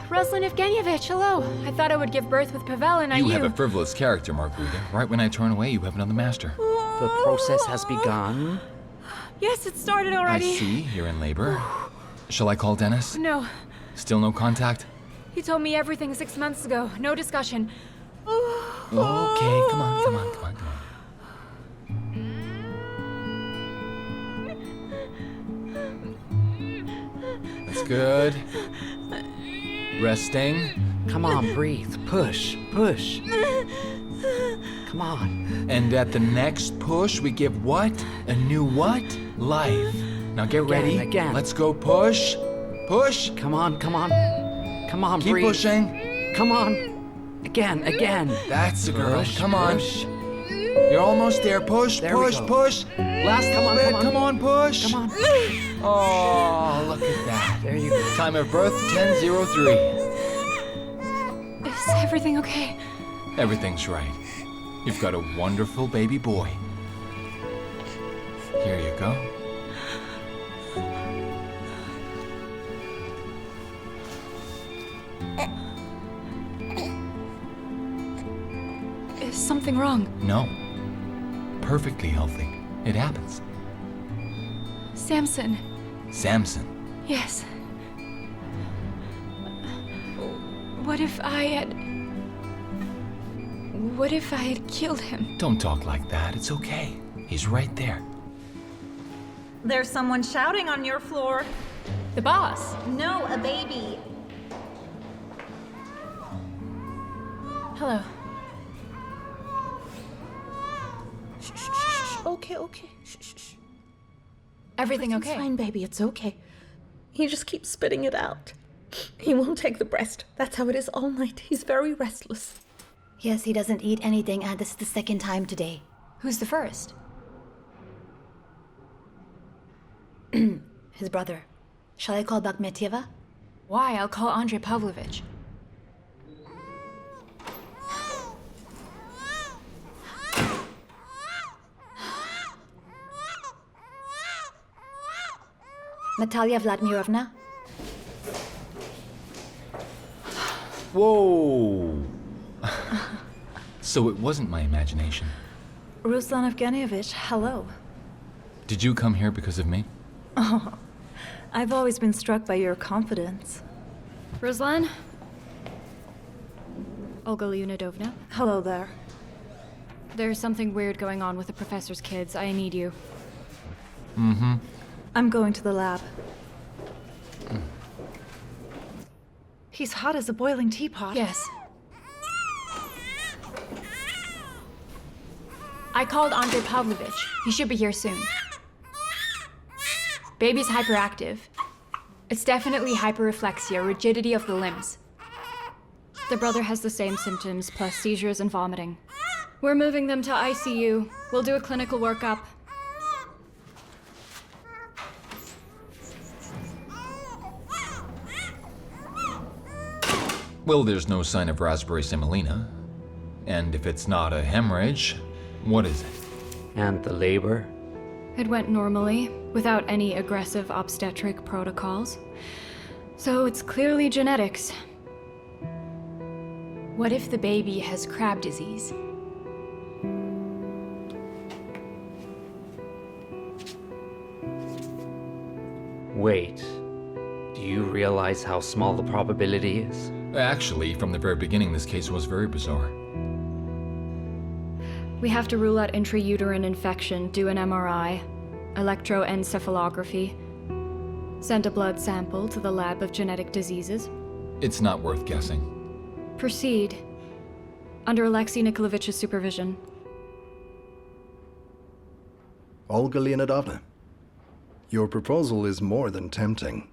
Ruslan Evgenyevich, hello. I thought I would give birth with Pavel and You have a frivolous character, Margarita. Right when I turn away, you have another master. The process has begun. Yes, it started I already. see, you're in labor. Shall I call Dennis? No. Still no contact? He told me everything 6 months ago. No discussion. Okay, come on. That's good. Resting. Come on, breathe. Push. Come on. And at the next push, we give what? A new what? Life. Now get ready. Again. Let's go push. Push. Come on. Come on, Keep breathe. pushing. Come on. Again. That's the girl. Push, Come on. push. You're almost there. Push, There we push, go. push. Last little bit. Come on, push. Come on. Oh, look at that. There you go. Time of birth 10:03. Is everything okay? Everything's right. You've got a wonderful baby boy. Here you go. Is something wrong? No. Perfectly healthy. It happens. Samson. Samson. Yes. What if I had killed him? Don't talk like that. It's okay. He's right there. There's someone shouting on your floor. The boss. No, a baby. Hello. Okay. Shh. Everything okay? It's fine, baby. It's okay. He just keeps spitting it out. He won't take the breast. That's how it is all night. He's very restless. Yes, he doesn't eat anything, and this is the second time today. Who's the first? His brother. Shall I call Bakhmetyeva? Why? I'll call Andrei Pavlovich. Natalia Vladimirovna? Whoa! So it wasn't my imagination. Ruslan Evgenyevich, hello. Did you come here because of me? Oh, I've always been struck by your confidence. Ruslan? Olga Leonidovna? Hello there. There's something weird going on with the professor's kids. I need you. Mm-hmm. I'm going to the lab. He's hot as a boiling teapot. Yes. I called Andrei Pavlovich. He should be here soon. Baby's hyperactive. It's definitely hyperreflexia, rigidity of the limbs. The brother has the same symptoms, plus seizures and vomiting. We're moving them to ICU. We'll do a clinical workup. Well, there's no sign of raspberry semolina. And if it's not a hemorrhage, what is it? And the labor? It went normally, without any aggressive obstetric protocols. So it's clearly genetics. What if the baby has crab disease? Wait. Do you realize how small the probability is? Actually, from the very beginning, this case was very bizarre. We have to rule out intrauterine infection, do an MRI, electroencephalography, send a blood sample to the lab of genetic diseases. It's not worth guessing. Proceed. Under Alexei Nikolaevich's supervision. Olga Leonidovna, your proposal is more than tempting.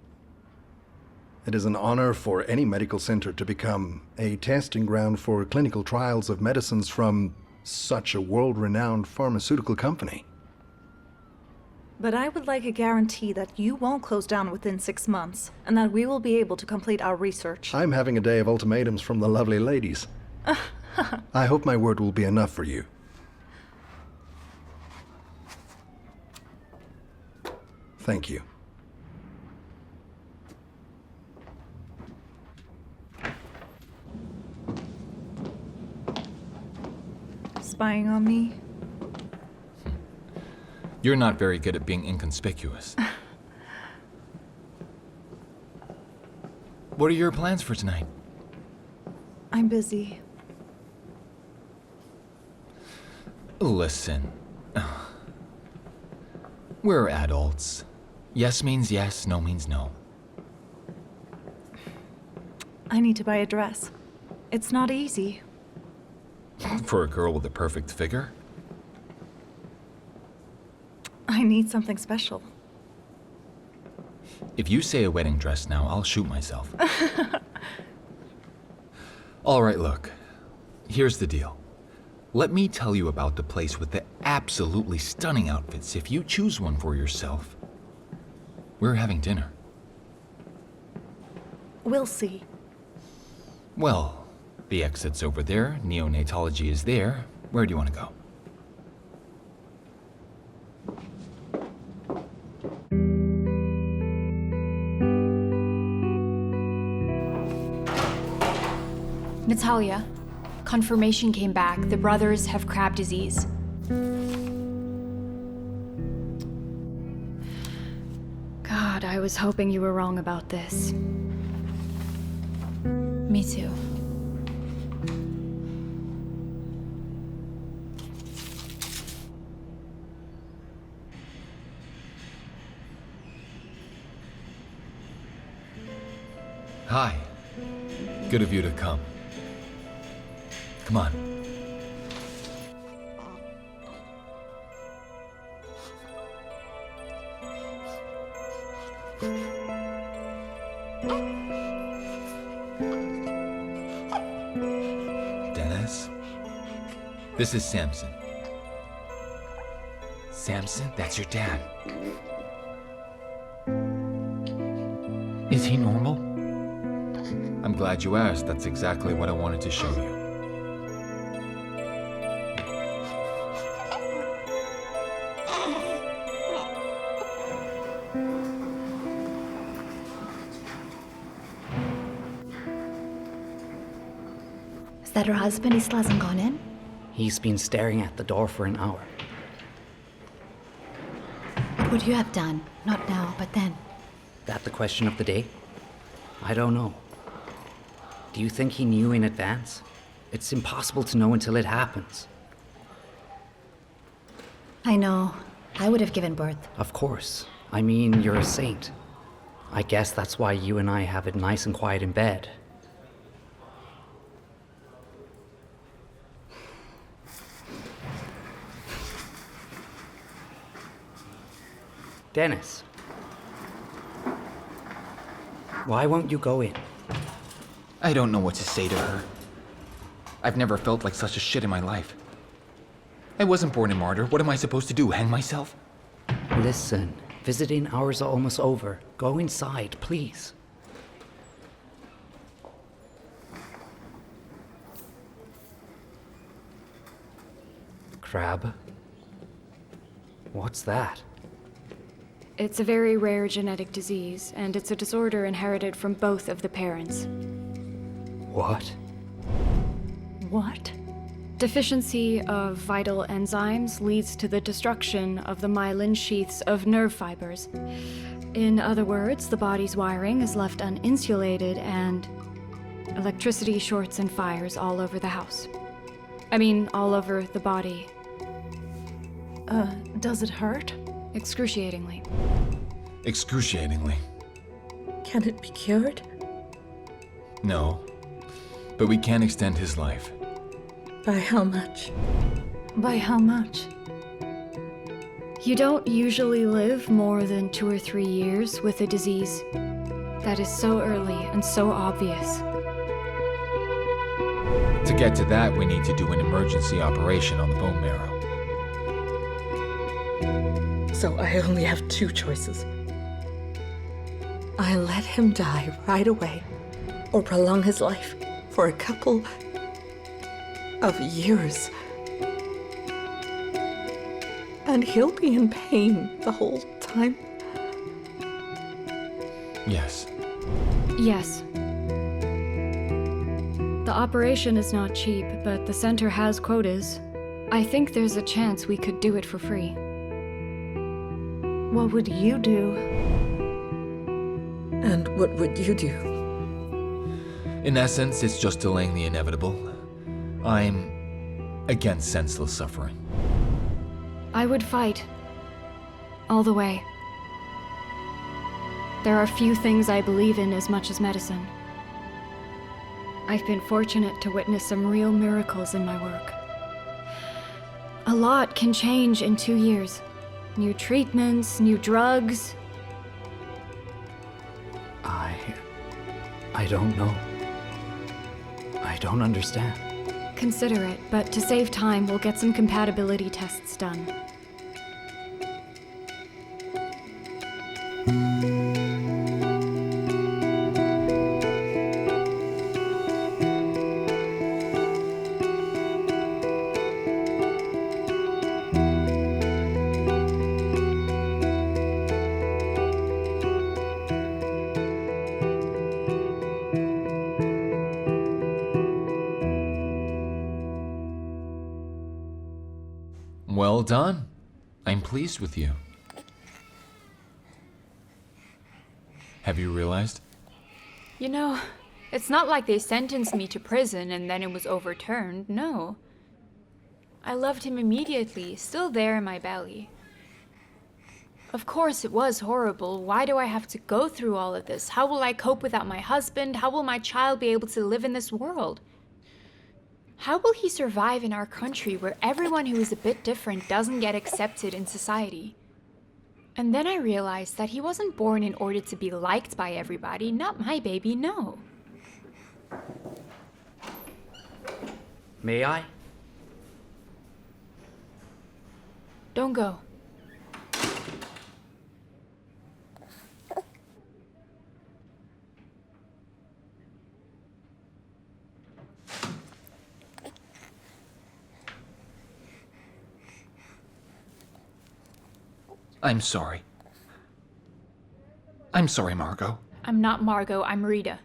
It is an honor for any medical center to become a testing ground for clinical trials of medicines from such a world-renowned pharmaceutical company. But I would like a guarantee that you won't close down within 6 months, and that we will be able to complete our research. I'm having a day of ultimatums from the lovely ladies. I hope my word will be enough for you. Thank you. Spying on me? You're not very good at being inconspicuous. What are your plans for tonight? I'm busy. Listen. We're adults. Yes means yes, no means no. I need to buy a dress. It's not easy. For a girl with a perfect figure? I need something special. If you say a wedding dress now, I'll shoot myself. All right, look. Here's the deal. Let me tell you about the place with the absolutely stunning outfits. If you choose one for yourself, we're having dinner. We'll see. Well, the exit's over there, neonatology is there. Where do you want to go? Natalia, confirmation came back. The brothers have crab disease. God, I was hoping you were wrong about this. Me too. Hi. Good of you to come. Come on. Dennis? This is Samson. Samson, that's your dad. Is he normal? I'm glad you asked. That's exactly what I wanted to show you. Is that her husband? He still hasn't gone in? He's been staring at the door for an hour. What would you have done? Not now, but then. That the question of the day? I don't know. Do you think he knew in advance? It's impossible to know until it happens. I know. I would have given birth. Of course. I mean, you're a saint. I guess that's why you and I have it nice and quiet in bed. Dennis. Why won't you go in? I don't know what to say to her. I've never felt like such a shit in my life. I wasn't born a martyr. What am I supposed to do, hang myself? Listen, visiting hours are almost over. Go inside, please. Crab? What's that? It's a very rare genetic disease, and it's a disorder inherited from both of the parents. What? What? Deficiency of vital enzymes leads to the destruction of the myelin sheaths of nerve fibers. In other words, the body's wiring is left uninsulated and electricity shorts and fires all over the house. I mean, all over the body. Does it hurt? Excruciatingly. Excruciatingly. Can it be cured? No. But we can extend his life. By how much? By how much? You don't usually live more than 2 or 3 years with a disease that is so early and so obvious. To get to that, we need to do an emergency operation on the bone marrow. So I only have 2 choices. I let him die right away, or prolong his life for a couple of years. And he'll be in pain the whole time. Yes. Yes. The operation is not cheap, but the center has quotas. I think there's a chance we could do it for free. What would you do? And what would you do? In essence, it's just delaying the inevitable. I'm against senseless suffering. I would fight. All the way. There are few things I believe in as much as medicine. I've been fortunate to witness some real miracles in my work. A lot can change in 2 years. New treatments, new drugs. I don't know. I don't understand. Consider it, but to save time, we'll get some compatibility tests done. Well done. I'm pleased with you. Have you realized? You know, it's not like they sentenced me to prison and then it was overturned, no. I loved him immediately, still there in my belly. Of course it was horrible. Why do I have to go through all of this? How will I cope without my husband? How will my child be able to live in this world? How will he survive in our country where everyone who is a bit different doesn't get accepted in society? And then I realized that he wasn't born in order to be liked by everybody, not my baby, no. May I? Don't go. I'm sorry. I'm sorry, Margot. I'm not Margot, I'm Rita.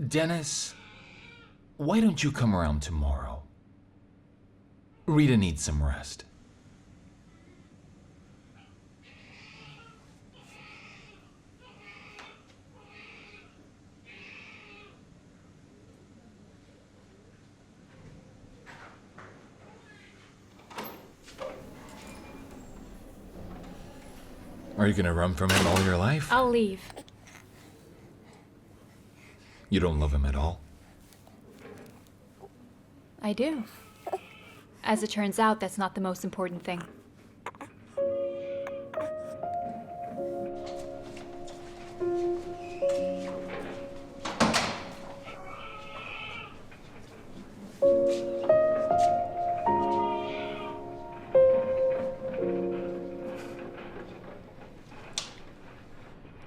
Dennis, why don't you come around tomorrow? Rita needs some rest. Are you gonna run from him all your life? I'll leave. You don't love him at all? I do. As it turns out, that's not the most important thing.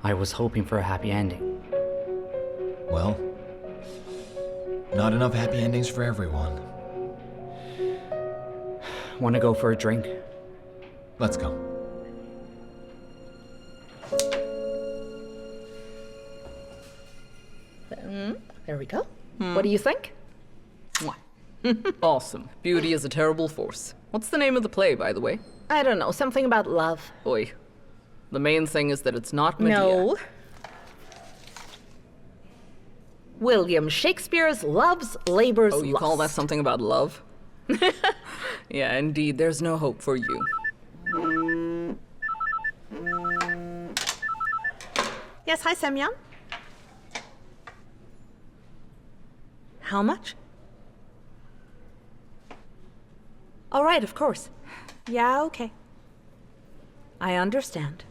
I was hoping for a happy ending. Well, not enough happy endings for everyone. Want to go for a drink? Let's go. There we go. What do you think? Mwah. Awesome. Beauty is a terrible force. What's the name of the play, by the way? I don't know, something about love. Oi. The main thing is that it's not Medea. No. William Shakespeare's Love's Labour's Oh, you call that something about love? Yeah, indeed, there's no hope for you. Yes, hi, Semyon. How much? All right, of course. Yeah, okay. I understand.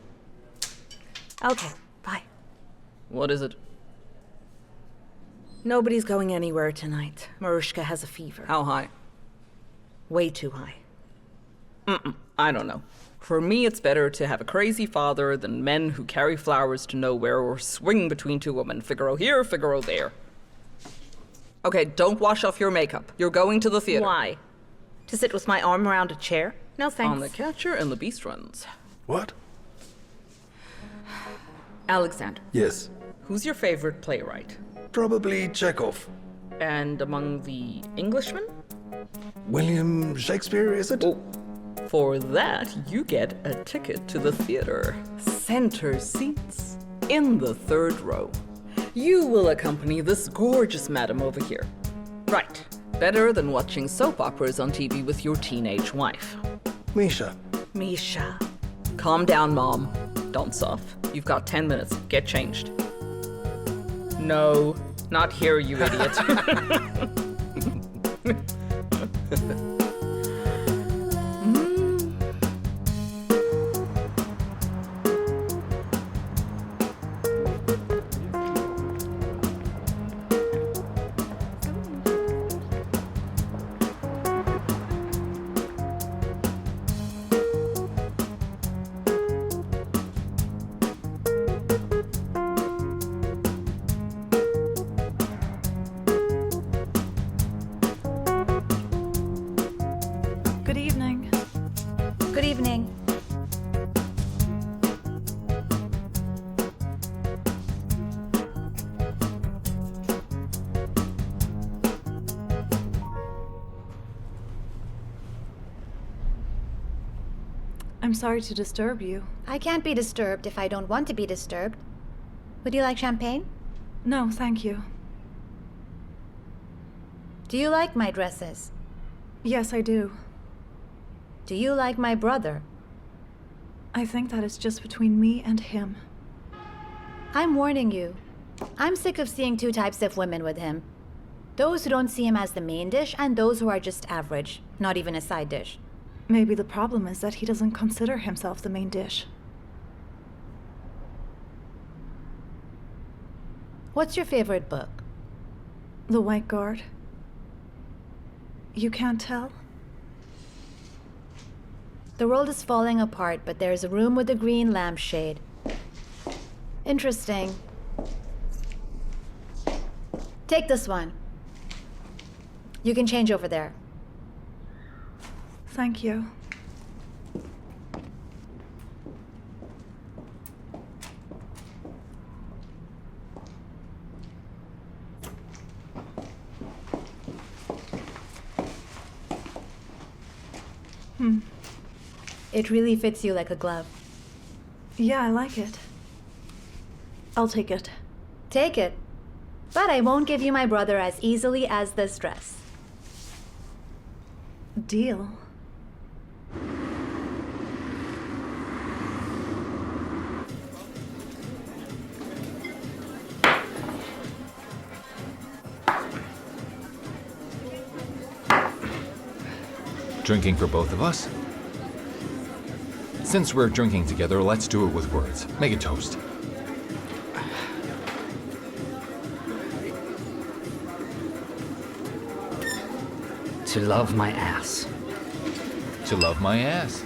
Okay, bye. What is it? Nobody's going anywhere tonight. Marushka has a fever. How high? Way too high. I don't know. For me, it's better to have a crazy father than men who carry flowers to nowhere or swing between two women. Figaro here, Figaro there. Okay, don't wash off your makeup. You're going to the theater. Why? To sit with my arm around a chair? No thanks. On the Catcher and the Beast runs. What? Alexander. Yes. Who's your favorite playwright? Probably Chekhov. And among the Englishmen? William Shakespeare, is it? Oh, for that, you get a ticket to the theater. Center seats in the 3rd row. You will accompany this gorgeous madam over here. Right. Better than watching soap operas on TV with your teenage wife. Misha. Misha. Calm down, Mom. Don't soft. You've got 10 minutes. Get changed. No, not here, you idiot. Good evening. Good evening. I'm sorry to disturb you. I can't be disturbed if I don't want to be disturbed. Would you like champagne? No, thank you. Do you like my dresses? Yes, I do. Do you like my brother? I think that is just between me and him. I'm warning you. I'm sick of seeing two types of women with him. Those who don't see him as the main dish and those who are just average, not even a side dish. Maybe the problem is that he doesn't consider himself the main dish. What's your favorite book? The White Guard. You can't tell? The world is falling apart, but there's a room with a green lampshade. Interesting. Take this one. You can change over there. Thank you. It really fits you like a glove. Yeah, I like it. I'll take it. Take it. But I won't give you my brother as easily as this dress. Deal. Drinking for both of us? Since we're drinking together, let's do it with words. Make a toast. To love my ass. To love my ass.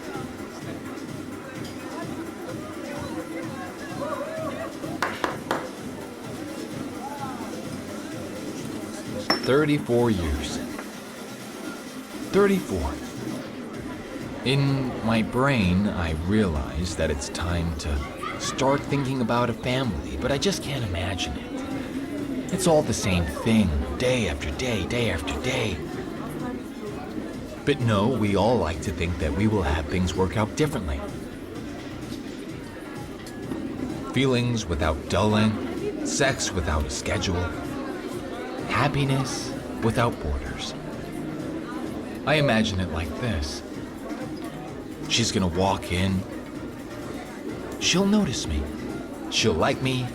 "34 years. 34. In my brain, I realize that it's time to start thinking about a family, but I just can't imagine it. It's all the same thing, day after day, day after day. But no, we all like to think that we will have things work out differently. Feelings without dulling, sex without a schedule, happiness without borders. I imagine it like this. She's gonna walk in. She'll notice me. She'll like me.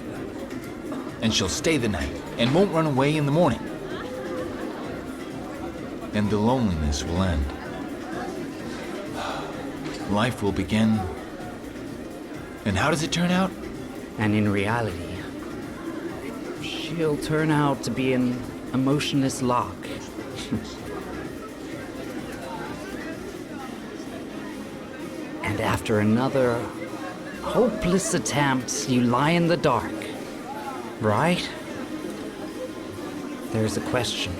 And she'll stay the night and won't run away in the morning. And the loneliness will end. Life will begin. And how does it turn out? And in reality, she'll turn out to be an emotionless lock. And after another hopeless attempt, you lie in the dark, right? There's a question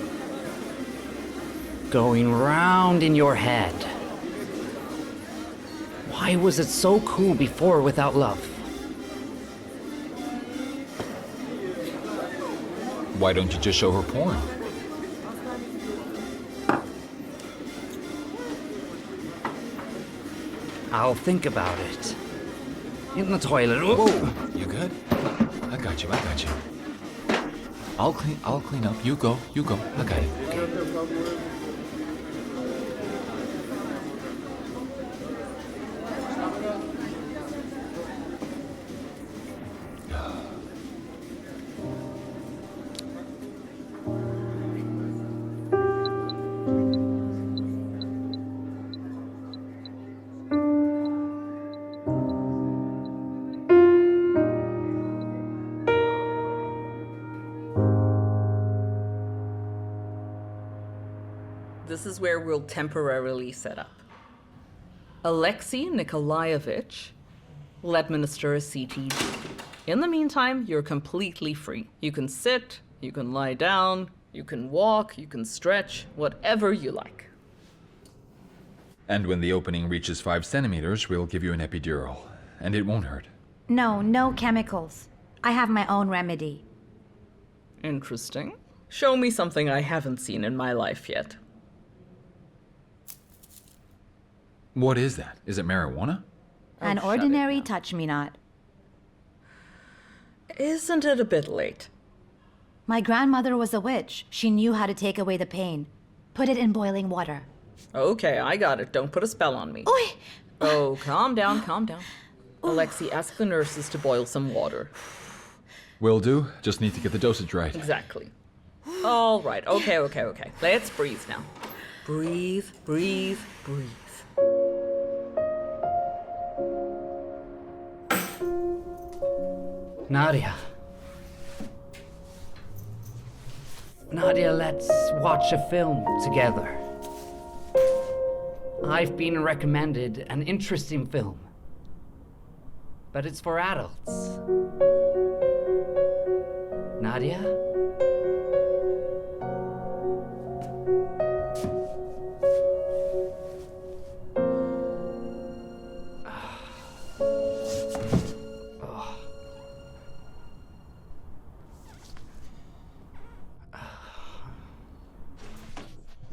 going round in your head. Why was it so cool before without love? Why don't you just show her porn? I'll think about it. In the toilet. Whoa, you good? I got you. I'll clean up. You go. I got it. This is where we'll temporarily set up. Alexei Nikolaevich will administer a CTG. In the meantime, you're completely free. You can sit, you can lie down, you can walk, you can stretch, whatever you like. And when the opening reaches 5 centimeters, we'll give you an epidural. And it won't hurt. No chemicals. I have my own remedy. Interesting. Show me something I haven't seen in my life yet. What is that? Is it marijuana? An ordinary touch-me-not. Isn't it a bit late? My grandmother was a witch. She knew how to take away the pain. Put it in boiling water. Okay, I got it. Don't put a spell on me. Oi! Oh, calm down. Alexei, ask the nurses to boil some water. Will do. Just need to get the dosage right. Exactly. All right. Okay. Let's breathe now. Breathe. Nadia, let's watch a film together. I've been recommended an interesting film, but it's for adults. Nadia?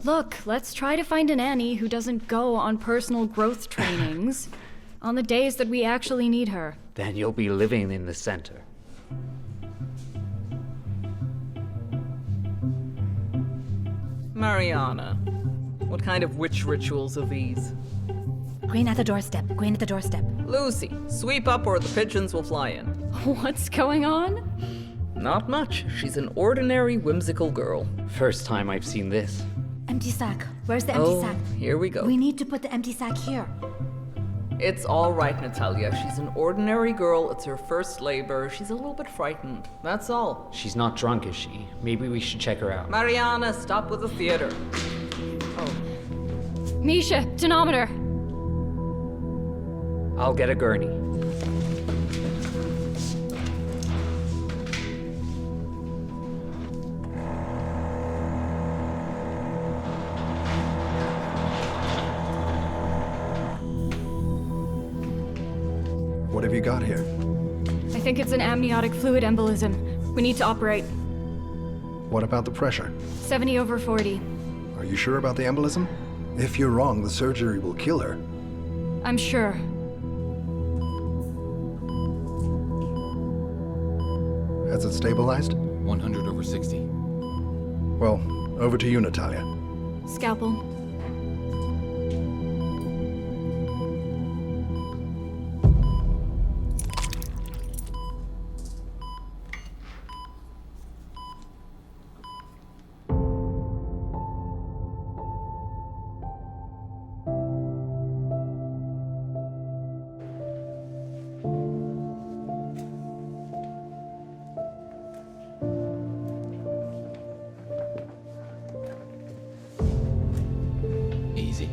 Look, let's try to find a nanny who doesn't go on personal growth trainings on the days that we actually need her. Then you'll be living in the center. Mariana, what kind of witch rituals are these? Green at the doorstep. Lucy, sweep up or the pigeons will fly in. What's going on? Not much. She's an ordinary, whimsical girl. First time I've seen this. Empty sack. Where's the empty sack? Here we go. We need to put the empty sack here. It's all right, Natalia. She's an ordinary girl. It's her first labor. She's a little bit frightened. That's all. She's not drunk, is she? Maybe we should check her out. Mariana, stop with the theater. Misha, tonometer. I'll get a gurney. have you got here? I think it's an amniotic fluid embolism. We need to operate. What about the pressure? 70/40. Are you sure about the embolism? If you're wrong, the surgery will kill her. I'm sure. Has it stabilized? 100/60. Well, over to you, Natalia. Scalpel. Easy.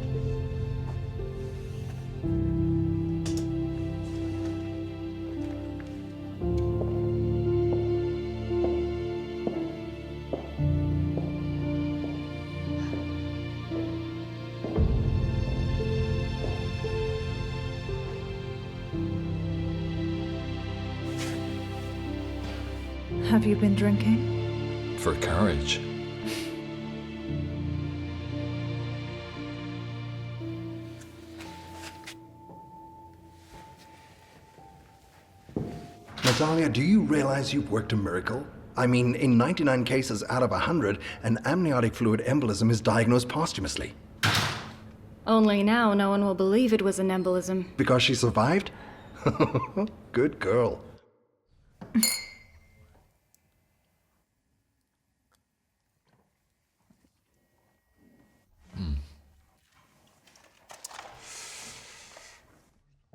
Have you been drinking? For courage. Natalia, do you realize you've worked a miracle? I mean, in 99 cases out of 100, an amniotic fluid embolism is diagnosed posthumously. Only now no one will believe it was an embolism. Because she survived? Good girl.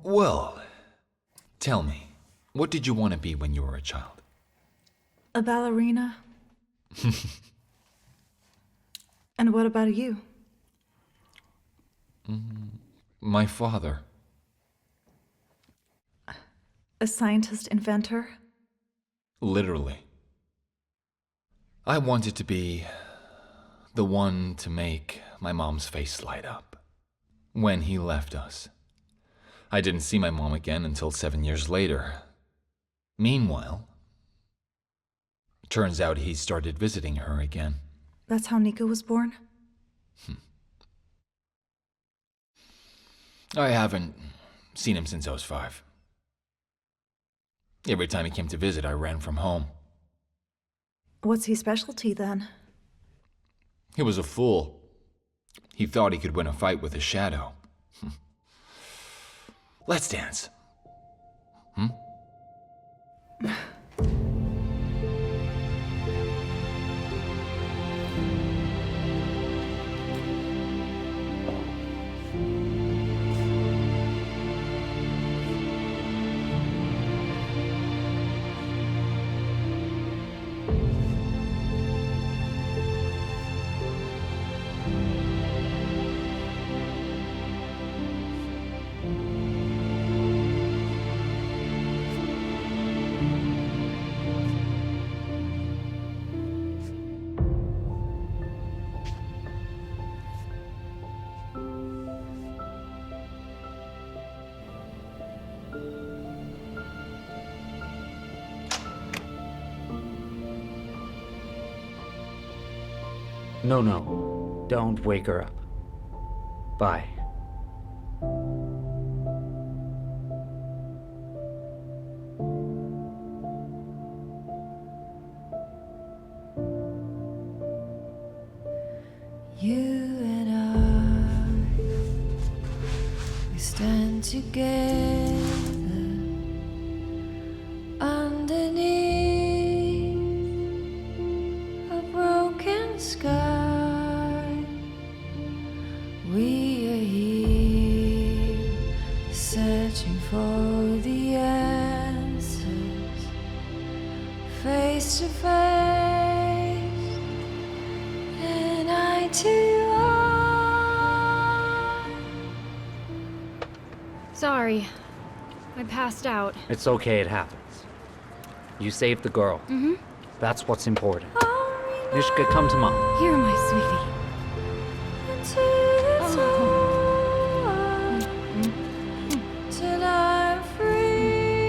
Well, tell me, what did you want to be when you were a child? A ballerina? And what about you? My father. A scientist inventor? Literally. I wanted to be the one to make my mom's face light up when he left us. I didn't see my mom again until 7 years later. Meanwhile, turns out he started visiting her again. That's how Nico was born? I haven't seen him since I was 5. Every time he came to visit, I ran from home. What's his specialty then? He was a fool. He thought he could win a fight with a shadow. Let's dance. No. Don't wake her up. Bye. You and I, we stand together underneath a broken sky. We are here searching for the answers, face to face, and eye to Sorry. I passed out. It's okay, it happens. You saved the girl. Mm-hmm. That's what's important. Mishka, come to mom. Here, my sweetie. till I'm free.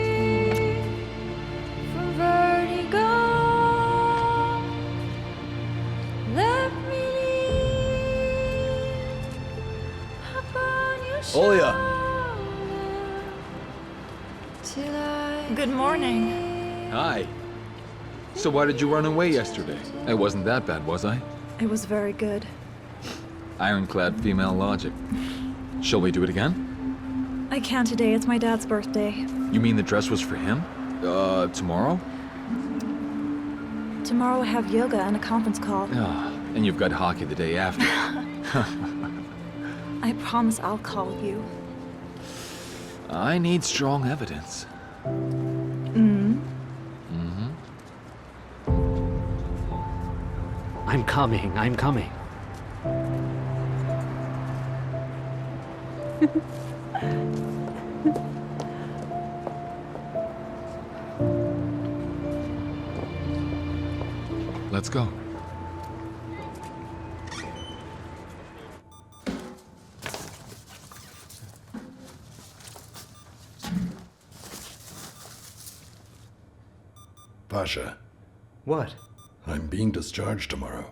Olia! Good morning. Hi. So why did you run away yesterday? It wasn't that bad, was I? It was very good. Ironclad female logic. Shall we do it again? I can't today, it's my dad's birthday. You mean the dress was for him? Tomorrow? Tomorrow I have yoga and a conference call. Ah, and you've got hockey the day after. I promise I'll call you. I need strong evidence. I'm coming. Let's go. Pasha. What? I'm being discharged tomorrow.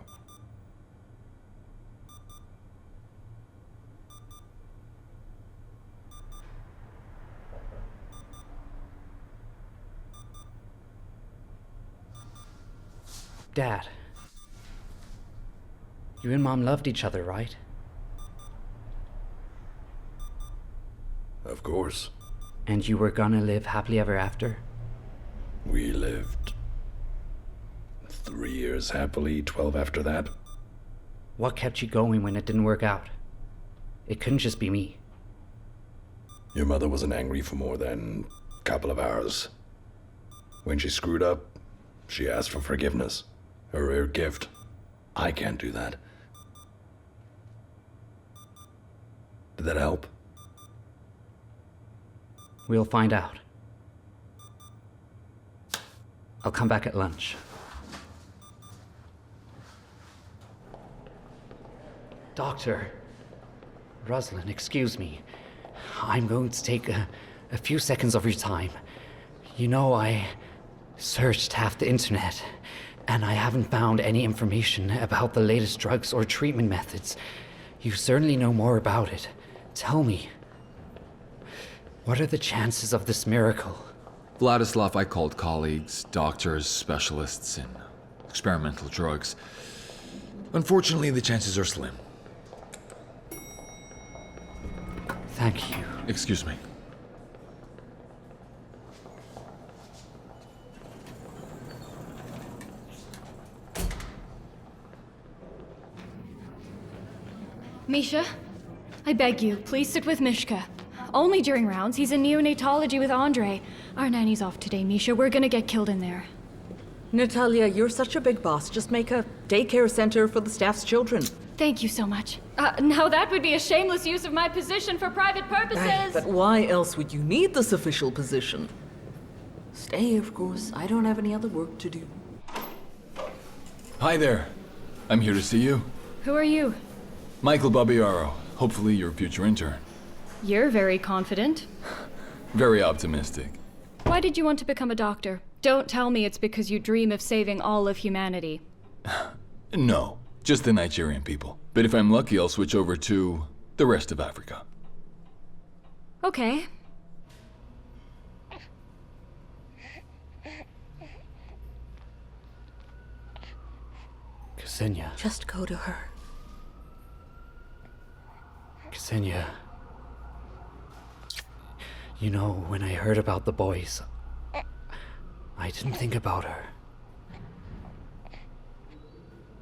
Dad. You and Mom loved each other, right? Of course. And you were gonna live happily ever after? We lived 3 years happily, 12 after that. What kept you going when it didn't work out? It couldn't just be me. Your mother wasn't angry for more than a couple of hours. When she screwed up, she asked for forgiveness. A rare gift. I can't do that. Did that help? We'll find out. I'll come back at lunch. Doctor. Rosalind, excuse me. I'm going to take a few seconds of your time. You know, I searched half the internet, and I haven't found any information about the latest drugs or treatment methods. You certainly know more about it. Tell me, what are the chances of this miracle? Vladislav, I called colleagues, doctors, specialists in experimental drugs. Unfortunately, the chances are slim. Thank you. Excuse me. Misha, I beg you, please sit with Mishka. Only during rounds. He's in neonatology with Andrei. Our nanny's off today, Misha. We're gonna get killed in there. Natalia, you're such a big boss. Just make a daycare center for the staff's children. Thank you so much. Now that would be a shameless use of my position for private purposes. But why else would you need this official position? Stay, of course. I don't have any other work to do. Hi there. I'm here to see you. Who are you? Michael Babbiaro. Hopefully your future intern. You're very confident. Very optimistic. Why did you want to become a doctor? Don't tell me it's because you dream of saving all of humanity. No, just the Nigerian people. But if I'm lucky, I'll switch over to the rest of Africa. Okay. Ksenia. Just go to her. Ksenia. You know, when I heard about the boys, I didn't think about her.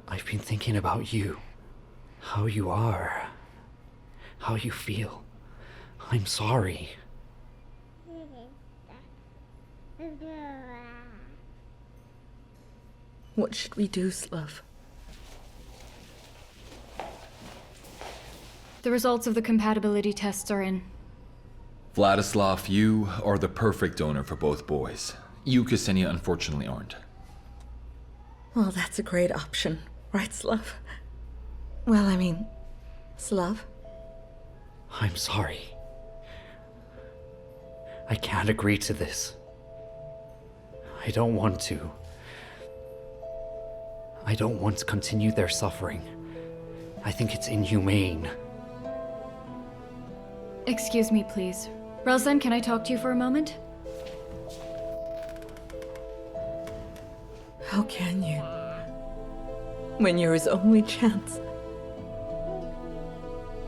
I've been thinking about you. How you are. How you feel. I'm sorry. What should we do, Slav? The results of the compatibility tests are in. Vladislav, you are the perfect donor for both boys. You, Ksenia, unfortunately aren't. Well, that's a great option, right, Slav? Well, I mean, Slav? I'm sorry. I can't agree to this. I don't want to. I don't want to continue their suffering. I think it's inhumane. Excuse me, please. Relsen, can I talk to you for a moment? How can you? When you're his only chance.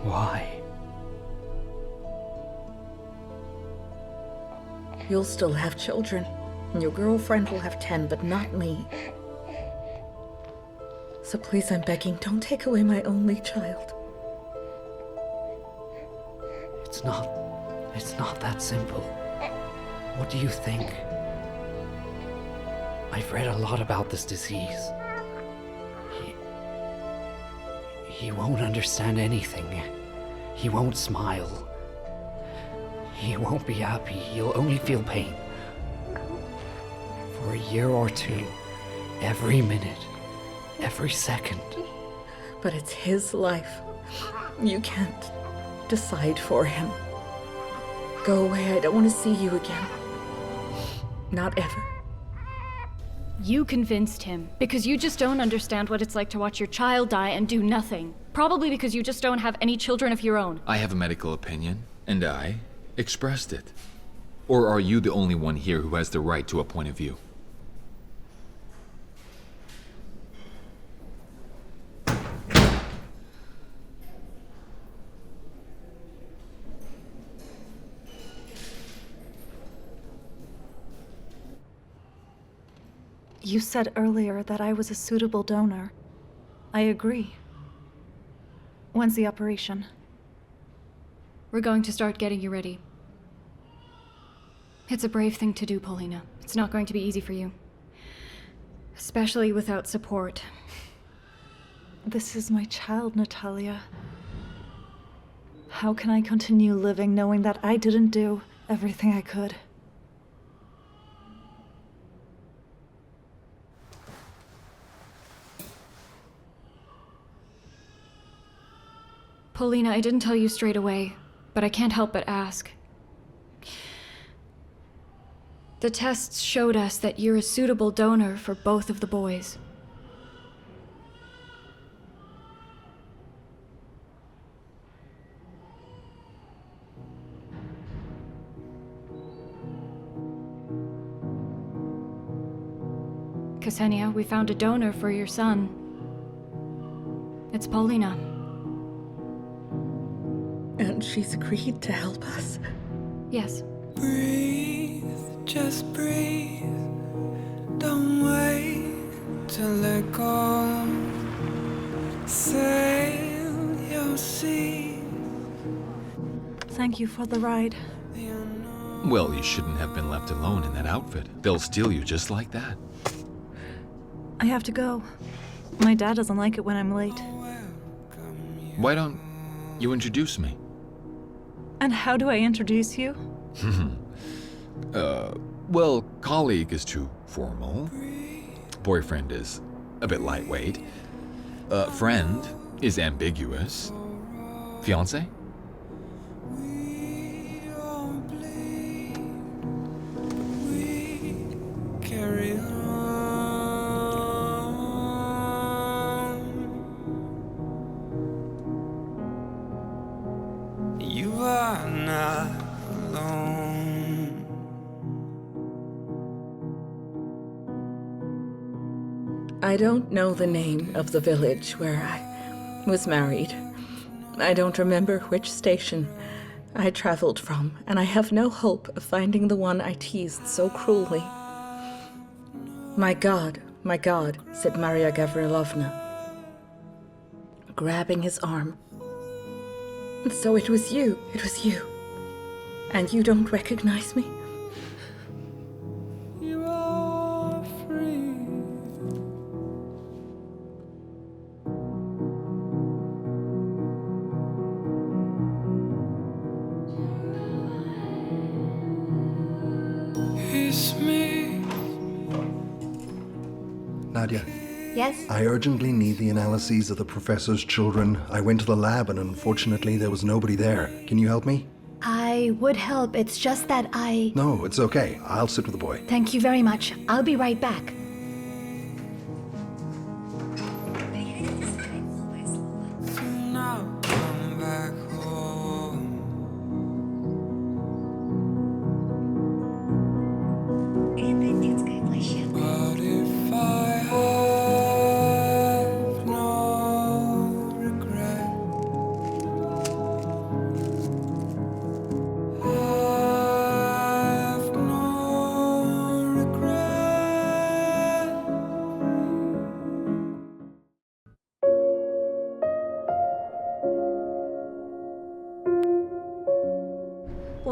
Why? You'll still have children. And your girlfriend will have 10, but not me. So please, I'm begging, don't take away my only child. It's not that simple. What do you think? I've read a lot about this disease. He won't understand anything. He won't smile. He won't be happy. He'll only feel pain. For a year or two, every minute, every second. But it's his life. You can't decide for him. Go away, I don't want to see you again. Not ever. You convinced him, because you just don't understand what it's like to watch your child die and do nothing. Probably because you just don't have any children of your own. I have a medical opinion, and I expressed it. Or are you the only one here who has the right to a point of view? You said earlier that I was a suitable donor. I agree. When's the operation? We're going to start getting you ready. It's a brave thing to do, Paulina. It's not going to be easy for you. Especially without support. This is my child, Natalia. How can I continue living knowing that I didn't do everything I could? Paulina, I didn't tell you straight away, but I can't help but ask. The tests showed us that you're a suitable donor for both of the boys. Ksenia, we found a donor for your son. It's Paulina. And she's agreed to help us. Yes. Breathe, just breathe. Don't wait to let go. Sail your sea. Thank you for the ride. Well, you shouldn't have been left alone in that outfit. They'll steal you just like that. I have to go. My dad doesn't like it when I'm late. Why don't you introduce me? And how do I introduce you? Well, colleague is too formal. Boyfriend is a bit lightweight. Friend is ambiguous. Fiancé? Carry on. You are not alone. I don't know the name of the village where I was married. I don't remember which station I traveled from, and I have no hope of finding the one I teased so cruelly. My God, said Maria Gavrilovna, grabbing his arm. So it was you. And you don't recognize me? You are free. It's me. Nadia, Yes? I urgently need the analyses of the professor's children. I went to the lab and unfortunately there was nobody there. Can you help me? I would help. It's just that I... No, it's okay. I'll sit with the boy. Thank you very much. I'll be right back. Now come back home.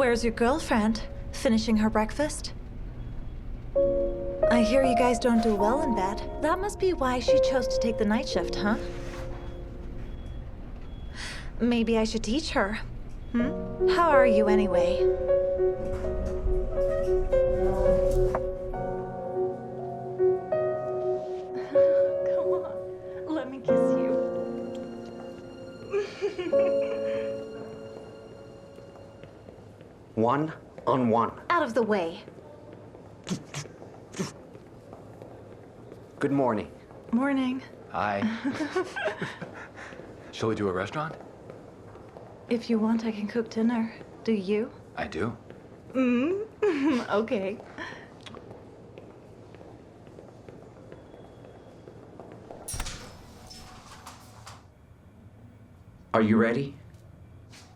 Where's your girlfriend? Finishing her breakfast? I hear you guys don't do well in bed. That must be why she chose to take the night shift, huh? Maybe I should teach her. How are you anyway? Come on, let me kiss you. One on one. Out of the way. Good morning. Morning. Hi. Shall we do a restaurant? If you want, I can cook dinner. Do you? I do. Okay. Are you ready?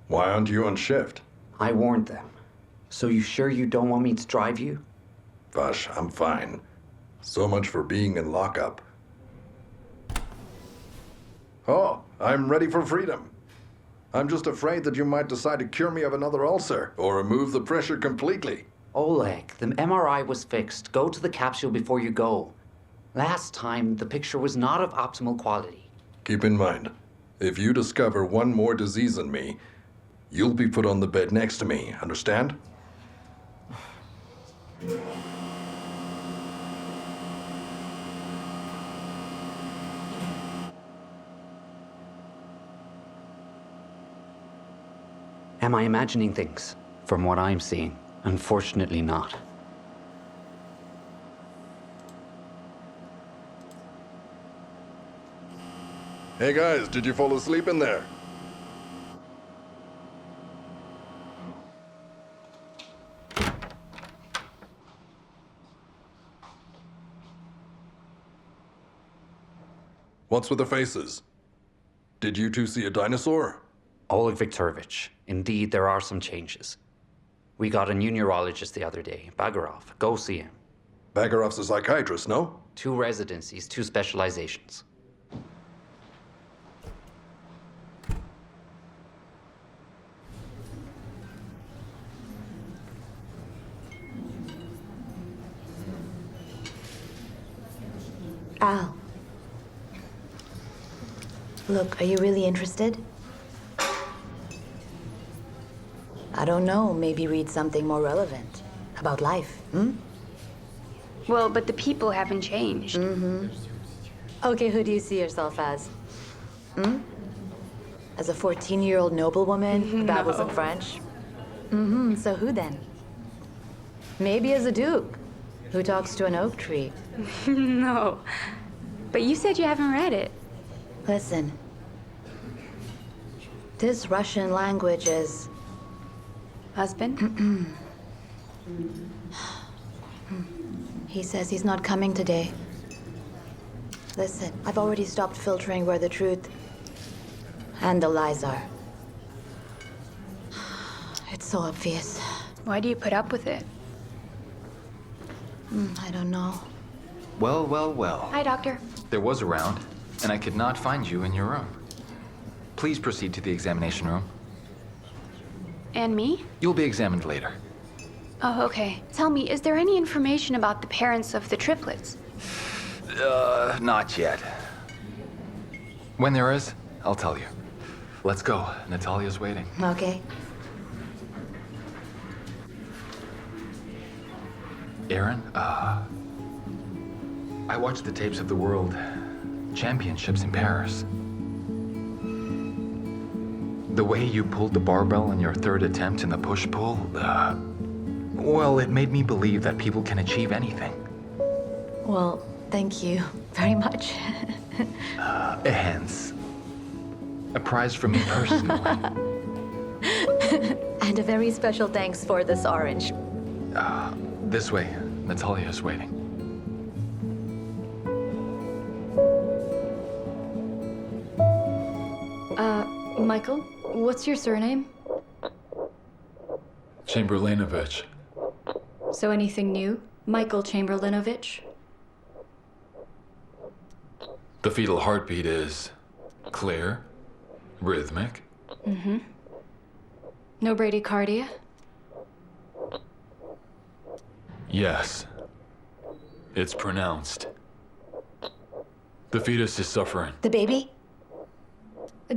Why aren't you on shift? I warned them. So you sure you don't want me to drive you? Vash, I'm fine. So much for being in lockup. Oh, I'm ready for freedom. I'm just afraid that you might decide to cure me of another ulcer or remove the pressure completely. Oleg, the MRI was fixed. Go to the capsule before you go. Last time, the picture was not of optimal quality. Keep in mind, if you discover one more disease in me, you'll be put on the bed next to me, understand? Am I imagining things? From what I'm seeing, unfortunately not. Hey guys, did you fall asleep in there? What's with the faces? Did you two see a dinosaur? Oleg Viktorovich, indeed there are some changes. We got a new neurologist the other day, Bagarov. Go see him. Bagarov's a psychiatrist, no? 2 residencies, 2 specializations. Al. Look, are you really interested? I don't know, maybe read something more relevant. About life, Well, but the people haven't changed. Okay, who do you see yourself as? As a 14-year-old noblewoman who babbles in French? So who then? Maybe as a duke who talks to an oak tree. No. But you said you haven't read it. Listen. This Russian language is... Husband? He says he's not coming today. Listen, I've already stopped filtering where the truth and the lies are. It's so obvious. Why do you put up with it? I don't know. Well, well, well. Hi, Doctor. There was a round, and I could not find you in your room. Please proceed to the examination room. And me? You'll be examined later. Oh, okay. Tell me, is there any information about the parents of the triplets? Not yet. When there is, I'll tell you. Let's go. Natalia's waiting. Okay. Aaron, I watched the tapes of the World Championships in Paris. The way you pulled the barbell in your 3rd attempt in the push-pull, well, it made me believe that people can achieve anything. Well, thank you very much. Hence, a prize for me personally. And a very special thanks for this orange. This way, Natalia is waiting. Michael, what's your surname? Chamberlainovich. So anything new? Michael Chamberlainovich? The fetal heartbeat is clear, rhythmic. No bradycardia? Yes. It's pronounced. The fetus is suffering. The baby?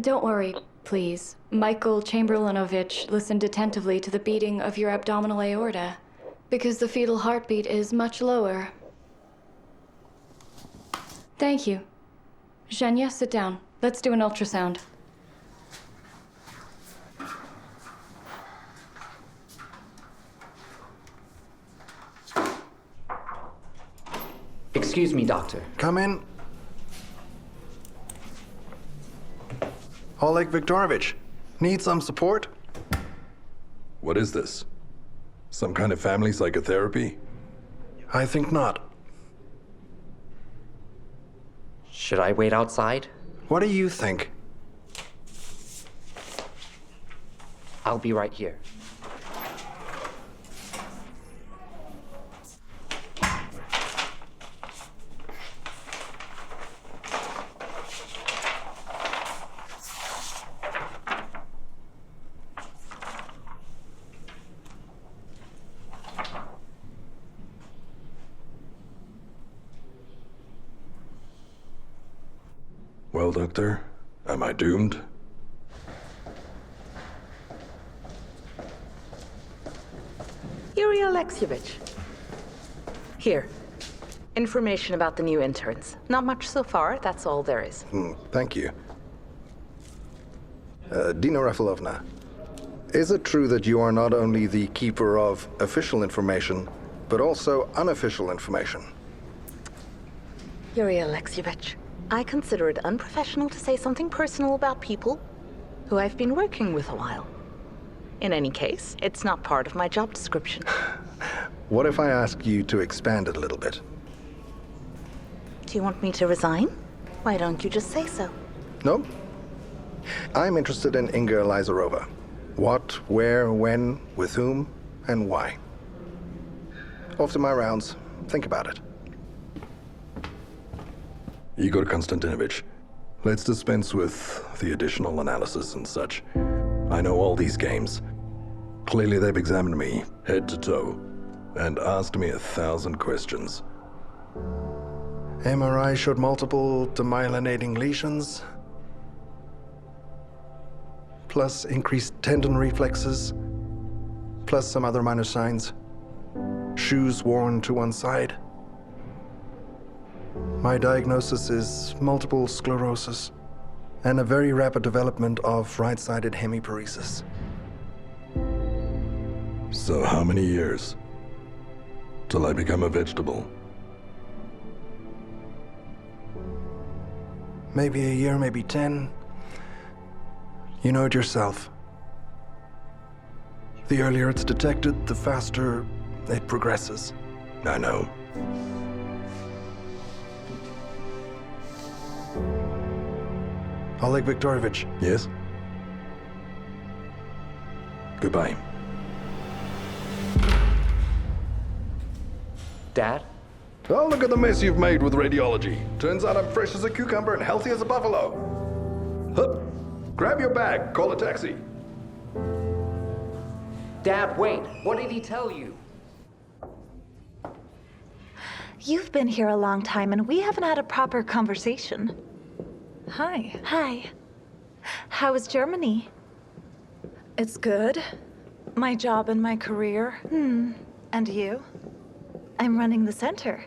Don't worry, please. Michael Chamberlainovich listened attentively to the beating of your abdominal aorta, because the fetal heartbeat is much lower. Thank you. Zhenya, sit down. Let's do an ultrasound. Excuse me, doctor. Come in. Oleg Viktorovich, need some support? What is this? Some kind of family psychotherapy? I think not. Should I wait outside? What do you think? I'll be right here. Well, Doctor, am I doomed? Yuri Alexeyevich. Here. Information about the new interns. Not much so far, that's all there is. Thank you. Dina Rafalovna, is it true that you are not only the keeper of official information, but also unofficial information? Yuri Alexeyevich, I consider it unprofessional to say something personal about people who I've been working with a while. In any case, it's not part of my job description. What if I ask you to expand it a little bit? Do you want me to resign? Why don't you just say so? No? I'm interested in Inga Elizarova. What, where, when, with whom, and why. Off to my rounds. Think about it. Igor Konstantinovich, let's dispense with the additional analysis and such. I know all these games. Clearly they've examined me, head to toe, and asked me 1,000 questions. MRI showed multiple demyelinating lesions, plus increased tendon reflexes, plus some other minor signs. Shoes worn to one side. My diagnosis is multiple sclerosis and a very rapid development of right-sided hemiparesis. So how many years? Till I become a vegetable? Maybe a year, maybe 10. You know it yourself. The earlier it's detected, the faster it progresses. I know. Oleg Viktorovich. Yes? Goodbye. Dad? Oh, look at the mess you've made with radiology. Turns out I'm fresh as a cucumber and healthy as a buffalo. Hup! Grab your bag, call a taxi. Dad, wait. What did he tell you? You've been here a long time and we haven't had a proper conversation. Hi. Hi. How is Germany? It's good. My job and my career. And you? I'm running the center.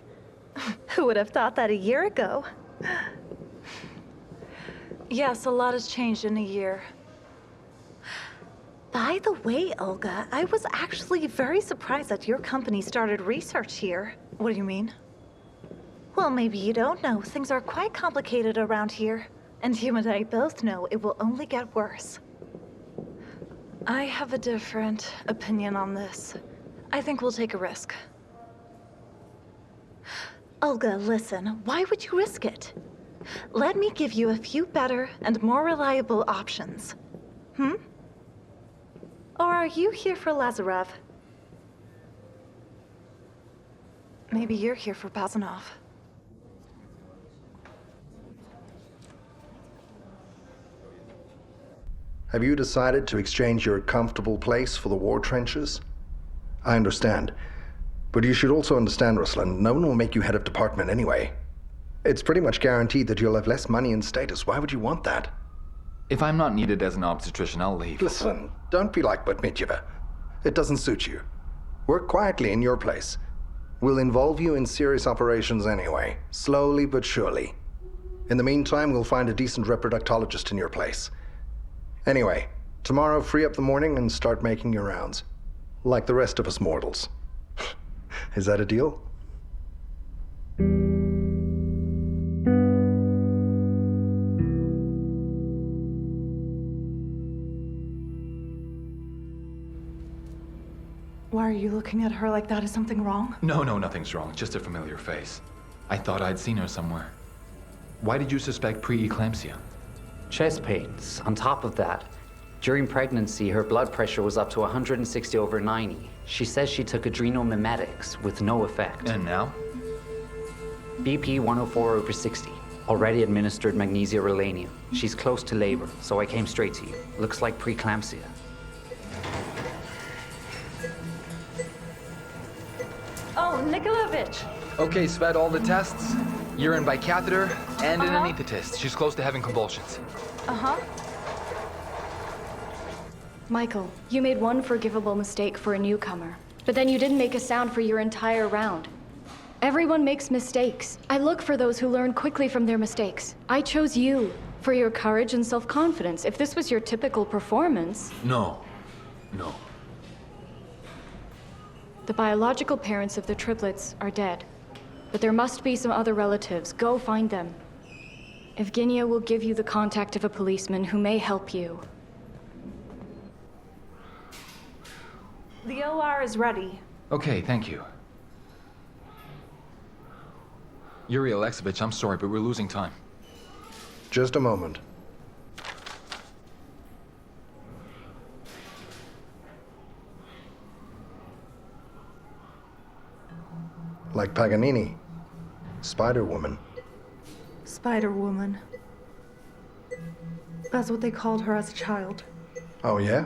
Who would have thought that a year ago? Yes, a lot has changed in a year. By the way, Olga, I was actually very surprised that your company started research here. What do you mean? Well, maybe you don't know. Things are quite complicated around here. And you and I both know it will only get worse. I have a different opinion on this. I think we'll take a risk. Olga, listen, why would you risk it? Let me give you a few better and more reliable options. Or are you here for Lazarev? Maybe you're here for Bazanov. Have you decided to exchange your comfortable place for the war trenches? I understand. But you should also understand, Ruslan, no one will make you head of department anyway. It's pretty much guaranteed that you'll have less money and status. Why would you want that? If I'm not needed as an obstetrician, I'll leave. Listen, don't be like Bakhmetyeva. It doesn't suit you. Work quietly in your place. We'll involve you in serious operations anyway, slowly but surely. In the meantime, we'll find a decent reproductologist in your place. Anyway, tomorrow free up the morning and start making your rounds. Like the rest of us mortals. Is that a deal? Why are you looking at her like that? Is something wrong? No, nothing's wrong. Just a familiar face. I thought I'd seen her somewhere. Why did you suspect preeclampsia? Chest pains. On top of that, during pregnancy, her blood pressure was up to 160/90. She says she took adrenal mimetics with no effect. And now? BP 104/60. Already administered magnesia rhelanium. She's close to labor, so I came straight to you. Looks like preeclampsia. Oh, Nikolaevich! Okay, Svet, all the tests. Urine by catheter and an anesthetist. She's close to having convulsions. Uh-huh. Michael, you made one forgivable mistake for a newcomer, but then you didn't make a sound for your entire round. Everyone makes mistakes. I look for those who learn quickly from their mistakes. I chose you for your courage and self-confidence. If this was your typical performance... No. The biological parents of the triplets are dead, but there must be some other relatives. Go find them. Evgenia will give you the contact of a policeman who may help you. The OR is ready. Okay, thank you. Yuri Alexeyevich, I'm sorry, but we're losing time. Just a moment. Like Paganini. Spider-Woman. Spider-Woman. That's what they called her as a child. Oh, yeah?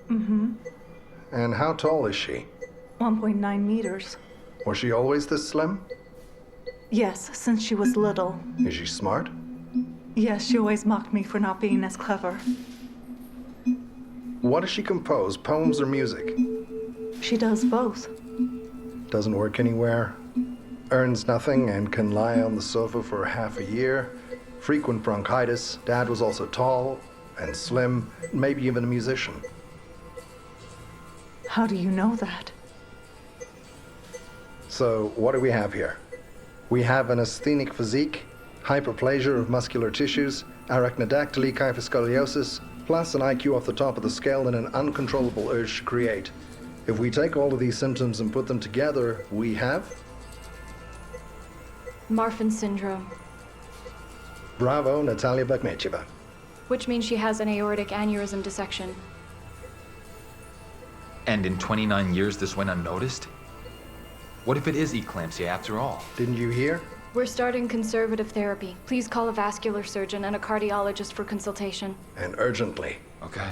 Mm-hmm. And how tall is she? 1.9 meters. Was she always this slim? Yes, since she was little. Is she smart? Yes, she always mocked me for not being as clever. What does she compose, poems or music? She does both. Doesn't work anywhere. Earns nothing and can lie on the sofa for half a year. Frequent bronchitis. Dad was also tall and slim, maybe even a musician. How do you know that? So, what do we have here? We have an asthenic physique, hyperplasia of muscular tissues, arachnodactyly, kyphoscoliosis, plus an IQ off the top of the scale and an uncontrollable urge to create. If we take all of these symptoms and put them together, we have... Marfan syndrome, Bravo, Natalia Bakhmetyeva. which means she has an aortic aneurysm dissection. And in 29 years, this went unnoticed? What if it is eclampsia after all? Didn't you hear? We're starting conservative therapy. Please call a vascular surgeon and a cardiologist for consultation. And urgently. Okay.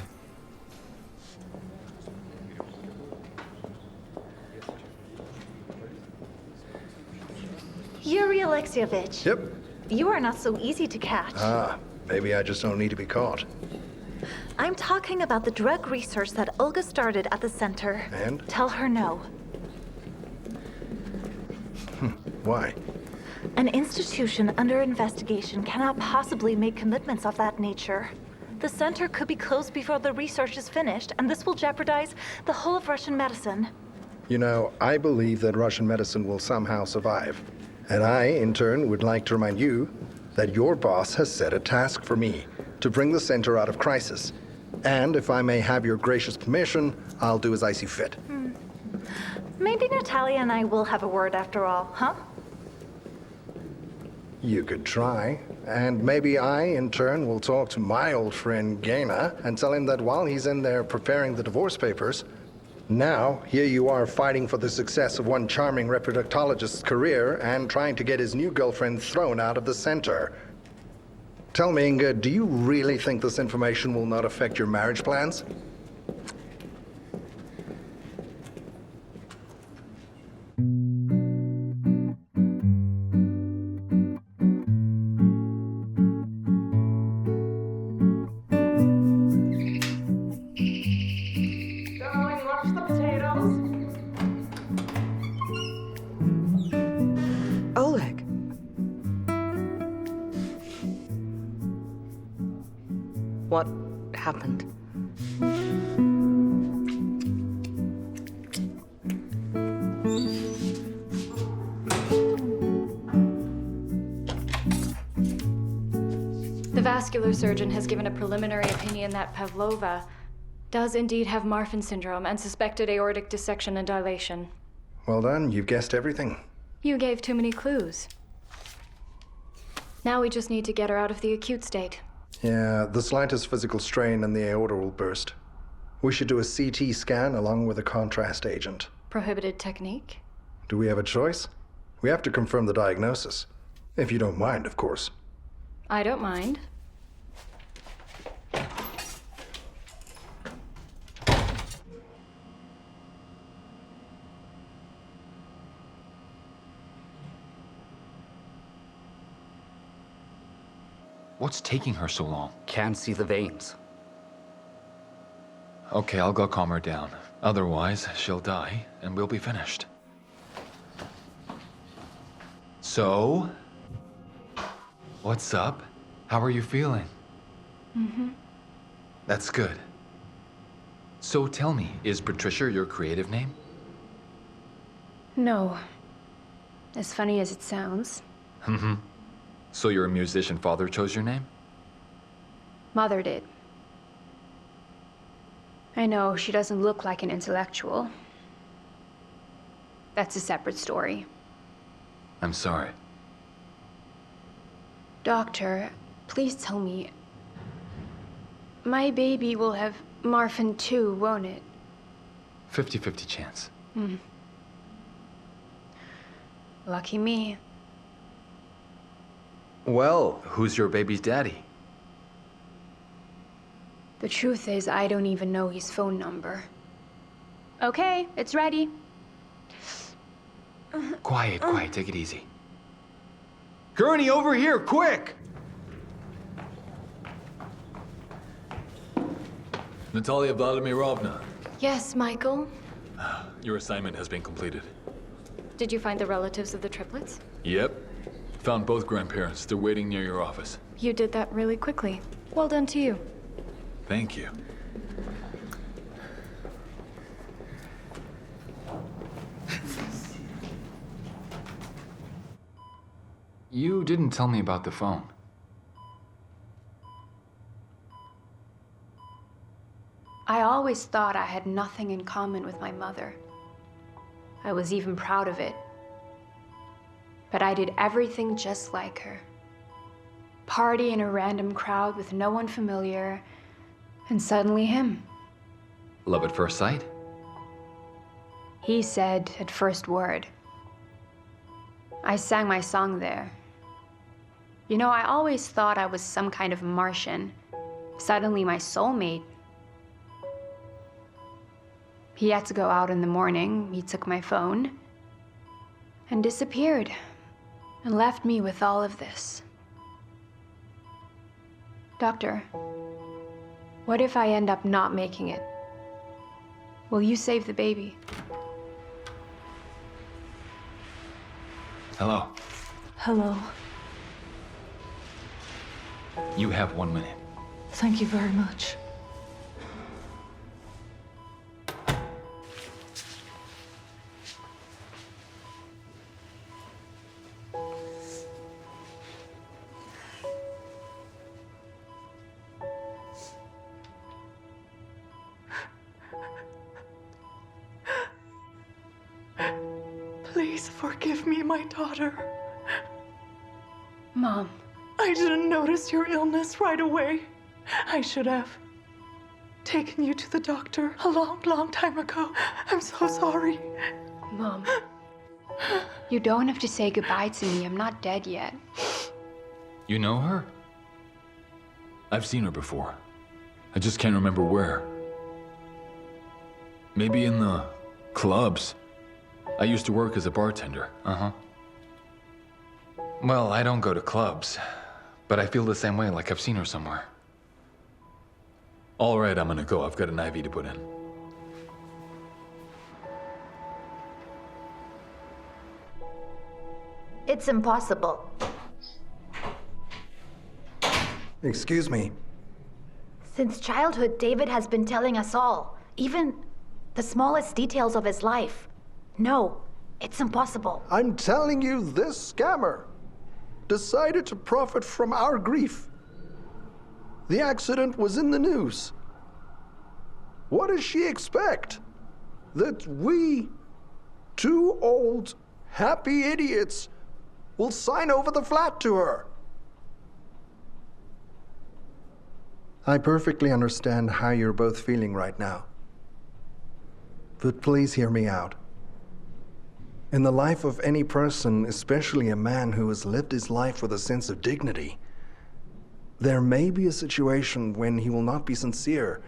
Yuri Alexeyevich. Yep. You are not so easy to catch. Maybe I just don't need to be caught. I'm talking about the drug research that Olga started at the center. And? Tell her no. Why? An institution under investigation cannot possibly make commitments of that nature. The center could be closed before the research is finished, and this will jeopardize the whole of Russian medicine. You know, I believe that Russian medicine will somehow survive. And I, in turn, would like to remind you that your boss has set a task for me to bring the center out of crisis. And if I may have your gracious permission, I'll do as I see fit. Maybe Natalia and I will have a word after all, huh? You could try. And maybe I, in turn, will talk to my old friend Gaina and tell him that while he's in there preparing the divorce papers, now here you are fighting for the success of one charming reproductologist's career and trying to get his new girlfriend thrown out of the center. Tell me, Inga, do you really think this information will not affect your marriage plans? happened. The vascular surgeon has given a preliminary opinion that Pavlova does indeed have Marfan syndrome and suspected aortic dissection and dilation. Well done, you've guessed everything. You gave too many clues. Now we just need to get her out of the acute state. Yeah, the slightest physical strain and the aorta will burst. We should do a CT scan along with a contrast agent. Prohibited technique? Do we have a choice? We have to confirm the diagnosis. If you don't mind, of course. I don't mind. What's taking her so long? Can't see the veins. Okay, I'll go calm her down. Otherwise, she'll die, and we'll be finished. So? What's up? How are you feeling? That's good. So tell me, is Patricia your creative name? No. As funny as it sounds. So your musician father chose your name? Mother did. I know she doesn't look like an intellectual. That's a separate story. I'm sorry. Doctor, please tell me. My baby will have Marfan too, won't it? 50-50 chance. Lucky me. Well, who's your baby's daddy? The truth is, I don't even know his phone number. Okay, it's ready. Quiet, take it easy. Gurney, over here, quick! Natalia Vladimirovna, Yes, Michael. your assignment has been completed. Did you find the relatives of the triplets? Yep. Found both grandparents. They're waiting near your office. You did that really quickly. Well done to you. Thank you. You didn't tell me about the phone. I always thought I had nothing in common with my mother. I was even proud of it. But I did everything just like her. Party in a random crowd with no one familiar, and suddenly him. Love at first sight? He said at first word. I sang my song there. You know, I always thought I was some kind of Martian. Suddenly my soulmate. He had to go out in the morning. He took my phone and disappeared and left me with all of this. Doctor, what if I end up not making it? Will you save the baby? Hello. Hello. You have 1 minute. Thank you very much. Please forgive me, my daughter. Mom. I didn't notice your illness right away. I should have taken you to the doctor a long, long time ago. I'm so sorry. Mom. You don't have to say goodbye to me. I'm not dead yet. You know her? I've seen her before. I just can't remember where. Maybe in the clubs. I used to work as a bartender. Well, I don't go to clubs, but I feel the same way, like I've seen her somewhere. All right, I'm gonna go. I've got an IV to put in. It's impossible. Excuse me. Since childhood, David has been telling us all, even the smallest details of his life. No, it's impossible. I'm telling you, this scammer decided to profit from our grief. The accident was in the news. What does she expect? That we, two old, happy idiots, will sign over the flat to her? I perfectly understand how you're both feeling right now. But please hear me out. In the life of any person, especially a man who has lived his life with a sense of dignity, there may be a situation when he will not be sincere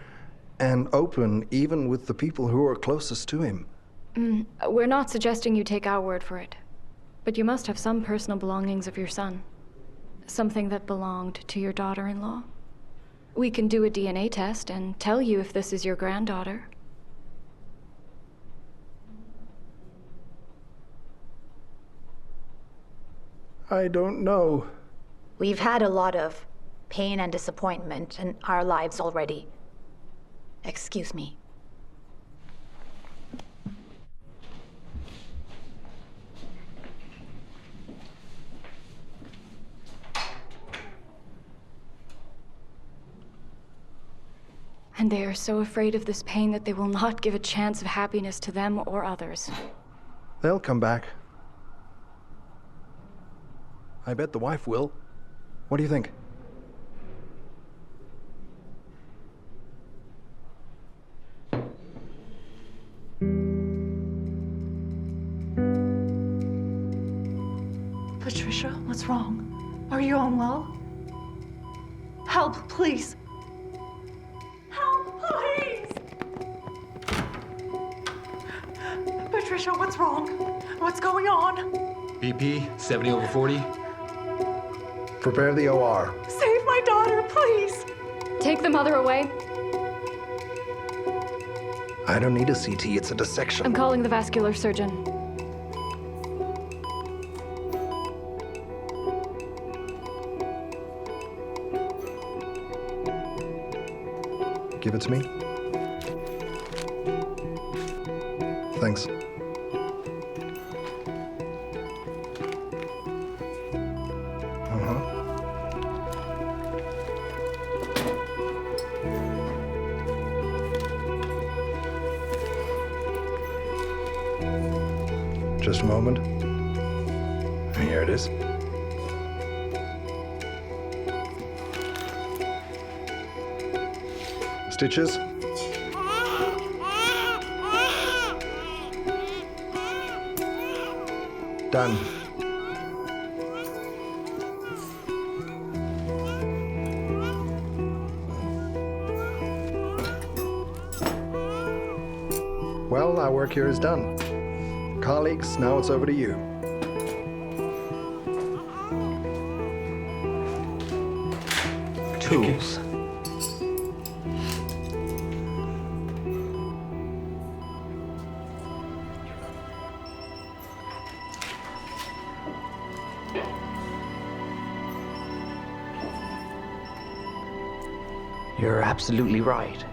and open even with the people who are closest to him. We're not suggesting you take our word for it, but you must have some personal belongings of your son. Something that belonged to your daughter-in-law. We can do a DNA test and tell you if this is your granddaughter. I don't know. We've had a lot of pain and disappointment in our lives already. Excuse me. And they are so afraid of this pain that they will not give a chance of happiness to them or others. They'll come back. I bet the wife will. What do you think? Patricia, what's wrong? Are you unwell? Help, please. Help, please! Patricia, what's wrong? What's going on? BP 70/40. Prepare the OR. Save my daughter, please! Take the mother away. I don't need a CT, it's a dissection. I'm calling the vascular surgeon. Give it to me. Thanks. Just a moment. Here it is. Stitches. Done. Well, our work here is done. Colleagues, now it's over to you. Tools. You're absolutely right.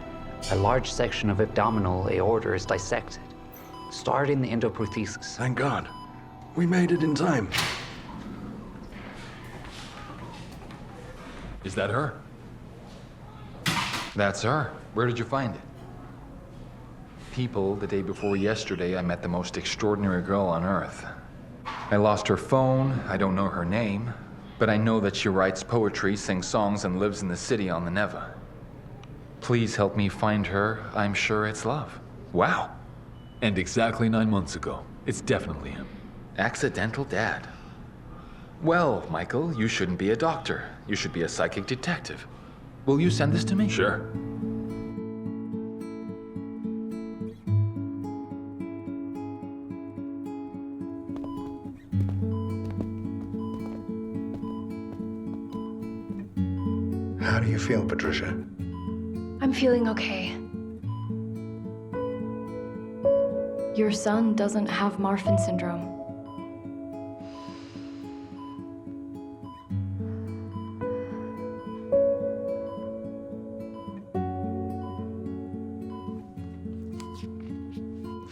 A large section of abdominal aorta is dissected, starting the endoprothesis. Thank God. We made it in time. Is that her? That's her. Where did you find it? People, the day before yesterday, I met the most extraordinary girl on earth. I lost her phone, I don't know her name, but I know that she writes poetry, sings songs, and lives in the city on the Neva. Please help me find her. I'm sure it's love. Wow. And exactly 9 months ago. It's definitely him. Accidental dad. Well, Michael, you shouldn't be a doctor. You should be a psychic detective. Will you send this to me? Sure. How do you feel, Patricia? I'm feeling okay. Your son doesn't have Marfan syndrome.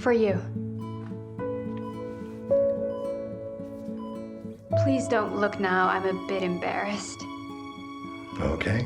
For you. Please don't look now, I'm a bit embarrassed. Okay.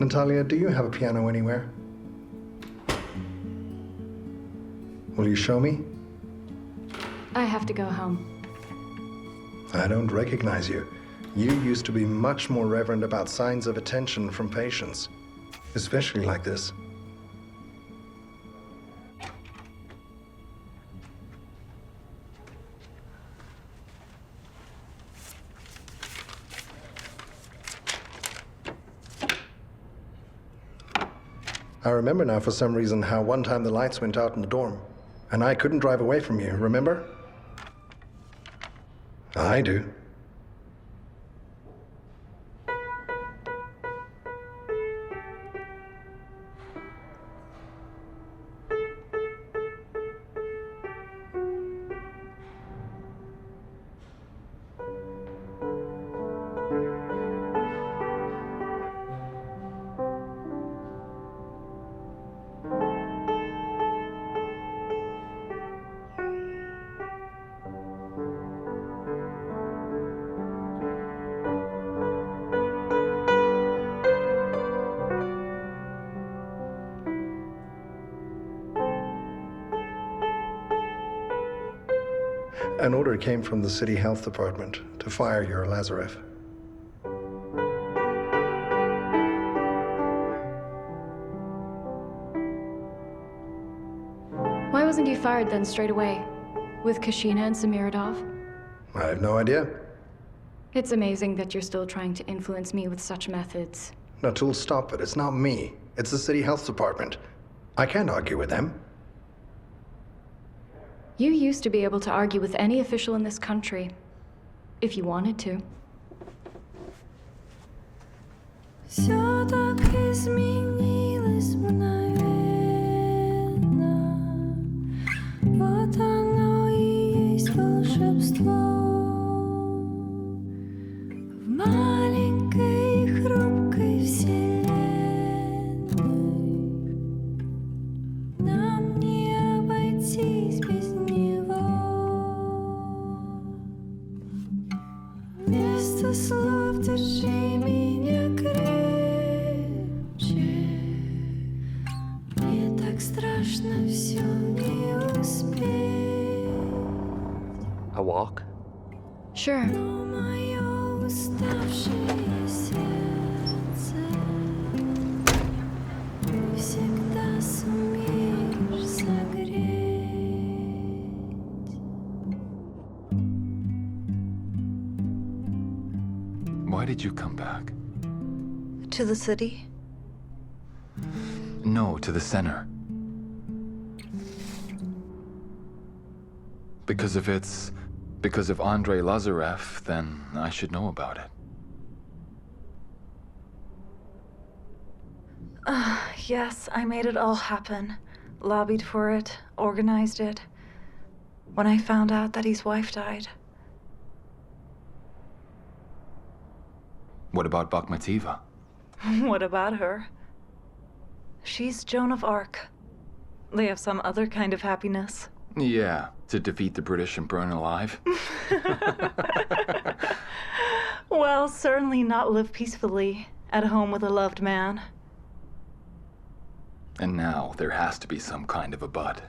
Natalia, do you have a piano anywhere? Will you show me? I have to go home. I don't recognize you. You used to be much more reverent about signs of attention from patients, especially like this. I remember now for some reason how one time the lights went out in the dorm, and I couldn't drive away from you, remember? I do. An order came from the city health department to fire your Lazarev. Why wasn't he fired then straight away? With Kashina and Samirodov? I have no idea. It's amazing that you're still trying to influence me with such methods. Natul, stop it. It's not me. It's the city health department. I can't argue with them. You used to be able to argue with any official in this country, if you wanted to. Всё так изменилось мгновенно. Вот оно и есть волшебство. В маленькой хрупкой вселенной нам не обойтись без него. Вместо слов держи меня крепче. Мне так страшно все не успеть. A walk? Sure. Но мое уставшее сердце всегда сумеешь согреть. Why did you come back? To the city? No, to the center. Because if it's because of Andrei Lazarev, then I should know about it. Yes, I made it all happen. Lobbied for it, organized it. When I found out that his wife died. What about Bakhmetyeva? What about her? She's Joan of Arc. They have some other kind of happiness. Yeah, to defeat the British and burn alive. Well, certainly not live peacefully at home with a loved man. And now there has to be some kind of a but.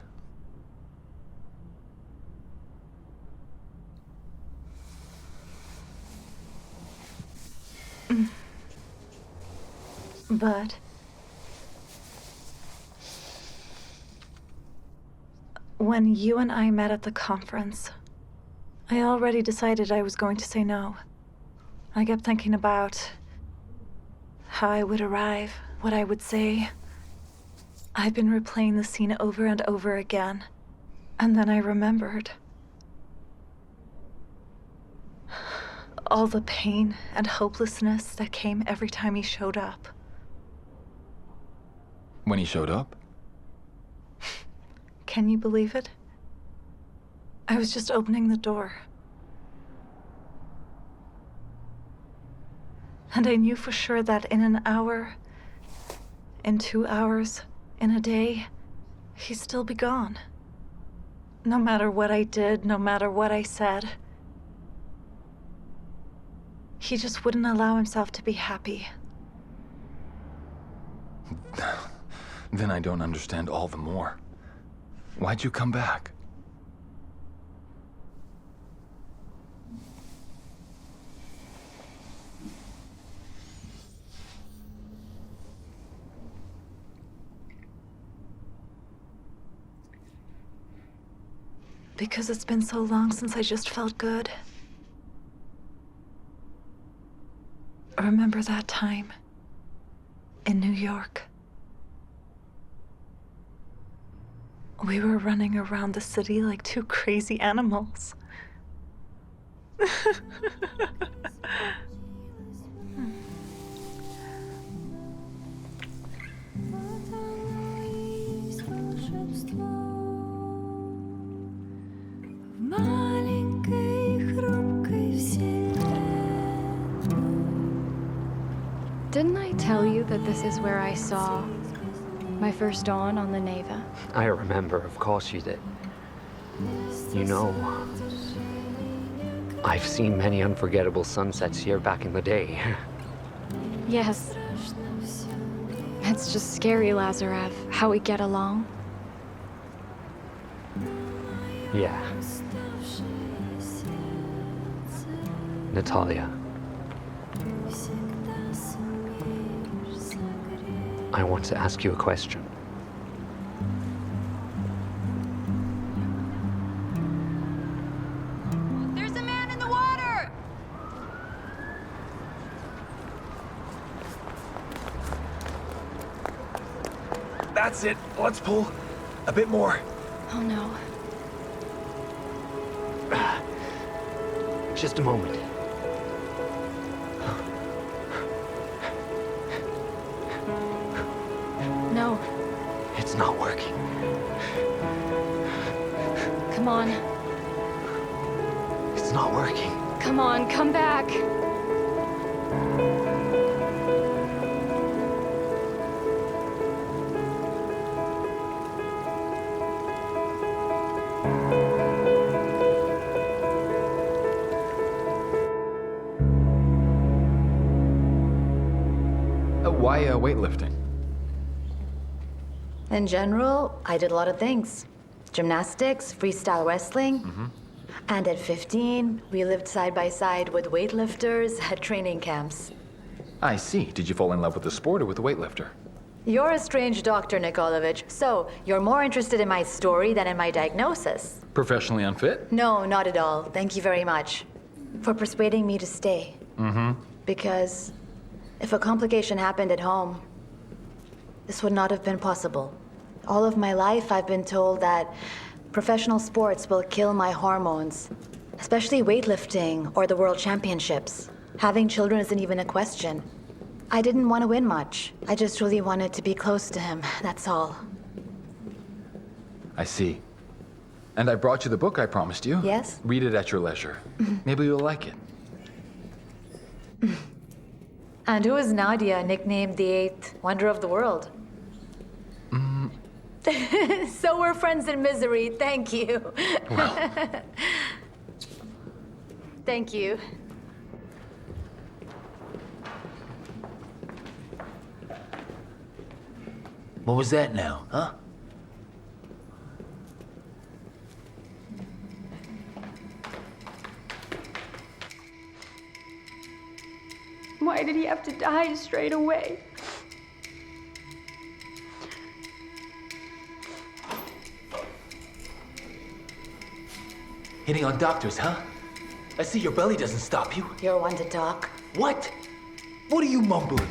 But when you and I met at the conference, I already decided I was going to say no. I kept thinking about how I would arrive, what I would say. I've been replaying the scene over and over again. And then I remembered. All the pain and hopelessness that came every time he showed up. When he showed up? Can you believe it? I was just opening the door. And I knew for sure that in an hour, in 2 hours, in a day, he'd still be gone. No matter what I did, no matter what I said. He just wouldn't allow himself to be happy. Then I don't understand all the more. Why'd you come back? Because it's been so long since I just felt good. Remember that time in New York? We were running around the city like two crazy animals. Didn't I tell you that this is where I saw my first dawn on the Neva? I remember, of course you did. You know, I've seen many unforgettable sunsets here back in the day. Yes. It's just scary, Lazarev, how we get along. Yeah. Natalia. I want to ask you a question. There's a man in the water! That's it. Let's pull. A bit more. Oh no. Just a moment. No. It's not working. Come on. It's not working. Come on, come back. Why weightlifting? In general, I did a lot of things. Gymnastics, freestyle wrestling. And at 15, we lived side by side with weightlifters at training camps. I see. Did you fall in love with the sport or with the weightlifter? You're a strange doctor, Nikolaevich. So, you're more interested in my story than in my diagnosis. Professionally unfit? No, not at all. Thank you very much for persuading me to stay. Because if a complication happened at home, this would not have been possible. All of my life, I've been told that professional sports will kill my hormones, especially weightlifting or the world championships. Having children isn't even a question. I didn't want to win much. I just really wanted to be close to him, that's all. I see. And I brought you the book I promised you. Yes? Read it at your leisure. Maybe you'll like it. And who is Nadia, nicknamed the Eighth Wonder of the World? So we're friends in misery, thank you. Well. Thank you. What was that now, huh? Why did he have to die straight away? Hitting on doctors, huh? I see your belly doesn't stop you. You're one to talk. What? What are you mumbling?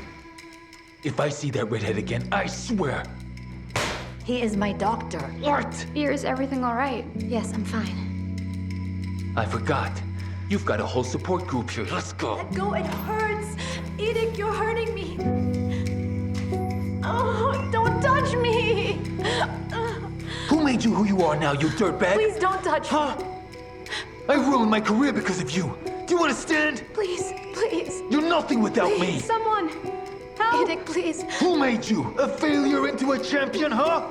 If I see that redhead again, I swear. He is my doctor. What? Dear, is everything all right? Yes, I'm fine. I forgot. You've got a whole support group here. Let's go. Let go, it hurts. Edic, you're hurting me. Oh, don't touch me. Who made you who you are now, you dirtbag? Please don't touch me. I ruined my career because of you. Do you understand? Please, please. You're nothing without me. Someone, help. Edic, please. Who made you? A failure into a champion, huh?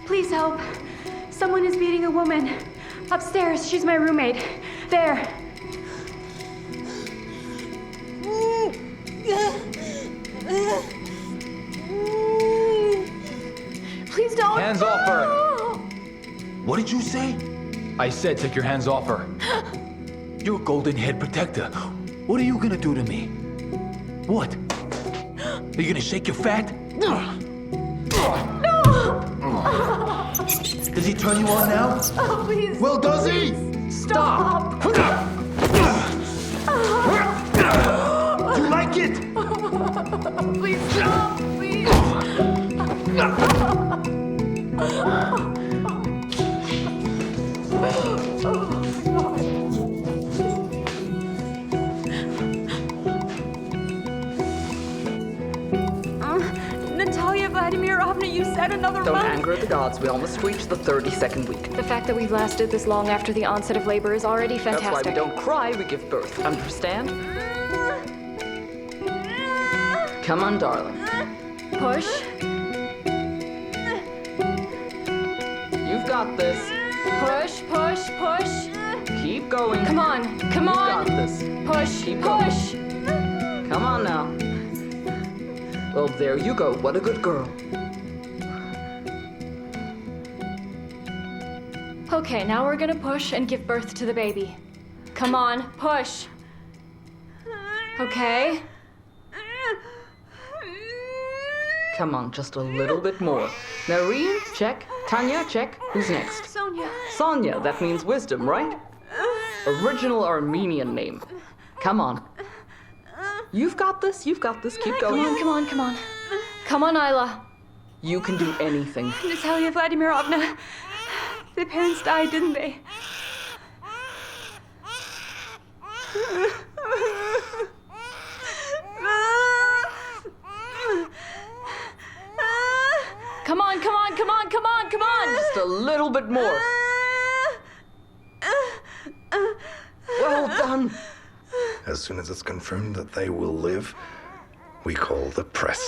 Please help. Someone is beating a woman. Upstairs, she's my roommate. There. Please don't. Hands off her. What did you say? I said take your hands off her. You're golden head protector. What are you gonna do to me? What? Are you gonna shake your fat? No. Does he turn you on now? Oh, please. Well, does he? Stop. Do you like it? Please stop, please. Natalia Vladimirovna, you said another Don't month. anger the gods. We almost reached the 32nd week. The fact that we've lasted this long after the onset of labor is already fantastic. That's why we don't cry, we give birth. Understand? Come on, darling. Push. You've got this. Push, push, push. Keep going. Come on, come You've on. got this. Push, Keep going. push. Come on now. Well, there you go. What a good girl. Okay, now we're gonna push and give birth to the baby. Come on, push. Okay. Come on, just a little bit more. Nareen, check. Tanya, check. Who's next? Sonia. Sonia, that means wisdom, right? Original Armenian name. Come on. You've got this, you've got this. Keep going. Come on, come on, come on. Come on, Isla. You can do anything. Natalia Vladimirovna. The parents died, didn't they? Come on, come on, come on, come on, come on! Just a little bit more. Well done. As soon as it's confirmed that they will live, we call the press.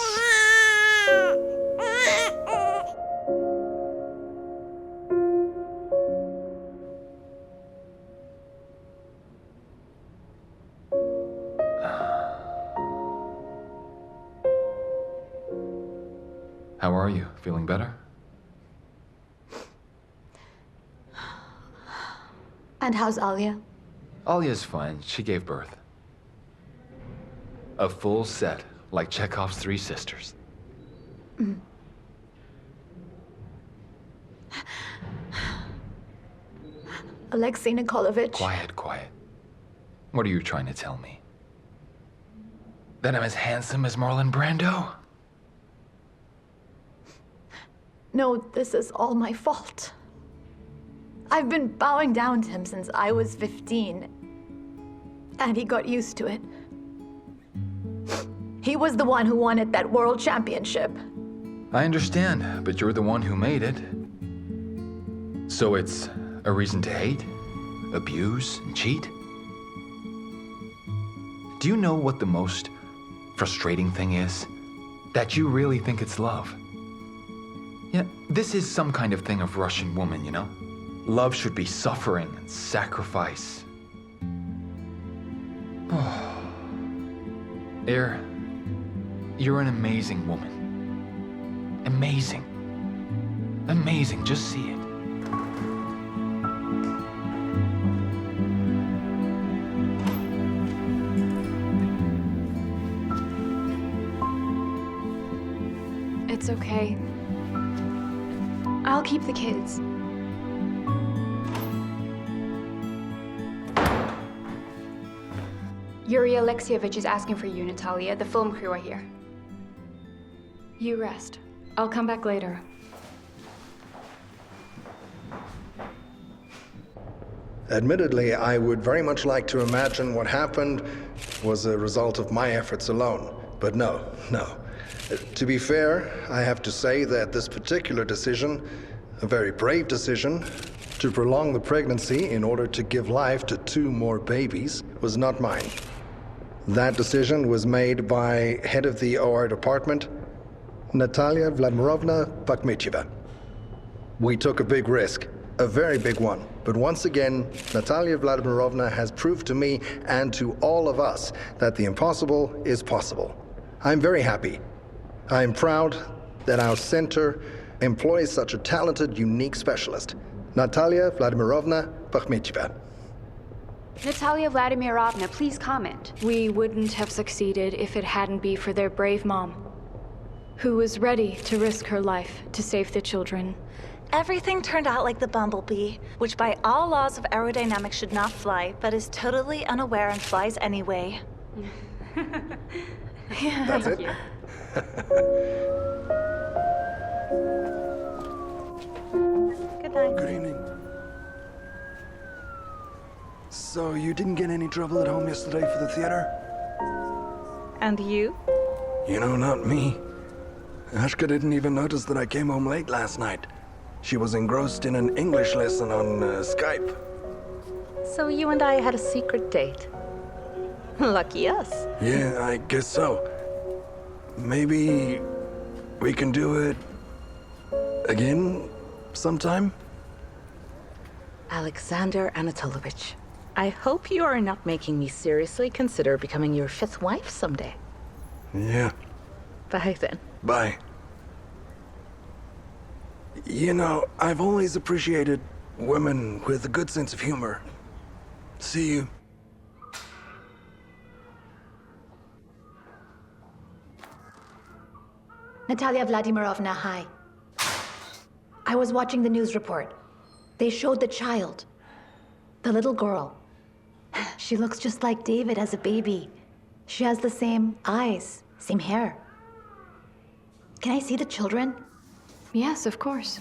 How are you? Feeling better? And how's Alia? Alia's fine. She gave birth. A full set, like Chekhov's Three Sisters. Mm. Alexei Nikolaevich. Quiet, quiet. What are you trying to tell me? That I'm as handsome as Marlon Brando? No, this is all my fault. I've been bowing down to him since I was 15. And he got used to it. He was the one who wanted that world championship. I understand, but you're the one who made it. So it's a reason to hate, abuse, and cheat? Do you know what the most frustrating thing is? That you really think it's love. Yeah, this is some kind of thing of Russian woman, you know? Love should be suffering and sacrifice. Air, you're an amazing woman. Amazing. Amazing, just see it. It's okay. I'll keep the kids. Yuri Alexievich is asking for you, Natalia. The film crew are here. You rest. I'll come back later. Admittedly, I would very much like to imagine what happened was a result of my efforts alone. But no. To be fair, I have to say that this particular decision, a very brave decision, to prolong the pregnancy in order to give life to 2 more babies, was not mine. That decision was made by head of the OR department, Natalia Vladimirovna Bakhmetyeva. We took a big risk, a very big one. But once again, Natalia Vladimirovna has proved to me and to all of us that the impossible is possible. I'm very happy. I'm proud that our center employs such a talented, unique specialist, Natalia Vladimirovna Bakhmetyeva. Natalia Vladimirovna, please comment. We wouldn't have succeeded if it hadn't been for their brave mom, who was ready to risk her life to save the children. Everything turned out like the bumblebee, which by all laws of aerodynamics should not fly, but is totally unaware and flies anyway. That's it? Good night. Good evening. So, you didn't get any trouble at home yesterday for the theater? And you? You know, not me. Ashka didn't even notice that I came home late last night. She was engrossed in an English lesson on Skype. So you and I had a secret date. Lucky us. Yeah, I guess so. Maybe we can do it again sometime? Alexander Anatolovich, I hope you are not making me seriously consider becoming your 5th wife someday. Yeah. Bye then. Bye. You know, I've always appreciated women with a good sense of humor. See you. Natalia Vladimirovna, hi. I was watching the news report. They showed the child. The little girl. She looks just like David as a baby. She has the same eyes, same hair. Can I see the children? Yes, of course.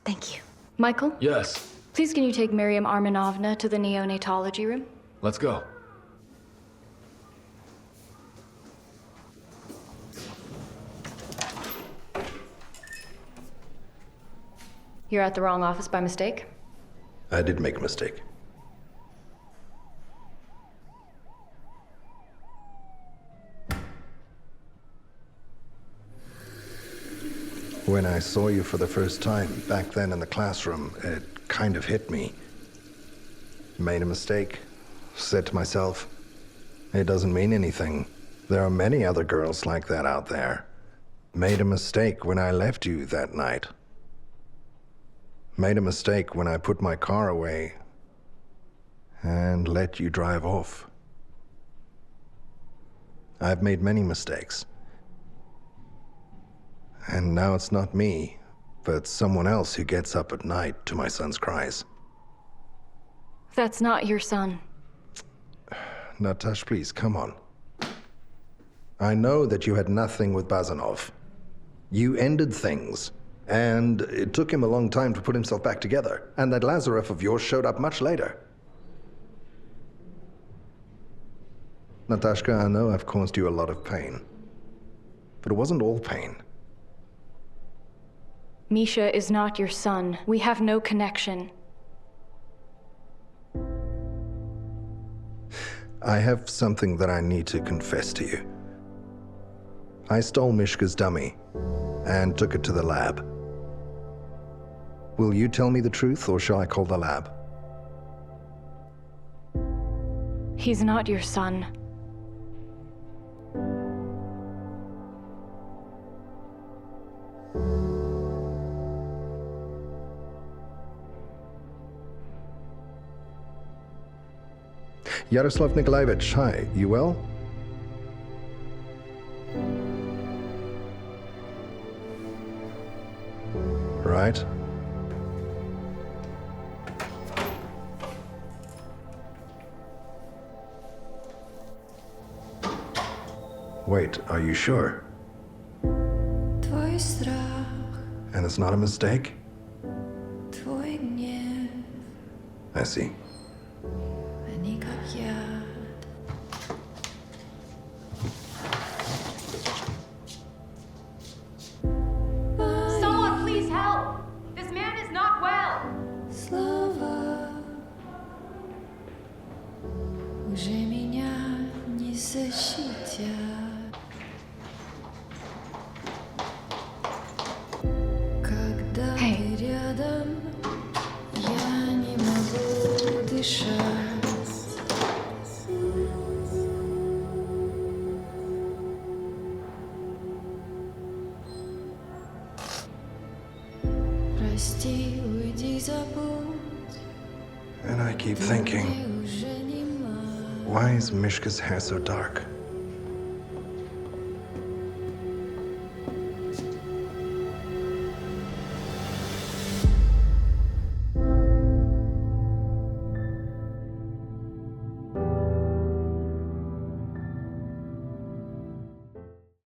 Thank you. Michael? Yes. Please can you take Miriam Armanovna to the neonatology room? Let's go. You're at the wrong office by mistake? I did make a mistake. When I saw you for the first time, back then in the classroom, it kind of hit me. Made a mistake. Said to myself, it doesn't mean anything. There are many other girls like that out there. Made a mistake when I left you that night. Made a mistake when I put my car away and let you drive off. I've made many mistakes. And now it's not me, but someone else who gets up at night to my son's cries. That's not your son. Natasha, please, come on. I know that you had nothing with Bazanov. You ended things, and it took him a long time to put himself back together. And that Lazarev of yours showed up much later. Natashka, I know I've caused you a lot of pain. But it wasn't all pain. Misha is not your son. We have no connection. I have something that I need to confess to you. I stole Mishka's dummy and took it to the lab. Will you tell me the truth, or shall I call the lab? He's not your son. Yaroslav Nikolaevich, hi, you well? Right. Wait, are you sure? Твой страх, And it's not a mistake? твой гнев, I see. они как яд. Someone please help! This man is not well! Слова уже меня не защитят. Когда ты рядом, я не могу дышать. Прости, уйди, забудь. And I keep thinking, why is Mishka's hair so dark?